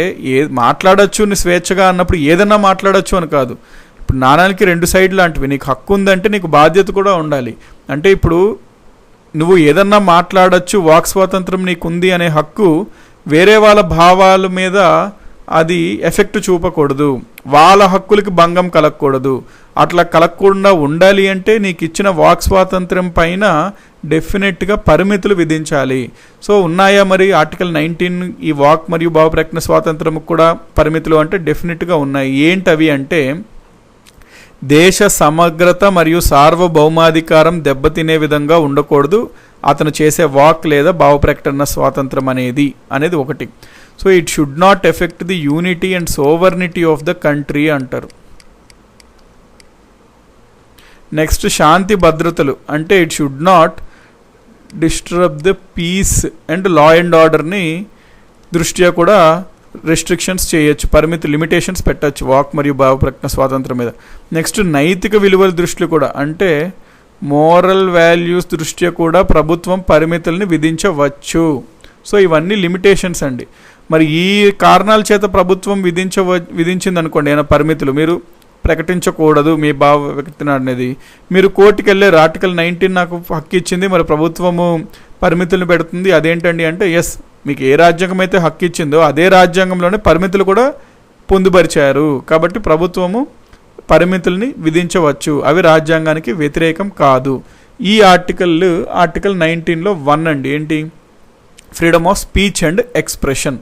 మాట్లాడచ్చు నీ స్వేచ్ఛగా అన్నప్పుడు ఏదన్నా మాట్లాడచ్చు అని కాదు. ఇప్పుడు నాణానికి 2 సైడ్ లాంటివి. నీకు హక్కు ఉందంటే నీకు బాధ్యత కూడా ఉండాలి. అంటే ఇప్పుడు నువ్వు ఏదన్నా మాట్లాడచ్చు, వాక్ స్వాతంత్రం నీకు ఉంది అనే హక్కు వేరే వాళ్ళ భావాల మీద అది ఎఫెక్ట్ చూపకూడదు, వాళ్ళ హక్కులకి భంగం కలగకూడదు. అట్లా కలగకుండా ఉండాలి అంటే నీకు ఇచ్చిన వాక్ స్వాతంత్రం పైన డెఫినెట్గా పరిమితులు విధించాలి. సో ఉన్నాయా మరి ఆర్టికల్ 19 ఈ వాక్ మరియు భావప్రకటన స్వాతంత్రం కూడా పరిమితులు అంటే? డెఫినెట్గా ఉన్నాయి. ఏంటవి అంటే దేశ సమగ్రత మరియు సార్వభౌమాధికారం దెబ్బతినే విధంగా ఉండకూడదు అతను చేసే వాక్ లేదా భావప్రకటన స్వాతంత్రం అనేది ఒకటి. So it should not affect the unity and sovereignty of the country అంటారు. నెక్స్ట్ శాంతి భద్రతలు అంటే it should not disturb the peace and law and ఆర్డర్ని దృష్ట్యా కూడా రెస్ట్రిక్షన్స్ చేయొచ్చు, లిమిటేషన్స్ పెట్టచ్చు వాక్ మరియు భావప్రకటన స్వాతంత్రం మీద. నెక్స్ట్ నైతిక విలువల దృష్టిలో కూడా అంటే మోరల్ వాల్యూస్ దృష్ట్యా కూడా ప్రభుత్వం పరిమితుల్ని విధించవచ్చు. సో ఇవన్నీ లిమిటేషన్స్ అండి. మరి ఈ కారణాల చేత ప్రభుత్వం విధించింది అనుకోండి ఏమైనా పరిమితులు, మీరు ప్రకటించకూడదు మీ భావ వ్యక్తిని అనేది, మీరు కోర్టుకు వెళ్ళారు, ఆర్టికల్ 19 నాకు హక్కు ఇచ్చింది, మరి ప్రభుత్వము పరిమితులను పెడుతుంది, అదేంటండి అంటే ఎస్, మీకు ఏ రాజ్యాంగం అయితే హక్కు ఇచ్చిందో అదే రాజ్యాంగంలోనే పరిమితులు కూడా పొందుపరిచారు. కాబట్టి ప్రభుత్వము పరిమితుల్ని విధించవచ్చు, అవి రాజ్యాంగానికి వ్యతిరేకం కాదు. ఈ ఆర్టికల్ 19లో 1 అండి. ఏంటి? Freedom of speech and expression.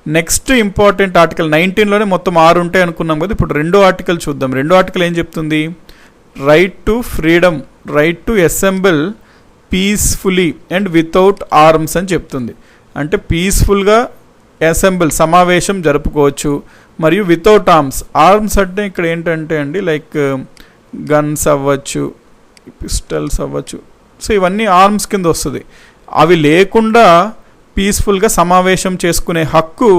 Next important article 19లోనే మొత్తం 6 ఉంటాయి అనుకున్నాం కదా. ఇప్పుడు 2వ ఆర్టికల్ చూద్దాం. 2వ ఆర్టికల్ ఏం చెప్తుంది? Right to freedom, right to assemble peacefully and without arms అని చెప్తుంది. అంటే పీస్ఫుల్గా అసెంబుల్ సమావేశం జరుపుకోవచ్చు మరియు వితౌట్ ఆర్మ్స్ అంటే ఇక్కడ ఏంటంటే అండి లైక్ గన్స్ అవ్వచ్చు, పిస్టల్స్ అవ్వచ్చు. సో ఇవన్నీ ఆర్మ్స్ కింద వస్తుంది. అవి లేకుండా పీస్ఫుల్గా సమావేశం చేసుకునే హక్కు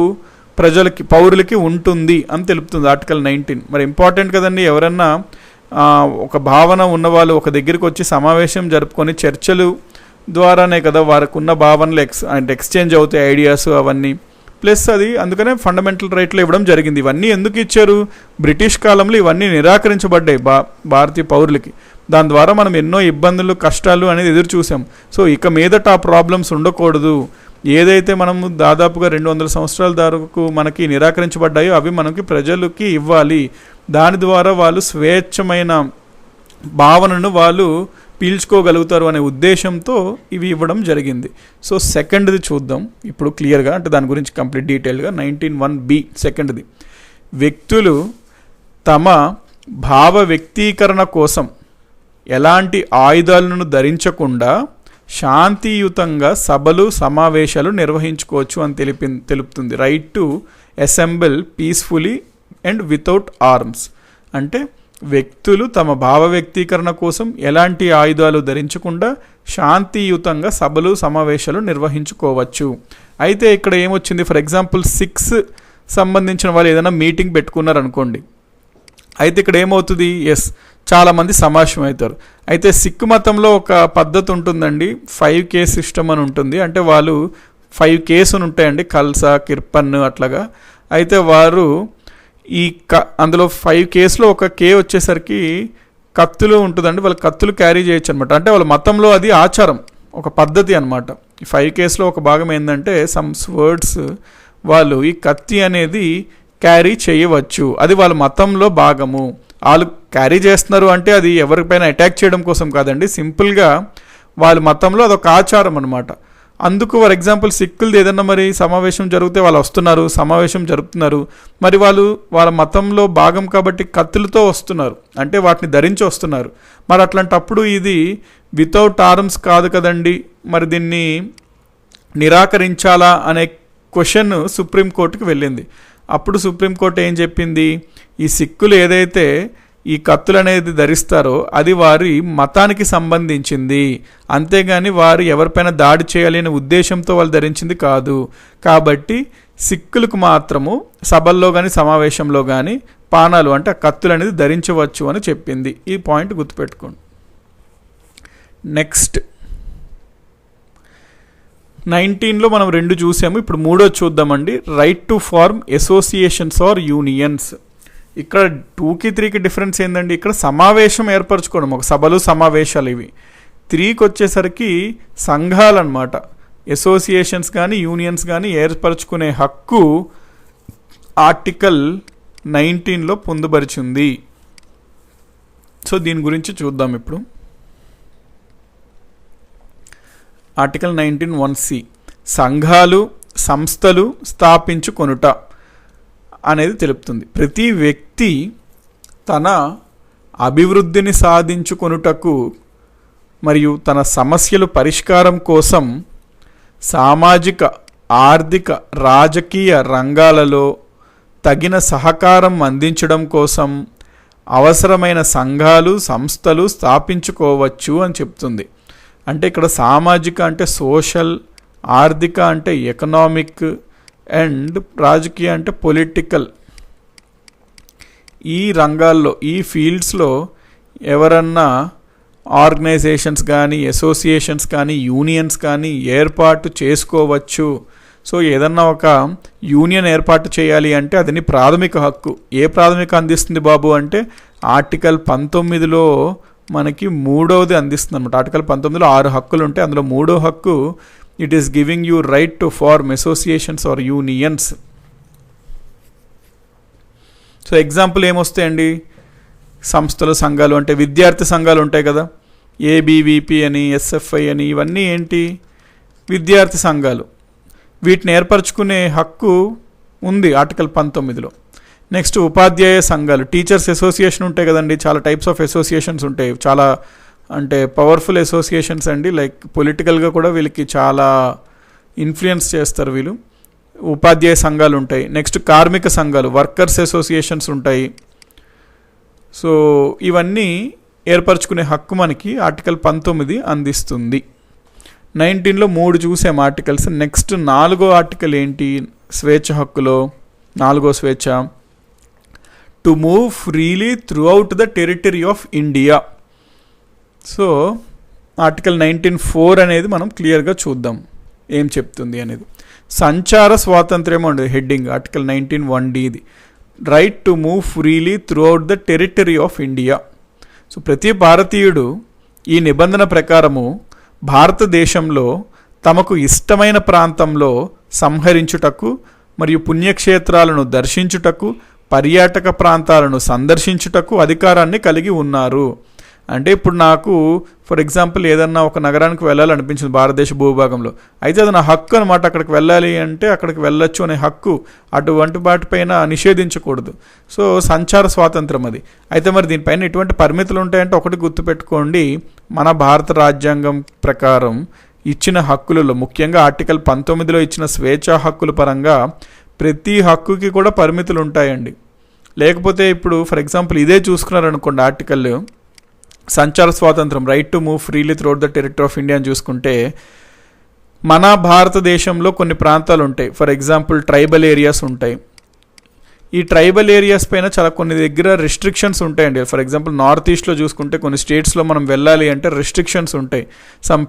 పౌరులకి ఉంటుంది అని తెలుపుతుంది ఆర్టికల్ 19. మరి ఇంపార్టెంట్ కదండి. ఎవరన్నా ఒక భావన ఉన్నవాళ్ళు ఒక దగ్గరికి వచ్చి సమావేశం జరుపుకొని చర్చలు ద్వారానే కదా వారికి ఉన్న భావనలు ఎక్స్చేంజ్ అవుతాయి, ఐడియాస్ అవన్నీ. ప్లస్ అది అందుకనే ఫండమెంటల్ రైట్లు ఇవ్వడం జరిగింది. ఇవన్నీ ఎందుకు ఇచ్చారు? బ్రిటిష్ కాలంలో ఇవన్నీ నిరాకరించబడ్డాయి భారతీయ పౌరులకి. దాని ద్వారా మనం ఎన్నో ఇబ్బందులు, కష్టాలు అనేది ఎదురు చూసాం. సో ఇక మీదట ఆ ప్రాబ్లమ్స్ ఉండకూడదు. ఏదైతే మనము దాదాపుగా 200 సంవత్సరాల వరకు మనకి నిరాకరించబడ్డాయో అవి మనకి ప్రజలకి ఇవ్వాలి. దాని ద్వారా వాళ్ళు స్వేచ్ఛమైన భావనను వాళ్ళు పీల్చుకోగలుగుతారు అనే ఉద్దేశంతో ఇవి ఇవ్వడం జరిగింది. సో సెకండ్ది చూద్దాం ఇప్పుడు క్లియర్గా, అంటే దాని గురించి కంప్లీట్ డీటెయిల్గా. 19(1)(b) సెకండ్ది, వ్యక్తులు తమ భావ వ్యక్తీకరణ కోసం ఎలాంటి ఆయుధాలను ధరించకుండా శాంతియుతంగా సభలు, సమావేశాలు నిర్వహించుకోవచ్చు అని తెలుపుతుంది. Right to assemble peacefully and without arms అంటే వ్యక్తులు తమ భావ వ్యక్తీకరణ కోసం ఎలాంటి ఆయుధాలు ధరించకుండా శాంతియుతంగా సభలు, సమావేశాలు నిర్వహించుకోవచ్చు. అయితే ఇక్కడ ఏమొచ్చింది? ఫర్ ఎగ్జాంపుల్ 6 సంబంధించిన వాళ్ళు ఏదైనా మీటింగ్ పెట్టుకున్నారనుకోండి. అయితే ఇక్కడ ఏమవుతుంది? ఎస్, చాలామంది సమావేశం అవుతారు. అయితే సిక్ మతంలో ఒక పద్ధతి ఉంటుందండి, 5K సిస్టమ్ అని ఉంటుంది. అంటే వాళ్ళు 5 Ks ఉంటాయండి, కల్సా, కిర్పన్ అట్లాగా. అయితే వారు అందులో 5 Ksలో ఒక K వచ్చేసరికి కత్తులు ఉంటుందండి. వాళ్ళు కత్తులు క్యారీ చేయొచ్చు అనమాట. అంటే వాళ్ళ మతంలో అది ఆచారం, ఒక పద్ధతి అనమాట. ఈ 5 Ksలో ఒక భాగం ఏంటంటే సమ్ వర్డ్స్ వాళ్ళు ఈ కత్తి అనేది క్యారీ చేయవచ్చు. అది వాళ్ళ మతంలో భాగము. వాళ్ళు క్యారీ చేస్తున్నారు అంటే అది ఎవరిపైన అటాక్ చేయడం కోసం కాదండి, సింపుల్గా వాళ్ళ మతంలో అదొక ఆచారం అనమాట. అందుకు ఫర్ ఎగ్జాంపుల్ సిక్కులది ఏదన్నా మరి సమావేశం జరిగితే వాళ్ళు వస్తున్నారు, సమావేశం జరుపుతున్నారు, మరి వాళ్ళు వాళ్ళ మతంలో భాగం కాబట్టి కత్తులతో వస్తున్నారు, అంటే వాటిని ధరించి వస్తున్నారు. మరి అట్లాంటప్పుడు ఇది వితౌట్ ఆర్మ్స్ కాదు కదండి, మరి దీన్ని నిరాకరించాలా అనే క్వశ్చన్ సుప్రీంకోర్టుకి వెళ్ళింది. అప్పుడు సుప్రీంకోర్టు ఏం చెప్పింది, ఈ సిక్కులు ఏదైతే ఈ కత్తులు అనేది ధరిస్తారో అది వారి మతానికి సంబంధించింది, అంతేగాని వారు ఎవరిపైన దాడి చేయాలి అనే ఉద్దేశంతో వాళ్ళు ధరించింది కాదు. కాబట్టి సిక్కులకు మాత్రము సభల్లో కానీ సమావేశంలో కానీ పానాలు అంటే ఆ కత్తులు అనేది ధరించవచ్చు అని చెప్పింది. ఈ పాయింట్ గుర్తుపెట్టుకోండి. నెక్స్ట్ 19లో మనం 2 చూసాము, ఇప్పుడు 3 చూద్దామండి. Right to form associations or unions. ఇక్కడ 2కి 3కి డిఫరెన్స్ ఏంటండి, ఇక్కడ సమావేశం ఏర్పరచుకోవడం, ఒక సభలు సమావేశాలు ఇవి. 3కి వచ్చేసరికి సంఘాలు అనమాట. అసోసియేషన్స్ కానీ యూనియన్స్ కానీ ఏర్పరచుకునే హక్కు ఆర్టికల్ 19లో పొందుపరిచింది. సో దీని గురించి చూద్దాం ఇప్పుడు. ఆర్టికల్ 19(1)(c) సంఘాలు సంస్థలు స్థాపించుకొనుట అనేది తెలుపుతుంది. ప్రతి వ్యక్తి తన అభివృద్ధిని సాధించుకొనుటకు మరియు తన సమస్యలు పరిష్కారం కోసం సామాజిక, ఆర్థిక, రాజకీయ రంగాలలో తగిన సహకారం అందించడం కోసం అవసరమైన సంఘాలు సంస్థలు స్థాపించుకోవచ్చు అని చెప్తుంది. అంటే ఇక్కడ సామాజిక అంటే సోషల్, ఆర్థిక అంటే ఎకనామిక్, అండ్ రాజకీయ అంటే పొలిటికల్. ఈ రంగాల్లో ఈ ఫీల్డ్స్లో ఎవరన్నా ఆర్గనైజేషన్స్ కానీ అసోసియేషన్స్ కానీ యూనియన్స్ కానీ ఏర్పాటు చేసుకోవచ్చు. సో ఏదన్నా ఒక యూనియన్ ఏర్పాటు చేయాలి అంటే అది ప్రాథమిక హక్కు. ఏ ప్రాథమిక అందిస్తుంది బాబు అంటే ఆర్టికల్ 19లో మనకి 3వది అందిస్తుంది అనమాట. ఆర్టికల్ 19లో 6 హక్కులు ఉంటాయి, అందులో 3వ హక్కు it is giving you right to form associations or unions. So example ఏమొస్తాయండి, సంస్థలు సంఘాలు అంటే విద్యార్థి సంఘాలు ఉంటాయి కదా, ఏబీవీపీ అని ఎస్ఎఫ్ఐ అని, ఇవన్నీ ఏంటి విద్యార్థి సంఘాలు. వీటిని ఏర్పరచుకునే హక్కు ఉంది ఆర్టికల్ 19లో. నెక్స్ట్ ఉపాధ్యాయ సంఘాలు, టీచర్స్ అసోసియేషన్ ఉంటాయి కదండి, చాలా టైప్స్ ఆఫ్ అసోసియేషన్స్ ఉంటాయి, చాలా అంటే పవర్ఫుల్ అసోసియేషన్స్ అండి, లైక్ పొలిటికల్గా కూడా వీళ్ళకి చాలా ఇన్ఫ్లుయెన్స్ చేస్తారు వీళ్ళు. ఉపాధ్యాయ సంఘాలు ఉంటాయి. నెక్స్ట్ కార్మిక సంఘాలు, వర్కర్స్ అసోసియేషన్స్ ఉంటాయి. సో ఇవన్నీ ఏర్పరచుకునే హక్కు మనకి ఆర్టికల్ 19 అందిస్తుంది. 19లో 3 చూసాం ఆర్టికల్స్. నెక్స్ట్ 4వ ఆర్టికల్ ఏంటి, స్వేచ్ఛ హక్కులో 4వ స్వేచ్ఛ, to move freely throughout the territory of India. So article 19(4) అనేది మనం క్లియర్గా చూద్దాం ఏం చెప్తుంది అనేది. సంచార స్వాతంత్ర్యం ఉండేది హెడ్డింగ్ ఆర్టికల్ 19(1)(d)ది. Right to move freely throughout the territory of India. So ప్రతి భారతీయుడు ఈ నిబంధన ప్రకారము భారతదేశంలో తమకు ఇష్టమైన ప్రాంతంలో సంహరించుటకు మరియు పుణ్యక్షేత్రాలను దర్శించుటకు, పర్యాటక ప్రాంతాలను సందర్శించుటకు అధికారాన్ని కలిగి ఉన్నారు. అంటే ఇప్పుడు నాకు ఫర్ ఎగ్జాంపుల్ ఏదన్నా ఒక నగరానికి వెళ్ళాలనిపించింది భారతదేశ భూభాగంలో, అయితే అది నా హక్కు అనమాట. అక్కడికి వెళ్ళాలి అంటే అక్కడికి వెళ్ళొచ్చు అనే హక్కు, అటువంటి వాటిపైన నిషేధించకూడదు. సో సంచార స్వాతంత్రం అది. అయితే మరి దీనిపైన ఎటువంటి పరిమితులు ఉంటాయంటే ఒకటి గుర్తుపెట్టుకోండి, మన భారత రాజ్యాంగం ప్రకారం ఇచ్చిన హక్కులలో ముఖ్యంగా ఆర్టికల్ 19లో ఇచ్చిన స్వేచ్ఛా హక్కుల పరంగా ప్రతి హక్కుకి కూడా పరిమితులు ఉంటాయండి. లేకపోతే ఇప్పుడు ఫర్ ఎగ్జాంపుల్ ఇదే చూసుకున్నారనుకోండి, ఆర్టికల్ సంచార స్వాతంత్రం right to move freely throughout the territory of India అని చూసుకుంటే మన భారతదేశంలో కొన్ని ప్రాంతాలు ఉంటాయి, ఫర్ ఎగ్జాంపుల్ ట్రైబల్ ఏరియాస్ ఉంటాయి. ఈ ట్రైబల్ ఏరియాస్ పైన చాలా కొన్ని దగ్గర రిస్ట్రిక్షన్స్ ఉంటాయండి. ఫర్ ఎగ్జాంపుల్ నార్త్ ఈస్ట్లో చూసుకుంటే కొన్ని స్టేట్స్లో మనం వెళ్ళాలి అంటే రిస్ట్రిక్షన్స్ ఉంటాయి. సమ్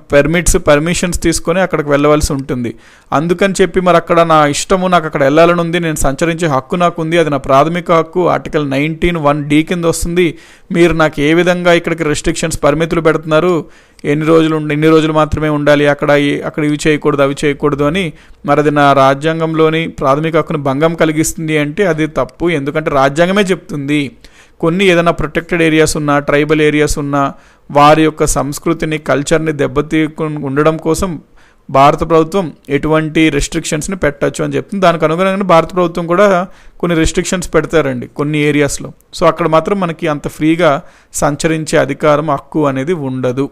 పర్మిషన్స్ తీసుకొని అక్కడికి వెళ్ళవలసి ఉంటుంది. అందుకని చెప్పి మరి అక్కడ నా ఇష్టము, నాకు అక్కడ వెళ్ళాలని ఉంది, నేను సంచరించే హక్కు నాకు ఉంది, అది నా ప్రాథమిక హక్కు, ఆర్టికల్ 19(1)D కింద వస్తుంది. మీరు నాకు ఏ విధంగా ఇక్కడికి రెస్ట్రిక్షన్స్ పరిమితులు పెడుతున్నారు, ఎన్ని రోజులు మాత్రమే ఉండాలి అక్కడ ఇవి చేయకూడదు అవి చేయకూడదు అని, మరి అది నా రాజ్యాంగంలోని ప్రాథమిక హక్కును భంగం కలిగిస్తుంది అంటే అది తప్పు. ఎందుకంటే రాజ్యాంగమే చెప్తుంది కొన్ని ఏదైనా ప్రొటెక్టెడ్ ఏరియాస్ ఉన్నా, ట్రైబల్ ఏరియాస్ ఉన్నా, వారి యొక్క సంస్కృతిని కల్చర్ని ఉండడం కోసం భారత ప్రభుత్వం ఎటువంటి రెస్ట్రిక్షన్స్ని పెట్టచ్చు అని చెప్తుంది. దానికి అనుగుణంగా భారత ప్రభుత్వం కూడా కొన్ని రెస్ట్రిక్షన్స్ పెడతారండి కొన్ని ఏరియాస్లో. సో అక్కడ మాత్రం మనకి అంత ఫ్రీగా సంచరించే అధికారం, హక్కు అనేది ఉండదు.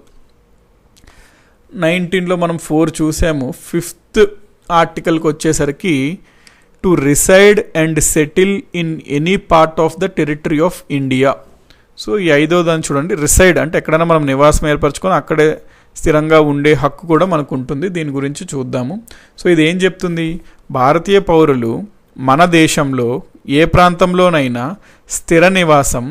19లో మనం 4 చూసాము. 5th ఆర్టికల్కి వచ్చేసరికి to reside and settle in any part of the territory of India. So ఈ 5వ దాన్ని చూడండి, రిసైడ్ అంటే ఎక్కడైనా మనం నివాసం ఏర్పరచుకొని అక్కడే స్థిరంగా ఉండే హక్కు కూడా మనకు ఉంటుంది. దీని గురించి చూద్దాము. సో ఇది ఏం చెప్తుంది, భారతీయ పౌరులు మన దేశంలో ఏ ప్రాంతంలోనైనా స్థిర నివాసం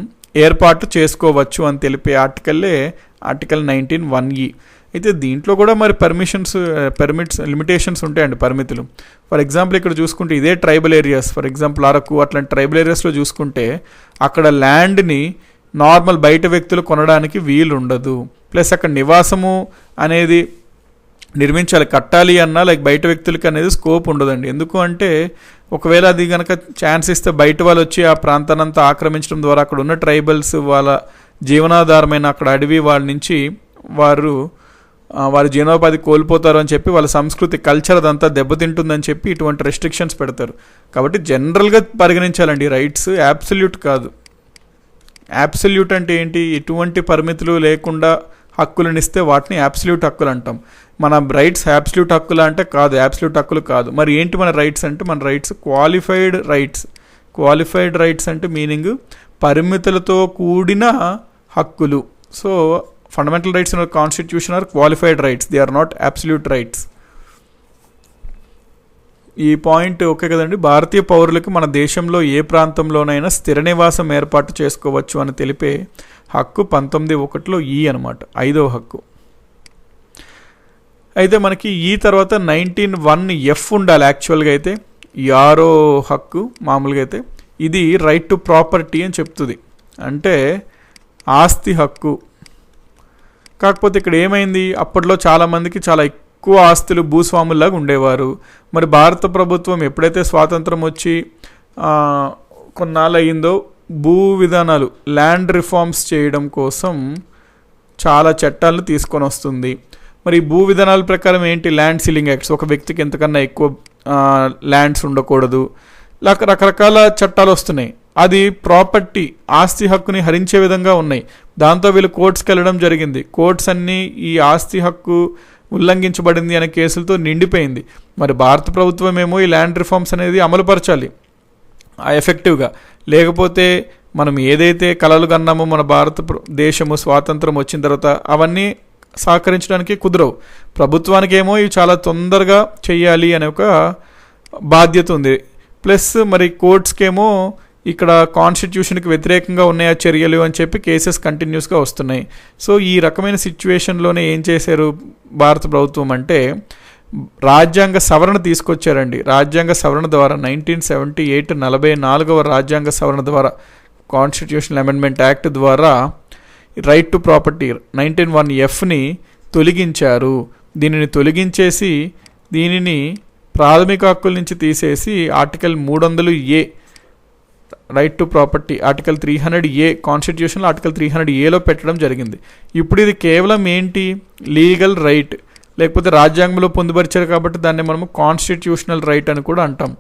ఏర్పాటు చేసుకోవచ్చు అని తెలిపే ఆర్టికల్ 19(1)E. అయితే దీంట్లో కూడా మరి పర్మిట్స్ లిమిటేషన్స్ ఉంటాయండి, పరిమితులు. ఫర్ ఎగ్జాంపుల్ ఇక్కడ చూసుకుంటే ఇదే tribal areas, for example Araku అట్లాంటి ట్రైబల్ ఏరియాస్లో చూసుకుంటే అక్కడ ల్యాండ్ని నార్మల్ బయట వ్యక్తులు కొనడానికి వీలు ఉండదు. ప్లస్ అక్కడ నివాసము అనేది నిర్మించాలి, కట్టాలి అన్నా లైక్ బయట వ్యక్తులకి అనేది స్కోప్ ఉండదండి. ఎందుకు అంటే ఒకవేళ అది కనుక ఛాన్స్ ఇస్తే బయట వాళ్ళు వచ్చి ఆ ప్రాంతాన్నంతా ఆక్రమించడం ద్వారా అక్కడ ఉన్న ట్రైబల్స్ వాళ్ళ జీవనాధారమైన అక్కడ అడవి వాళ్ళ నుంచి వారి జీవనోపాధి కోల్పోతారు అని చెప్పి వాళ్ళ సంస్కృతి కల్చర్ అదంతా దెబ్బతింటుందని చెప్పి ఇటువంటి రెస్ట్రిక్షన్స్ పెడతారు. కాబట్టి జనరల్గా పరిగణించాలండి, రైట్స్ యాబ్సల్యూట్ కాదు. యాబ్సల్యూట్ అంటే ఏంటి, ఎటువంటి పరిమితులు లేకుండా హక్కులను ఇస్తే వాటిని యాబ్సల్యూట్ హక్కులు అంటాం. మన రైట్స్ యాబ్సల్యూట్ హక్కులు అంటే కాదు, యాబ్సల్యూట్ హక్కులు కాదు. మరి ఏంటి మన రైట్స్ అంటే, మన రైట్స్ క్వాలిఫైడ్ రైట్స్ అంటే మీనింగ్ పరిమితులతో కూడిన హక్కులు. So fundamental rights in constitution are qualified rights, they are not absolute rights. ఈ పాయింట్ ఓకే కదండి. భారతీయ పౌరులకు మన దేశంలో ఏ ప్రాంతంలోనైనా స్థిర నివాసం ఏర్పాటు చేసుకోవచ్చు అని తెలిపే హక్కు 19(1)లో E అనమాట, 5వ హక్కు. అయితే మనకి ఈ తర్వాత 19(1)F ఉండాలి యాక్చువల్గా. అయితే 6వ హక్కు మామూలుగా అయితే ఇది రైట్ టు ప్రాపర్టీ అని చెప్తుంది, అంటే ఆస్తి హక్కు. కాకపోతే ఇక్కడ ఏమైంది, అప్పట్లో చాలామందికి చాలా ఎక్కువ ఆస్తులు భూస్వాముల్లాగా ఉండేవారు. మరి భారత ప్రభుత్వం ఎప్పుడైతే స్వాతంత్రం వచ్చి కొన్నాళ్ళు అయిందో భూ విధానాలు ల్యాండ్ రిఫార్మ్స్ చేయడం కోసం చాలా చట్టాలను తీసుకొని వస్తుంది. మరి భూ విధానాల ప్రకారం ఏంటి, ల్యాండ్ సీలింగ్ యాక్ట్స్, ఒక వ్యక్తికి ఎంతకన్నా ఎక్కువ ల్యాండ్స్ ఉండకూడదు, రకరకాల చట్టాలు వస్తున్నాయి. అది ప్రాపర్టీ ఆస్తి హక్కుని హరించే విధంగా ఉన్నాయి. దాంతో వీళ్ళు కోర్ట్స్కి వెళ్ళడం జరిగింది. కోర్ట్స్ అన్నీ ఈ ఆస్తి హక్కు ఉల్లంఘించబడింది అనే కేసులతో నిండిపోయింది. మరి భారత ప్రభుత్వం ఏమో ఈ ల్యాండ్ రిఫార్మ్స్ అనేది అమలుపరచాలి ఎఫెక్టివ్గా, లేకపోతే మనం ఏదైతే కలలు కన్నామో మన దేశము స్వాతంత్రం వచ్చిన తర్వాత అవన్నీ సహకరించడానికి కుదరవు. ప్రభుత్వానికి ఏమో ఇవి చాలా తొందరగా చెయ్యాలి అనే ఒక బాధ్యత ఉంది. ప్లస్ మరి కోర్ట్స్కేమో ఇక్కడ కాన్స్టిట్యూషన్కి వ్యతిరేకంగా ఉన్నాయా చర్యలు అని చెప్పి కేసెస్ కంటిన్యూస్గా వస్తున్నాయి. సో ఈ రకమైన సిచ్యువేషన్లోనే ఏం చేశారు భారత ప్రభుత్వం అంటే రాజ్యాంగ సవరణ తీసుకొచ్చారండి. రాజ్యాంగ సవరణ ద్వారా 1978 44వ రాజ్యాంగ సవరణ ద్వారా, కాన్స్టిట్యూషనల్ అమెండ్మెంట్ యాక్ట్ ద్వారా రైట్ టు ప్రాపర్టీ 19(1)Fని తొలగించారు. దీనిని తొలగించేసి దీనిని ప్రాథమిక హక్కుల నుంచి తీసేసి article 300A right to property article 300A కాన్స్టిట్యూషన్లో ఆర్టికల్ 300Aలో పెట్టడం జరిగింది. ఇప్పుడు ఇది కేవలం ఏంటి, లీగల్ రైట్, లేకపోతే రాజ్యాంగంలో పొందుపరిచారు కాబట్టి దాన్ని మనము కాన్స్టిట్యూషనల్ రైట్ అని కూడా అంటాం.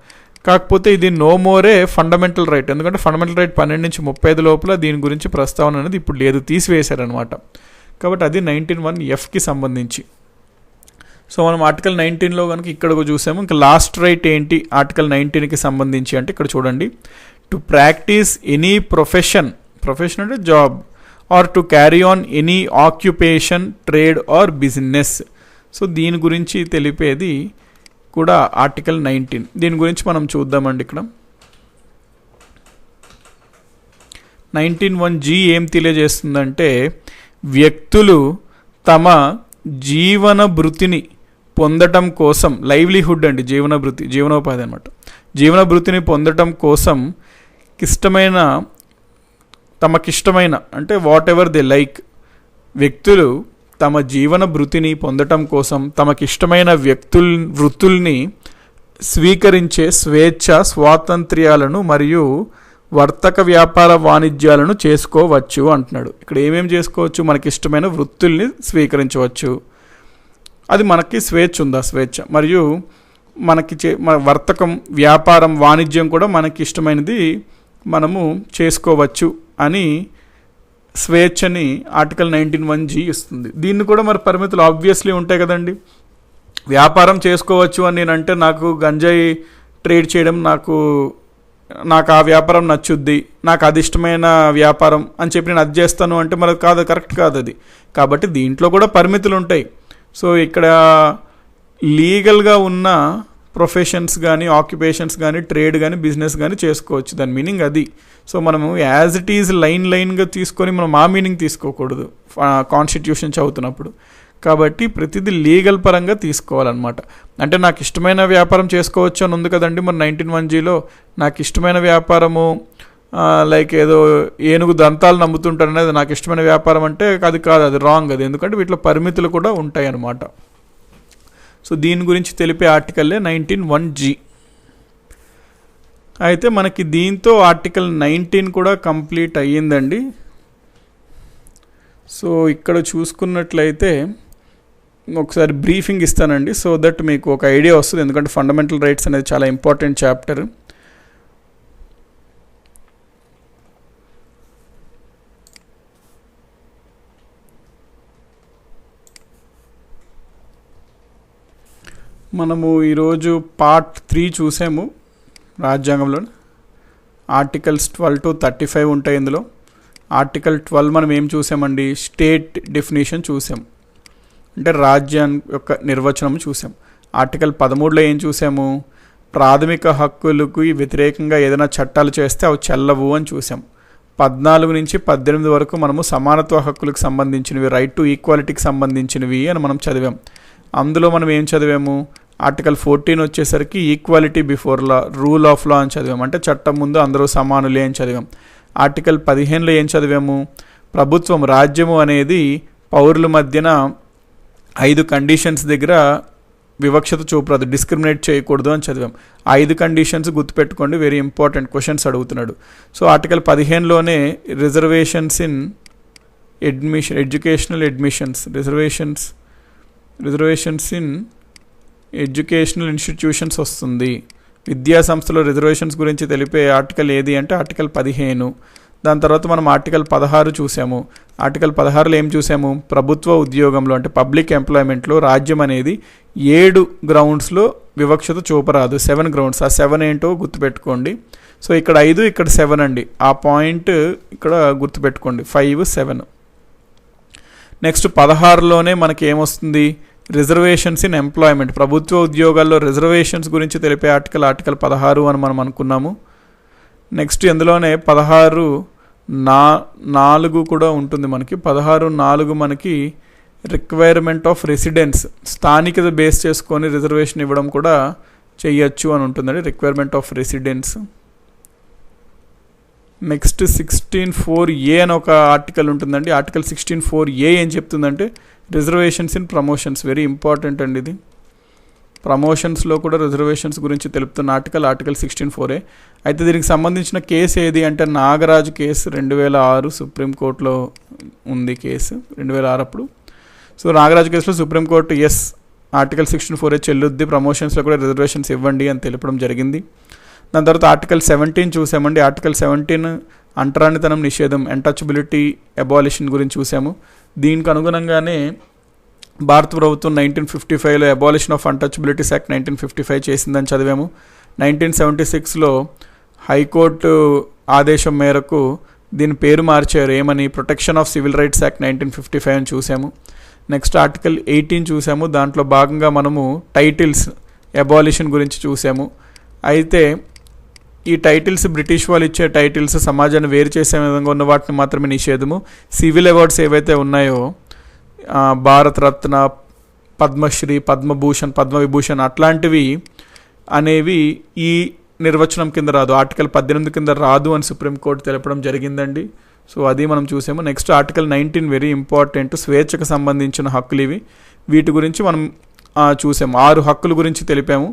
కాకపోతే ఇది నో మోరే ఫండమెంటల్ రైట్, ఎందుకంటే ఫండమెంటల్ రైట్ 12 నుంచి 35 లోపల దీని గురించి ప్రస్తావన అనేది ఇప్పుడు లేదు, తీసివేశారనమాట. కాబట్టి అది 19(1)Fకి సంబంధించి. సో మనం ఆర్టికల్ 19లో కనుక ఇక్కడ చూసాము. ఇంకా లాస్ట్ రైట్ ఏంటి ఆర్టికల్ 19కి సంబంధించి అంటే ఇక్కడ చూడండి, టు ప్రాక్టీస్ ఎనీ ప్రొఫెషన్ అంటే job, or to carry on any occupation, trade or business. So దీని గురించి తెలిపేది కూడా ఆర్టికల్ 19. దీని గురించి మనం చూద్దామండి. ఇక్కడ 19(1)G ఏం తెలియజేస్తుందంటే వ్యక్తులు తమ జీవన భృతిని పొందటం కోసం, లైవ్లీహుడ్ అండి, జీవనోపాధి అనమాట, జీవన భృతిని పొందటం కోసం తమకిష్టమైన అంటే వాట్ ఎవర్ దే లైక్, వ్యక్తులు తమ జీవన భృతిని పొందటం కోసం తమకిష్టమైన వృత్తుల్ని స్వీకరించే స్వేచ్ఛ స్వాతంత్ర్యాలను మరియు వర్తక వ్యాపార వాణిజ్యాలను చేసుకోవచ్చు అంటున్నాడు. ఇక్కడ ఏమేమి చేసుకోవచ్చు? మనకి ఇష్టమైన వృత్తుల్ని స్వీకరించవచ్చు, అది మనకి స్వేచ్ఛ ఉందా, స్వేచ్ఛ, మరియు మన వర్తకం, వ్యాపారం, వాణిజ్యం కూడా మనకి ఇష్టమైనది మనము చేసుకోవచ్చు అని స్వేచ్ఛని ఆర్టికల్ 19(1)G ఇస్తుంది. దీన్ని కూడా మరి పరిమితులు ఆబ్వియస్లీ ఉంటాయి కదండి. వ్యాపారం చేసుకోవచ్చు అని నేనంటే నాకు గంజాయి ట్రేడ్ చేయడం నాకు ఆ వ్యాపారం నచ్చుద్ది, నాకు అది ఇష్టమైన వ్యాపారం అని చెప్పి నేను అది చేస్తాను అంటే మరి కాదు, కరెక్ట్ కాదు అది. కాబట్టి దీంట్లో కూడా పరిమితులు ఉంటాయి. సో ఇక్కడ లీగల్గా ఉన్న ప్రొఫెషన్స్ కానీ, ఆక్యుపేషన్స్ కానీ, ట్రేడ్ కానీ, బిజినెస్ కానీ చేసుకోవచ్చు, దాని మీనింగ్ అది. సో మనము యాజ్ ఇట్ ఈజ్ లైన్గా తీసుకొని మనం ఆ మీనింగ్ తీసుకోకూడదు కాన్స్టిట్యూషన్ చదువుతున్నప్పుడు. కాబట్టి ప్రతిదీ లీగల్ పరంగా తీసుకోవాలన్నమాట. అంటే నాకు ఇష్టమైన వ్యాపారం చేసుకోవచ్చు అని ఉంది కదండి మరి 19(1)Gలో. నాకు ఇష్టమైన వ్యాపారము లైక్ ఏదో ఏనుగు దంతాలు నమ్ముతుంటారు అనేది నాకు ఇష్టమైన వ్యాపారం అంటే అది కాదు, అది రాంగ్ అది. ఎందుకంటే వీటిలో పరిమితులు కూడా ఉంటాయి అన్నమాట. సో దీని గురించి తెలిపే ఆర్టికల్లే 19(1)G. అయితే మనకి దీంతో ఆర్టికల్ 19 కూడా కంప్లీట్ అయ్యిందండి. సో ఇక్కడ చూసుకున్నట్లయితే ఒకసారి బ్రీఫింగ్ ఇస్తానండి, సో దట్ మీకు ఒక ఐడియా వస్తుంది. ఎందుకంటే ఫండమెంటల్ రైట్స్ అనేది చాలా ఇంపార్టెంట్ చాప్టర్. మనము ఈరోజు పార్ట్ 3 చూసాము రాజ్యాంగంలో. ఆర్టికల్స్ 12 to 35 ఉంటాయి ఇందులో. ఆర్టికల్ 12 మనం ఏం చూసామండి? స్టేట్ డెఫినేషన్ చూసాం, అంటే రాజ్యం యొక్క నిర్వచనం చూసాం. ఆర్టికల్ 13లో ఏం చూసాము? ప్రాథమిక హక్కులకు వ్యతిరేకంగా ఏదైనా చట్టాలు చేస్తే అవి చెల్లవు అని చూసాం. 14 నుంచి 18 వరకు మనము సమానత్వ హక్కులకు సంబంధించినవి, రైట్ టు ఈక్వాలిటీకి సంబంధించినవి అని మనం చదివాం. అందులో మనం ఏం చదివాము? ఆర్టికల్ 14 వచ్చేసరికి equality before law, rule of law అని చదివాం, అంటే చట్టం ముందు అందరూ సమానులే అని చదివాం. ఆర్టికల్ 15లో ఏం చదివాము? ప్రభుత్వం, రాజ్యము అనేది పౌరుల మధ్యన 5 కండిషన్స్ దగ్గర వివక్షత చూపరాదు, డిస్క్రిమినేట్ చేయకూడదు అని చదివాం. 5 కండిషన్స్ గుర్తుపెట్టుకోండి, వెరీ ఇంపార్టెంట్ క్వశ్చన్స్ అడుగుతున్నాడు. సో ఆర్టికల్ 15లోనే reservations in educational admissions, reservations in educational institutions వస్తుంది. విద్యా సంస్థలో రిజర్వేషన్స్ గురించి తెలిపే ఆర్టికల్ ఏది అంటే ఆర్టికల్ 15. దాని తర్వాత మనం ఆర్టికల్ 16 చూసాము. ఆర్టికల్ 16లో ఏం చూసాము? ప్రభుత్వ ఉద్యోగంలో అంటే పబ్లిక్ ఎంప్లాయ్మెంట్లో రాజ్యం అనేది 7 గ్రౌండ్స్లో వివక్షత చూపరాదు, 7 గ్రౌండ్స్. ఆ 7 ఏంటో గుర్తుపెట్టుకోండి. సో ఇక్కడ 5, ఇక్కడ 7 అండి, ఆ పాయింట్ ఇక్కడ గుర్తుపెట్టుకోండి, 5, 7. నెక్స్ట్ 16లోనే మనకి ఏమొస్తుంది? రిజర్వేషన్స్ ఇన్ ఎంప్లాయ్మెంట్, ప్రభుత్వ ఉద్యోగాల్లో రిజర్వేషన్స్ గురించి తెలిపే ఆర్టికల్ 16 అని మనం అనుకున్నాము. నెక్స్ట్ ఇందులోనే 16(4) కూడా ఉంటుంది మనకి. 16(4) మనకి రిక్వైర్మెంట్ ఆఫ్ రెసిడెన్స్, స్థానికత బేస్ చేసుకొని రిజర్వేషన్ ఇవ్వడం కూడా చెయ్యొచ్చు అని ఉంటుందండి, requirement of residence. Next 16(4)A అని ఒక ఆర్టికల్ ఉంటుందండి. ఆర్టికల్ 16(4)A ఏం చెప్తుందంటే reservations in promotions, very important అండి ఇది. ప్రమోషన్స్లో కూడా రిజర్వేషన్స్ గురించి తెలుపుతున్న ఆర్టికల్ 16(4)A. అయితే దీనికి సంబంధించిన కేసు ఏది అంటే నాగరాజు కేసు, 2006 సుప్రీంకోర్టులో ఉంది కేసు, 2006 అప్పుడు. సో నాగరాజు కేసులో సుప్రీంకోర్టు ఆర్టికల్ 16(4)A చెల్లుద్ది, ప్రమోషన్స్లో కూడా రిజర్వేషన్స్ ఇవ్వండి అని తెలపడం జరిగింది. దాని తర్వాత ఆర్టికల్ 17 చూసామండి. ఆర్టికల్ 17 అంటరానితనం నిషేధం, అన్టచబిలిటీ అబాలిషన్ గురించి చూసాము. దీనికి అనుగుణంగానే భారత ప్రభుత్వం 1955లో అబాలిషన్ ఆఫ్ అన్టచబిలిటీస్ యాక్ట్ 1955 చేసిందని చదివాము. 1976లో హైకోర్టు ఆదేశం మేరకు దీని పేరు మార్చారు, ఏమని? Protection of civil rights act 1955 అని చూసాము. నెక్స్ట్ ఆర్టికల్ 18 చూసాము. దాంట్లో భాగంగా మనము టైటిల్స్ అబాలిషన్ గురించి చూసాము. అయితే ఈ టైటిల్స్ బ్రిటిష్ వాళ్ళు ఇచ్చే టైటిల్స్ సమాజాన్ని వేరు చేసే విధంగా ఉన్న వాటిని మాత్రమే నిషేధము. సివిల్ అవార్డ్స్ ఏవైతే ఉన్నాయో భారతరత్న, పద్మశ్రీ, పద్మభూషణ్, పద్మవిభూషణ్ అట్లాంటివి అనేవి ఈ నిర్వచనం కింద రాదు, ఆర్టికల్ 18 కింద రాదు అని సుప్రీంకోర్టు తెలపడం జరిగిందండి. సో అది మనం చూసాము. నెక్స్ట్ ఆర్టికల్ 19 వెరీ ఇంపార్టెంట్, స్వేచ్ఛకు సంబంధించిన హక్కులు ఇవి. వీటి గురించి మనం చూసాము. 6 హక్కుల గురించి తెలిపాము.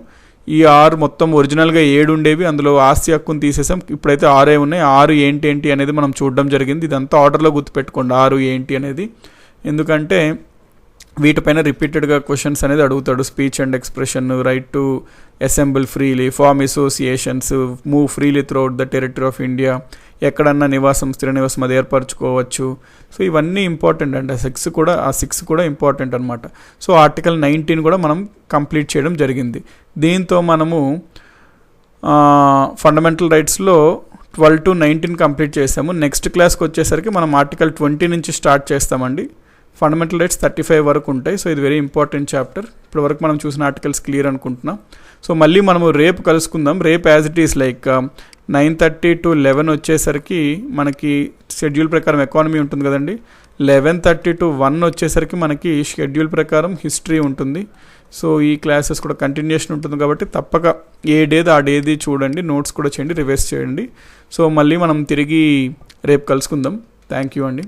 ఈ 6 మొత్తం ఒరిజినల్గా 7 ఉండేవి, అందులో ఆస్తి హక్కును తీసేసాం. ఇప్పుడైతే 6 ఉన్నాయి. 6 ఏంటి అనేది మనం చూడడం జరిగింది. ఇదంతా ఆర్డర్లో గుర్తుపెట్టుకోండి 6 ఏంటి అనేది, ఎందుకంటే వీటిపైన రిపీటెడ్గా క్వశ్చన్స్ అనేది అడుగుతాడు. Speech and expression, right to assemble freely, form associations, move freely throughout the territory of India, ఎక్కడన్నా నివాసం, స్థిర నివాసం అది ఏర్పరచుకోవచ్చు. సో ఇవన్నీ ఇంపార్టెంట్ అండి. ఆ సిక్స్ కూడా ఇంపార్టెంట్ అనమాట. సో ఆర్టికల్ 19 కూడా మనం కంప్లీట్ చేయడం జరిగింది. దీంతో మనము ఫండమెంటల్ రైట్స్లో 12 to 19 కంప్లీట్ చేసాము. నెక్స్ట్ క్లాస్కి వచ్చేసరికి మనం ఆర్టికల్ 20 నుంచి స్టార్ట్ చేస్తామండి. ఫండమెంటల్ రైట్స్ 35 వరకు ఉంటాయి. సో ఇది వెరీ ఇంపార్టెంట్ చాప్టర్. ఇప్పటి వరకు మనం చూసిన ఆర్టికల్స్ క్లియర్ అనుకుంటున్నాం. సో మళ్ళీ మనము రేపు కలుసుకుందాం. రేపు as it is like 9:30 to 11 వచ్చేసరికి మనకి షెడ్యూల్ ప్రకారం ఎకానమీ ఉంటుంది కదండి. 11:30 to 1 వచ్చేసరికి మనకి షెడ్యూల్ ప్రకారం హిస్టరీ ఉంటుంది. సో ఈ క్లాసెస్ కూడా కంటిన్యూషన్ ఉంటుంది కాబట్టి తప్పక ఏ డేది ఆ డేది చూడండి, నోట్స్ కూడా చేయండి, రివైజ్ చేయండి. సో మళ్ళీ మనం తిరిగి రేపు కలుసుకుందాం. థ్యాంక్ యూ అండి.